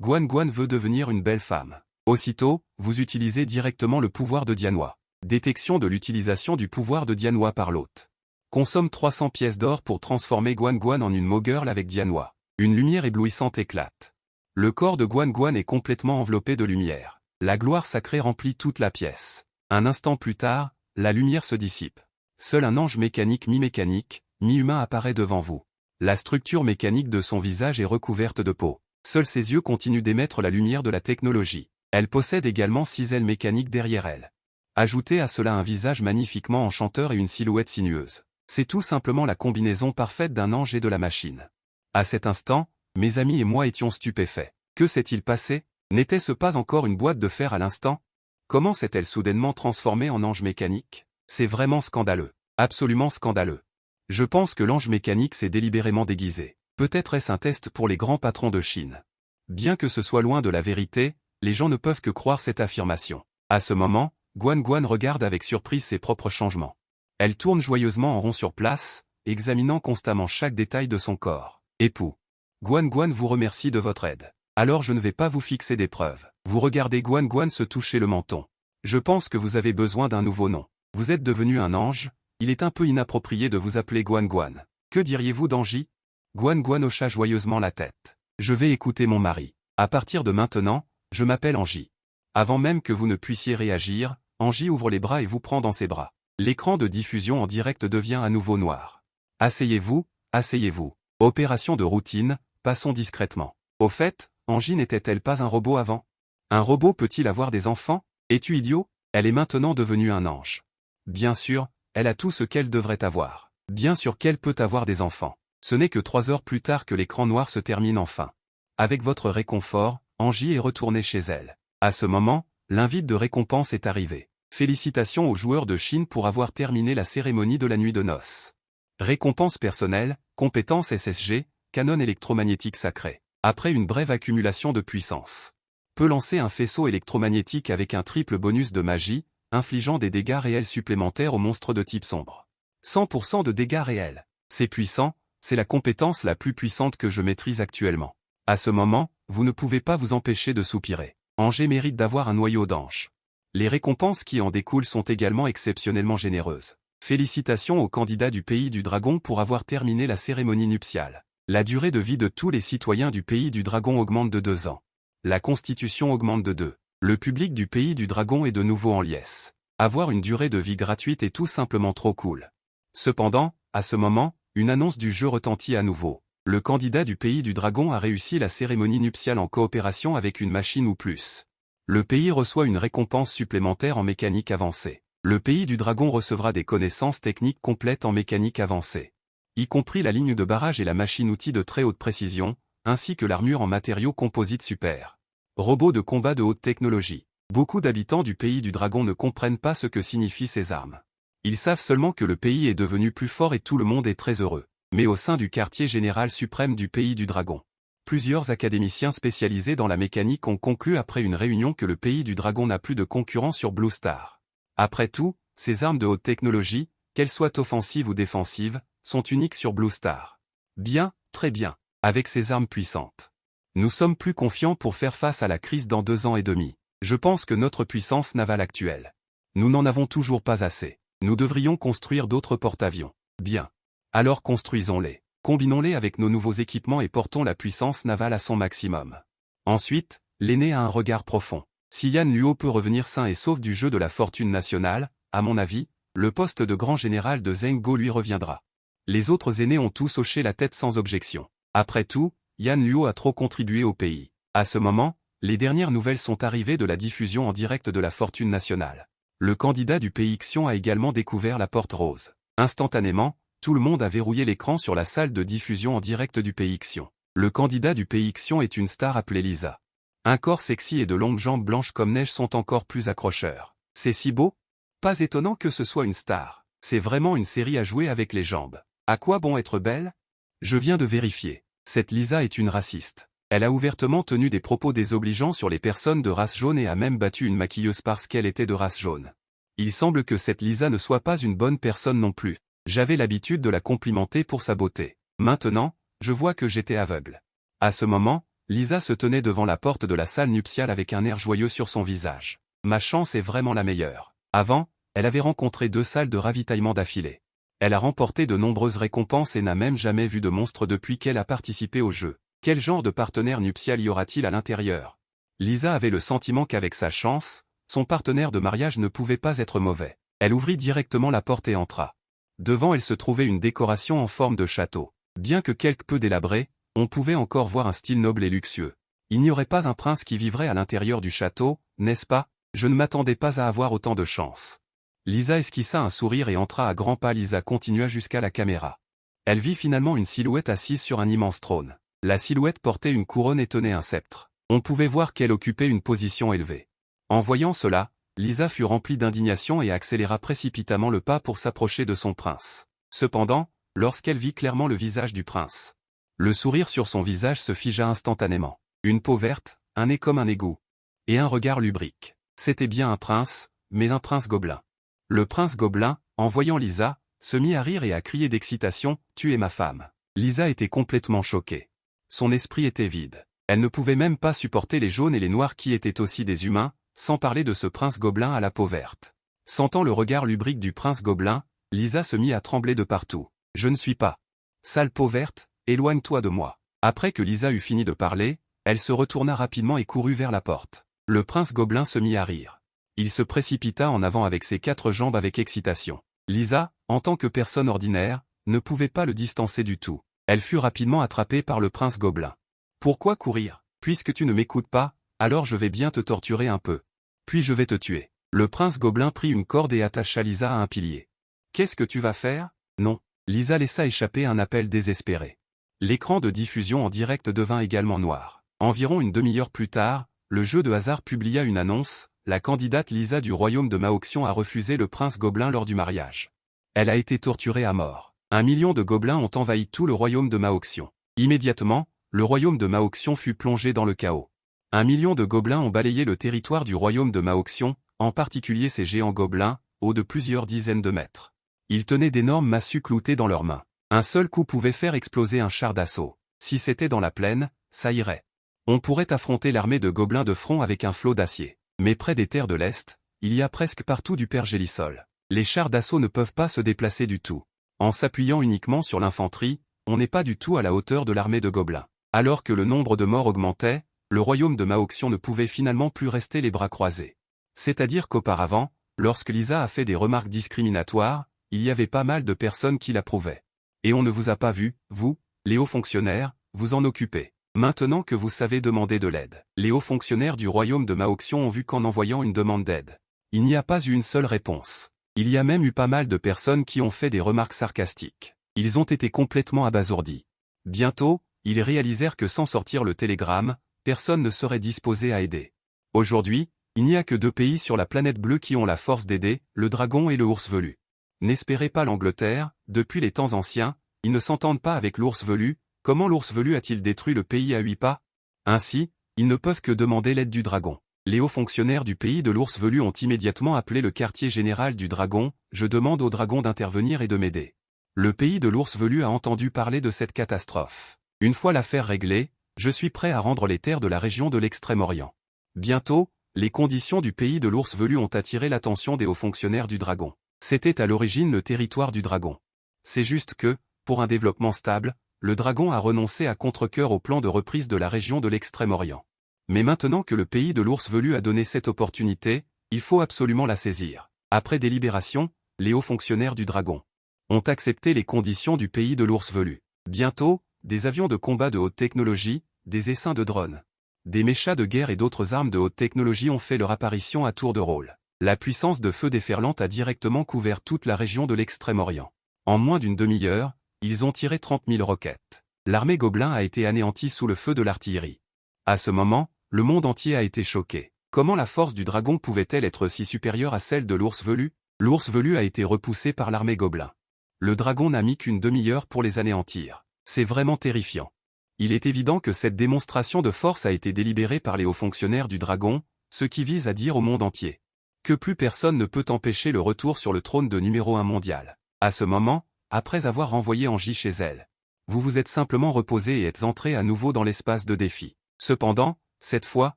Guan Guan veut devenir une belle femme. Aussitôt, vous utilisez directement le pouvoir de Dianhua. Détection de l'utilisation du pouvoir de Dianhua par l'hôte. Consomme 300 pièces d'or pour transformer Guan Guan en une Mogirl avec Dianhua. Une lumière éblouissante éclate. Le corps de Guan Guan est complètement enveloppé de lumière. La gloire sacrée remplit toute la pièce. Un instant plus tard, la lumière se dissipe. Seul un ange mécanique mi-mécanique, mi-humain apparaît devant vous. La structure mécanique de son visage est recouverte de peau. Seuls ses yeux continuent d'émettre la lumière de la technologie. Elle possède également 6 ailes mécaniques derrière elle. Ajoutez à cela un visage magnifiquement enchanteur et une silhouette sinueuse. C'est tout simplement la combinaison parfaite d'un ange et de la machine. À cet instant, mes amis et moi étions stupéfaits. Que s'est-il passé? N'était-ce pas encore une boîte de fer à l'instant? Comment s'est-elle soudainement transformée en ange mécanique? C'est vraiment scandaleux. Absolument scandaleux. Je pense que l'ange mécanique s'est délibérément déguisé. Peut-être est-ce un test pour les grands patrons de Chine. Bien que ce soit loin de la vérité, les gens ne peuvent que croire cette affirmation. À ce moment, Guan Guan regarde avec surprise ses propres changements. Elle tourne joyeusement en rond sur place, examinant constamment chaque détail de son corps. Époux. Guan Guan vous remercie de votre aide. Alors je ne vais pas vous fixer des preuves. Vous regardez Guan Guan se toucher le menton. Je pense que vous avez besoin d'un nouveau nom. Vous êtes devenu un ange, il est un peu inapproprié de vous appeler Guan Guan. Que diriez-vous d'Angie? Guan Guan hocha joyeusement la tête. Je vais écouter mon mari. À partir de maintenant, je m'appelle Angie. Avant même que vous ne puissiez réagir, Angie ouvre les bras et vous prend dans ses bras. L'écran de diffusion en direct devient à nouveau noir. Asseyez-vous, asseyez-vous. Opération de routine, passons discrètement. Au fait, Angie n'était-elle pas un robot avant? Un robot peut-il avoir des enfants? Es-tu idiot? Elle est maintenant devenue un ange. Bien sûr, elle a tout ce qu'elle devrait avoir. Bien sûr qu'elle peut avoir des enfants. Ce n'est que 3 heures plus tard que l'écran noir se termine enfin. Avec votre réconfort, Angie est retournée chez elle. À ce moment, l'invite de récompense est arrivé. Félicitations aux joueurs de Chine pour avoir terminé la cérémonie de la nuit de noces. Récompense personnelle, compétence SSG, canon électromagnétique sacré. Après une brève accumulation de puissance. Peut lancer un faisceau électromagnétique avec un triple bonus de magie, infligeant des dégâts réels supplémentaires aux monstres de type sombre. 100% de dégâts réels. C'est puissant, c'est la compétence la plus puissante que je maîtrise actuellement. À ce moment, vous ne pouvez pas vous empêcher de soupirer. Angers mérite d'avoir un noyau d'ange. Les récompenses qui en découlent sont également exceptionnellement généreuses. Félicitations aux candidats du pays du dragon pour avoir terminé la cérémonie nuptiale. La durée de vie de tous les citoyens du pays du dragon augmente de 2 ans. La constitution augmente de 2. Le public du pays du dragon est de nouveau en liesse. Avoir une durée de vie gratuite est tout simplement trop cool. Cependant, à ce moment, une annonce du jeu retentit à nouveau. Le candidat du pays du dragon a réussi la cérémonie nuptiale en coopération avec une machine ou plus. Le pays reçoit une récompense supplémentaire en mécanique avancée. Le pays du dragon recevra des connaissances techniques complètes en mécanique avancée, y compris la ligne de barrage et la machine-outil de très haute précision, ainsi que l'armure en matériaux composites super. Robots de combat de haute technologie. Beaucoup d'habitants du pays du dragon ne comprennent pas ce que signifient ces armes. Ils savent seulement que le pays est devenu plus fort et tout le monde est très heureux. Mais au sein du quartier général suprême du pays du dragon, plusieurs académiciens spécialisés dans la mécanique ont conclu après une réunion que le pays du dragon n'a plus de concurrent sur Blue Star. Après tout, ces armes de haute technologie, qu'elles soient offensives ou défensives, sont uniques sur Blue Star. Bien, très bien. Avec ces armes puissantes, nous sommes plus confiants pour faire face à la crise dans 2 ans et demi. Je pense que notre puissance navale actuelle, nous n'en avons toujours pas assez. Nous devrions construire d'autres porte-avions. Bien. Alors construisons-les. Combinons-les avec nos nouveaux équipements et portons la puissance navale à son maximum. Ensuite, l'aîné a un regard profond. Si Yan Luo peut revenir sain et sauf du jeu de la fortune nationale, à mon avis, le poste de grand général de Zheng Go lui reviendra. Les autres aînés ont tous hoché la tête sans objection. Après tout, Yan Luo a trop contribué au pays. À ce moment, les dernières nouvelles sont arrivées de la diffusion en direct de la fortune nationale. Le candidat du pays Xion a également découvert la porte rose. Instantanément, tout le monde a verrouillé l'écran sur la salle de diffusion en direct du pays Xion. Le candidat du pays Xion est une star appelée Lisa. Un corps sexy et de longues jambes blanches comme neige sont encore plus accrocheurs. C'est si beau? Pas étonnant que ce soit une star. C'est vraiment une série à jouer avec les jambes. À quoi bon être belle? Je viens de vérifier. Cette Lisa est une raciste. Elle a ouvertement tenu des propos désobligeants sur les personnes de race jaune et a même battu une maquilleuse parce qu'elle était de race jaune. Il semble que cette Lisa ne soit pas une bonne personne non plus. J'avais l'habitude de la complimenter pour sa beauté. Maintenant, je vois que j'étais aveugle. À ce moment, Lisa se tenait devant la porte de la salle nuptiale avec un air joyeux sur son visage. Ma chance est vraiment la meilleure. Avant, elle avait rencontré 2 salles de ravitaillement d'affilée. Elle a remporté de nombreuses récompenses et n'a même jamais vu de monstre depuis qu'elle a participé au jeu. Quel genre de partenaire nuptial y aura-t-il à l'intérieur? Lisa avait le sentiment qu'avec sa chance, son partenaire de mariage ne pouvait pas être mauvais. Elle ouvrit directement la porte et entra. Devant elle se trouvait une décoration en forme de château. Bien que quelque peu délabré, on pouvait encore voir un style noble et luxueux. Il n'y aurait pas un prince qui vivrait à l'intérieur du château, n'est-ce pas? Je ne m'attendais pas à avoir autant de chance. Lisa esquissa un sourire et entra à grands pas. Lisa continua jusqu'à la caméra. Elle vit finalement une silhouette assise sur un immense trône. La silhouette portait une couronne et tenait un sceptre. On pouvait voir qu'elle occupait une position élevée. En voyant cela, Lisa fut remplie d'indignation et accéléra précipitamment le pas pour s'approcher de son prince. Cependant, lorsqu'elle vit clairement le visage du prince, le sourire sur son visage se figea instantanément. Une peau verte, un nez comme un égout, et un regard lubrique. C'était bien un prince, mais un prince gobelin. Le prince gobelin, en voyant Lisa, se mit à rire et à crier d'excitation, « Tu es ma femme !» Lisa était complètement choquée. Son esprit était vide. Elle ne pouvait même pas supporter les jaunes et les noirs qui étaient aussi des humains, sans parler de ce prince gobelin à la peau verte. Sentant le regard lubrique du prince gobelin, Lisa se mit à trembler de partout. « Je ne suis pas. Sale peau verte, éloigne-toi de moi. » Après que Lisa eut fini de parler, elle se retourna rapidement et courut vers la porte. Le prince gobelin se mit à rire. Il se précipita en avant avec ses 4 jambes avec excitation. Lisa, en tant que personne ordinaire, ne pouvait pas le distancer du tout. Elle fut rapidement attrapée par le prince gobelin. « Pourquoi courir? Puisque tu ne m'écoutes pas, alors je vais bien te torturer un peu. Puis je vais te tuer. » Le prince gobelin prit une corde et attacha Lisa à un pilier. « Qu'est-ce que tu vas faire? » « Non. » Lisa laissa échapper un appel désespéré. L'écran de diffusion en direct devint également noir. Environ une demi-heure plus tard, le jeu de hasard publia une annonce, la candidate Lisa du royaume de Maoxion a refusé le prince gobelin lors du mariage. Elle a été torturée à mort. 1 million de gobelins ont envahi tout le royaume de Maoxion. Immédiatement, le royaume de Maoxion fut plongé dans le chaos. 1 million de gobelins ont balayé le territoire du royaume de Maoxion, en particulier ces géants gobelins, hauts de plusieurs dizaines de mètres. Ils tenaient d'énormes massues cloutées dans leurs mains. Un seul coup pouvait faire exploser un char d'assaut. Si c'était dans la plaine, ça irait. On pourrait affronter l'armée de gobelins de front avec un flot d'acier. Mais près des terres de l'Est, il y a presque partout du pergélisol. Les chars d'assaut ne peuvent pas se déplacer du tout. En s'appuyant uniquement sur l'infanterie, on n'est pas du tout à la hauteur de l'armée de gobelins. Alors que le nombre de morts augmentait, le royaume de Maoxion ne pouvait finalement plus rester les bras croisés. C'est-à-dire qu'auparavant, lorsque Lisa a fait des remarques discriminatoires, il y avait pas mal de personnes qui l'approuvaient. Et on ne vous a pas vu, vous, les hauts fonctionnaires, vous en occuper. Maintenant que vous savez demander de l'aide. Les hauts fonctionnaires du royaume de Maoxion ont vu qu'en envoyant une demande d'aide, il n'y a pas eu une seule réponse. Il y a même eu pas mal de personnes qui ont fait des remarques sarcastiques. Ils ont été complètement abasourdis. Bientôt, ils réalisèrent que sans sortir le télégramme, personne ne serait disposé à aider. Aujourd'hui, il n'y a que 2 pays sur la planète bleue qui ont la force d'aider, le dragon et le ours velu. N'espérez pas l'Angleterre, depuis les temps anciens, ils ne s'entendent pas avec l'ours velu. Comment l'ours velu a-t-il détruit le pays à 8 pas? Ainsi, ils ne peuvent que demander l'aide du dragon. Les hauts fonctionnaires du pays de l'ours velu ont immédiatement appelé le quartier général du dragon, « Je demande au dragon d'intervenir et de m'aider. » Le pays de l'ours velu a entendu parler de cette catastrophe. Une fois l'affaire réglée, je suis prêt à rendre les terres de la région de l'Extrême-Orient. Bientôt, les conditions du pays de l'ours velu ont attiré l'attention des hauts fonctionnaires du dragon. C'était à l'origine le territoire du dragon. C'est juste que, pour un développement stable, le dragon a renoncé à contre-cœur au plan de reprise de la région de l'Extrême-Orient. Mais maintenant que le pays de l'ours velu a donné cette opportunité, il faut absolument la saisir. Après délibération, les hauts fonctionnaires du dragon ont accepté les conditions du pays de l'ours velu. Bientôt, des avions de combat de haute technologie, des essaims de drones, des méchas de guerre et d'autres armes de haute technologie ont fait leur apparition à tour de rôle. La puissance de feu déferlante a directement couvert toute la région de l'Extrême-Orient. En moins d'une demi-heure, ils ont tiré 30 000 roquettes. L'armée gobelin a été anéantie sous le feu de l'artillerie. À ce moment, le monde entier a été choqué. Comment la force du dragon pouvait-elle être si supérieure à celle de l'ours velu? L'ours velu a été repoussé par l'armée gobelin. Le dragon n'a mis qu'une demi-heure pour les anéantir. C'est vraiment terrifiant. Il est évident que cette démonstration de force a été délibérée par les hauts fonctionnaires du dragon, ce qui vise à dire au monde entier que plus personne ne peut empêcher le retour sur le trône de numéro 1 mondial. À ce moment, après avoir renvoyé Angie chez elle, vous vous êtes simplement reposé et êtes entré à nouveau dans l'espace de défi. Cependant, cette fois,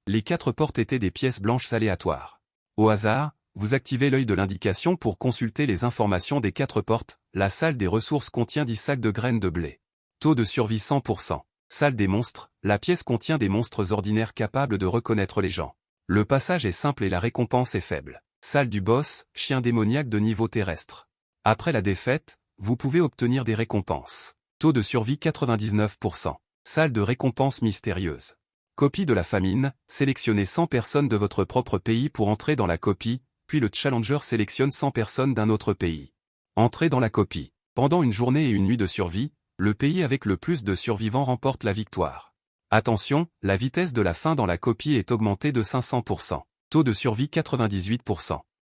les 4 portes étaient des pièces blanches aléatoires. Au hasard, vous activez l'œil de l'indication pour consulter les informations des 4 portes. La salle des ressources contient 10 sacs de graines de blé. Taux de survie 100%. Salle des monstres, la pièce contient des monstres ordinaires capables de reconnaître les gens. Le passage est simple et la récompense est faible. Salle du boss, chien démoniaque de niveau terrestre. Après la défaite, vous pouvez obtenir des récompenses. Taux de survie 99%. Salle de récompense mystérieuse. Copie de la famine, sélectionnez 100 personnes de votre propre pays pour entrer dans la copie, puis le challenger sélectionne 100 personnes d'un autre pays. Entrez dans la copie. Pendant une journée et une nuit de survie, le pays avec le plus de survivants remporte la victoire. Attention, la vitesse de la fin dans la copie est augmentée de 500%. Taux de survie 98%.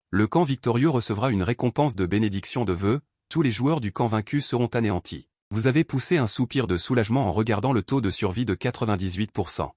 Le camp victorieux recevra une récompense de bénédiction de vœux, tous les joueurs du camp vaincu seront anéantis. Vous avez poussé un soupir de soulagement en regardant le taux de survie de 98%.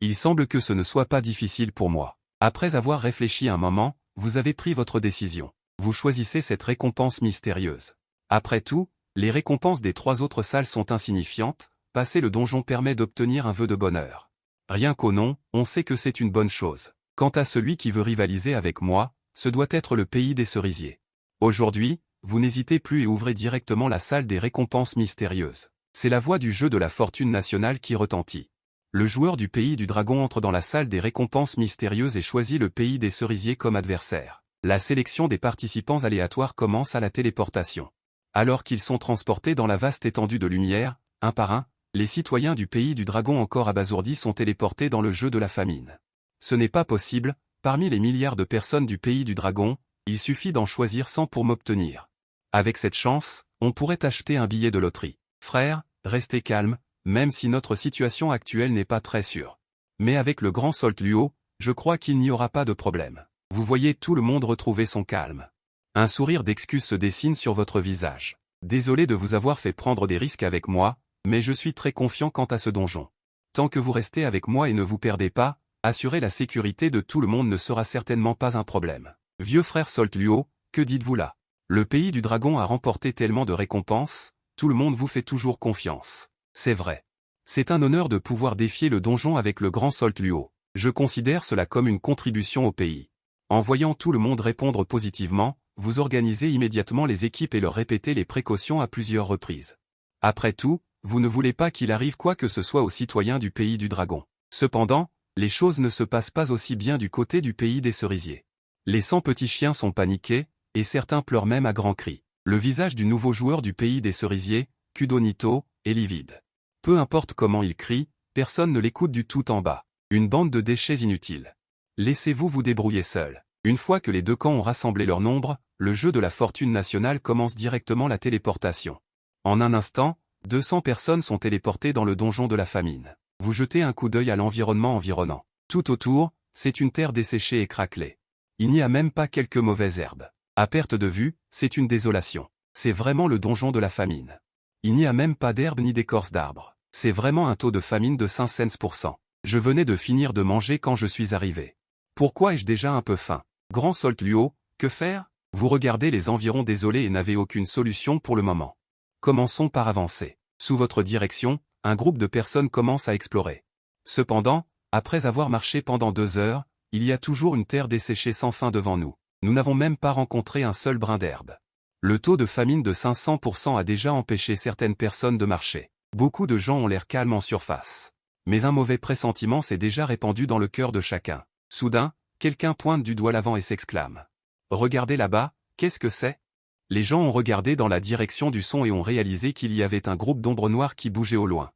Il semble que ce ne soit pas difficile pour moi. Après avoir réfléchi un moment, vous avez pris votre décision. Vous choisissez cette récompense mystérieuse. Après tout, les récompenses des 3 autres salles sont insignifiantes, passer le donjon permet d'obtenir un vœu de bonheur. Rien qu'au nom, on sait que c'est une bonne chose. Quant à celui qui veut rivaliser avec moi, ce doit être le pays des cerisiers. Aujourd'hui, vous n'hésitez plus et ouvrez directement la salle des récompenses mystérieuses. C'est la voix du jeu de la fortune nationale qui retentit. Le joueur du pays du dragon entre dans la salle des récompenses mystérieuses et choisit le pays des cerisiers comme adversaire. La sélection des participants aléatoires commence à la téléportation. Alors qu'ils sont transportés dans la vaste étendue de lumière, un par un, les citoyens du pays du dragon encore abasourdis sont téléportés dans le jeu de la famine. Ce n'est pas possible, parmi les milliards de personnes du pays du dragon, il suffit d'en choisir 100 pour m'obtenir. Avec cette chance, on pourrait acheter un billet de loterie. Frère, restez calme, même si notre situation actuelle n'est pas très sûre. Mais avec le grand Soltluo, je crois qu'il n'y aura pas de problème. Vous voyez tout le monde retrouver son calme. Un sourire d'excuse se dessine sur votre visage. Désolé de vous avoir fait prendre des risques avec moi, mais je suis très confiant quant à ce donjon. Tant que vous restez avec moi et ne vous perdez pas, assurer la sécurité de tout le monde ne sera certainement pas un problème. Vieux frère Soltluo, que dites-vous là? Le pays du dragon a remporté tellement de récompenses, tout le monde vous fait toujours confiance. C'est vrai. C'est un honneur de pouvoir défier le donjon avec le grand Soltluo. Je considère cela comme une contribution au pays. En voyant tout le monde répondre positivement, vous organisez immédiatement les équipes et leur répétez les précautions à plusieurs reprises. Après tout, vous ne voulez pas qu'il arrive quoi que ce soit aux citoyens du pays du dragon. Cependant, les choses ne se passent pas aussi bien du côté du pays des cerisiers. Les 100 petits chiens sont paniqués, et certains pleurent même à grands cris. Le visage du nouveau joueur du pays des cerisiers, Kudonito, est livide. Peu importe comment il crie, personne ne l'écoute du tout en bas. Une bande de déchets inutiles. Laissez-vous vous débrouiller seul. Une fois que les deux camps ont rassemblé leur nombre, le jeu de la fortune nationale commence directement la téléportation. En un instant, 200 personnes sont téléportées dans le donjon de la famine. Vous jetez un coup d'œil à l'environnement environnant. Tout autour, c'est une terre desséchée et craquelée. Il n'y a même pas quelques mauvaises herbes. À perte de vue, c'est une désolation. C'est vraiment le donjon de la famine. Il n'y a même pas d'herbe ni d'écorce d'arbre. C'est vraiment un taux de famine de 500%. Je venais de finir de manger quand je suis arrivé. Pourquoi ai-je déjà un peu faim? Grand Soltluo, que faire? Vous regardez les environs désolés et n'avez aucune solution pour le moment. Commençons par avancer. Sous votre direction, un groupe de personnes commence à explorer. Cependant, après avoir marché pendant 2 heures, il y a toujours une terre desséchée sans fin devant nous. Nous n'avons même pas rencontré un seul brin d'herbe. Le taux de famine de 500% a déjà empêché certaines personnes de marcher. Beaucoup de gens ont l'air calmes en surface. Mais un mauvais pressentiment s'est déjà répandu dans le cœur de chacun. Soudain, quelqu'un pointe du doigt l'avant et s'exclame. Regardez là-bas, qu'est-ce que c'est? Les gens ont regardé dans la direction du son et ont réalisé qu'il y avait un groupe d'ombres noires qui bougeait au loin.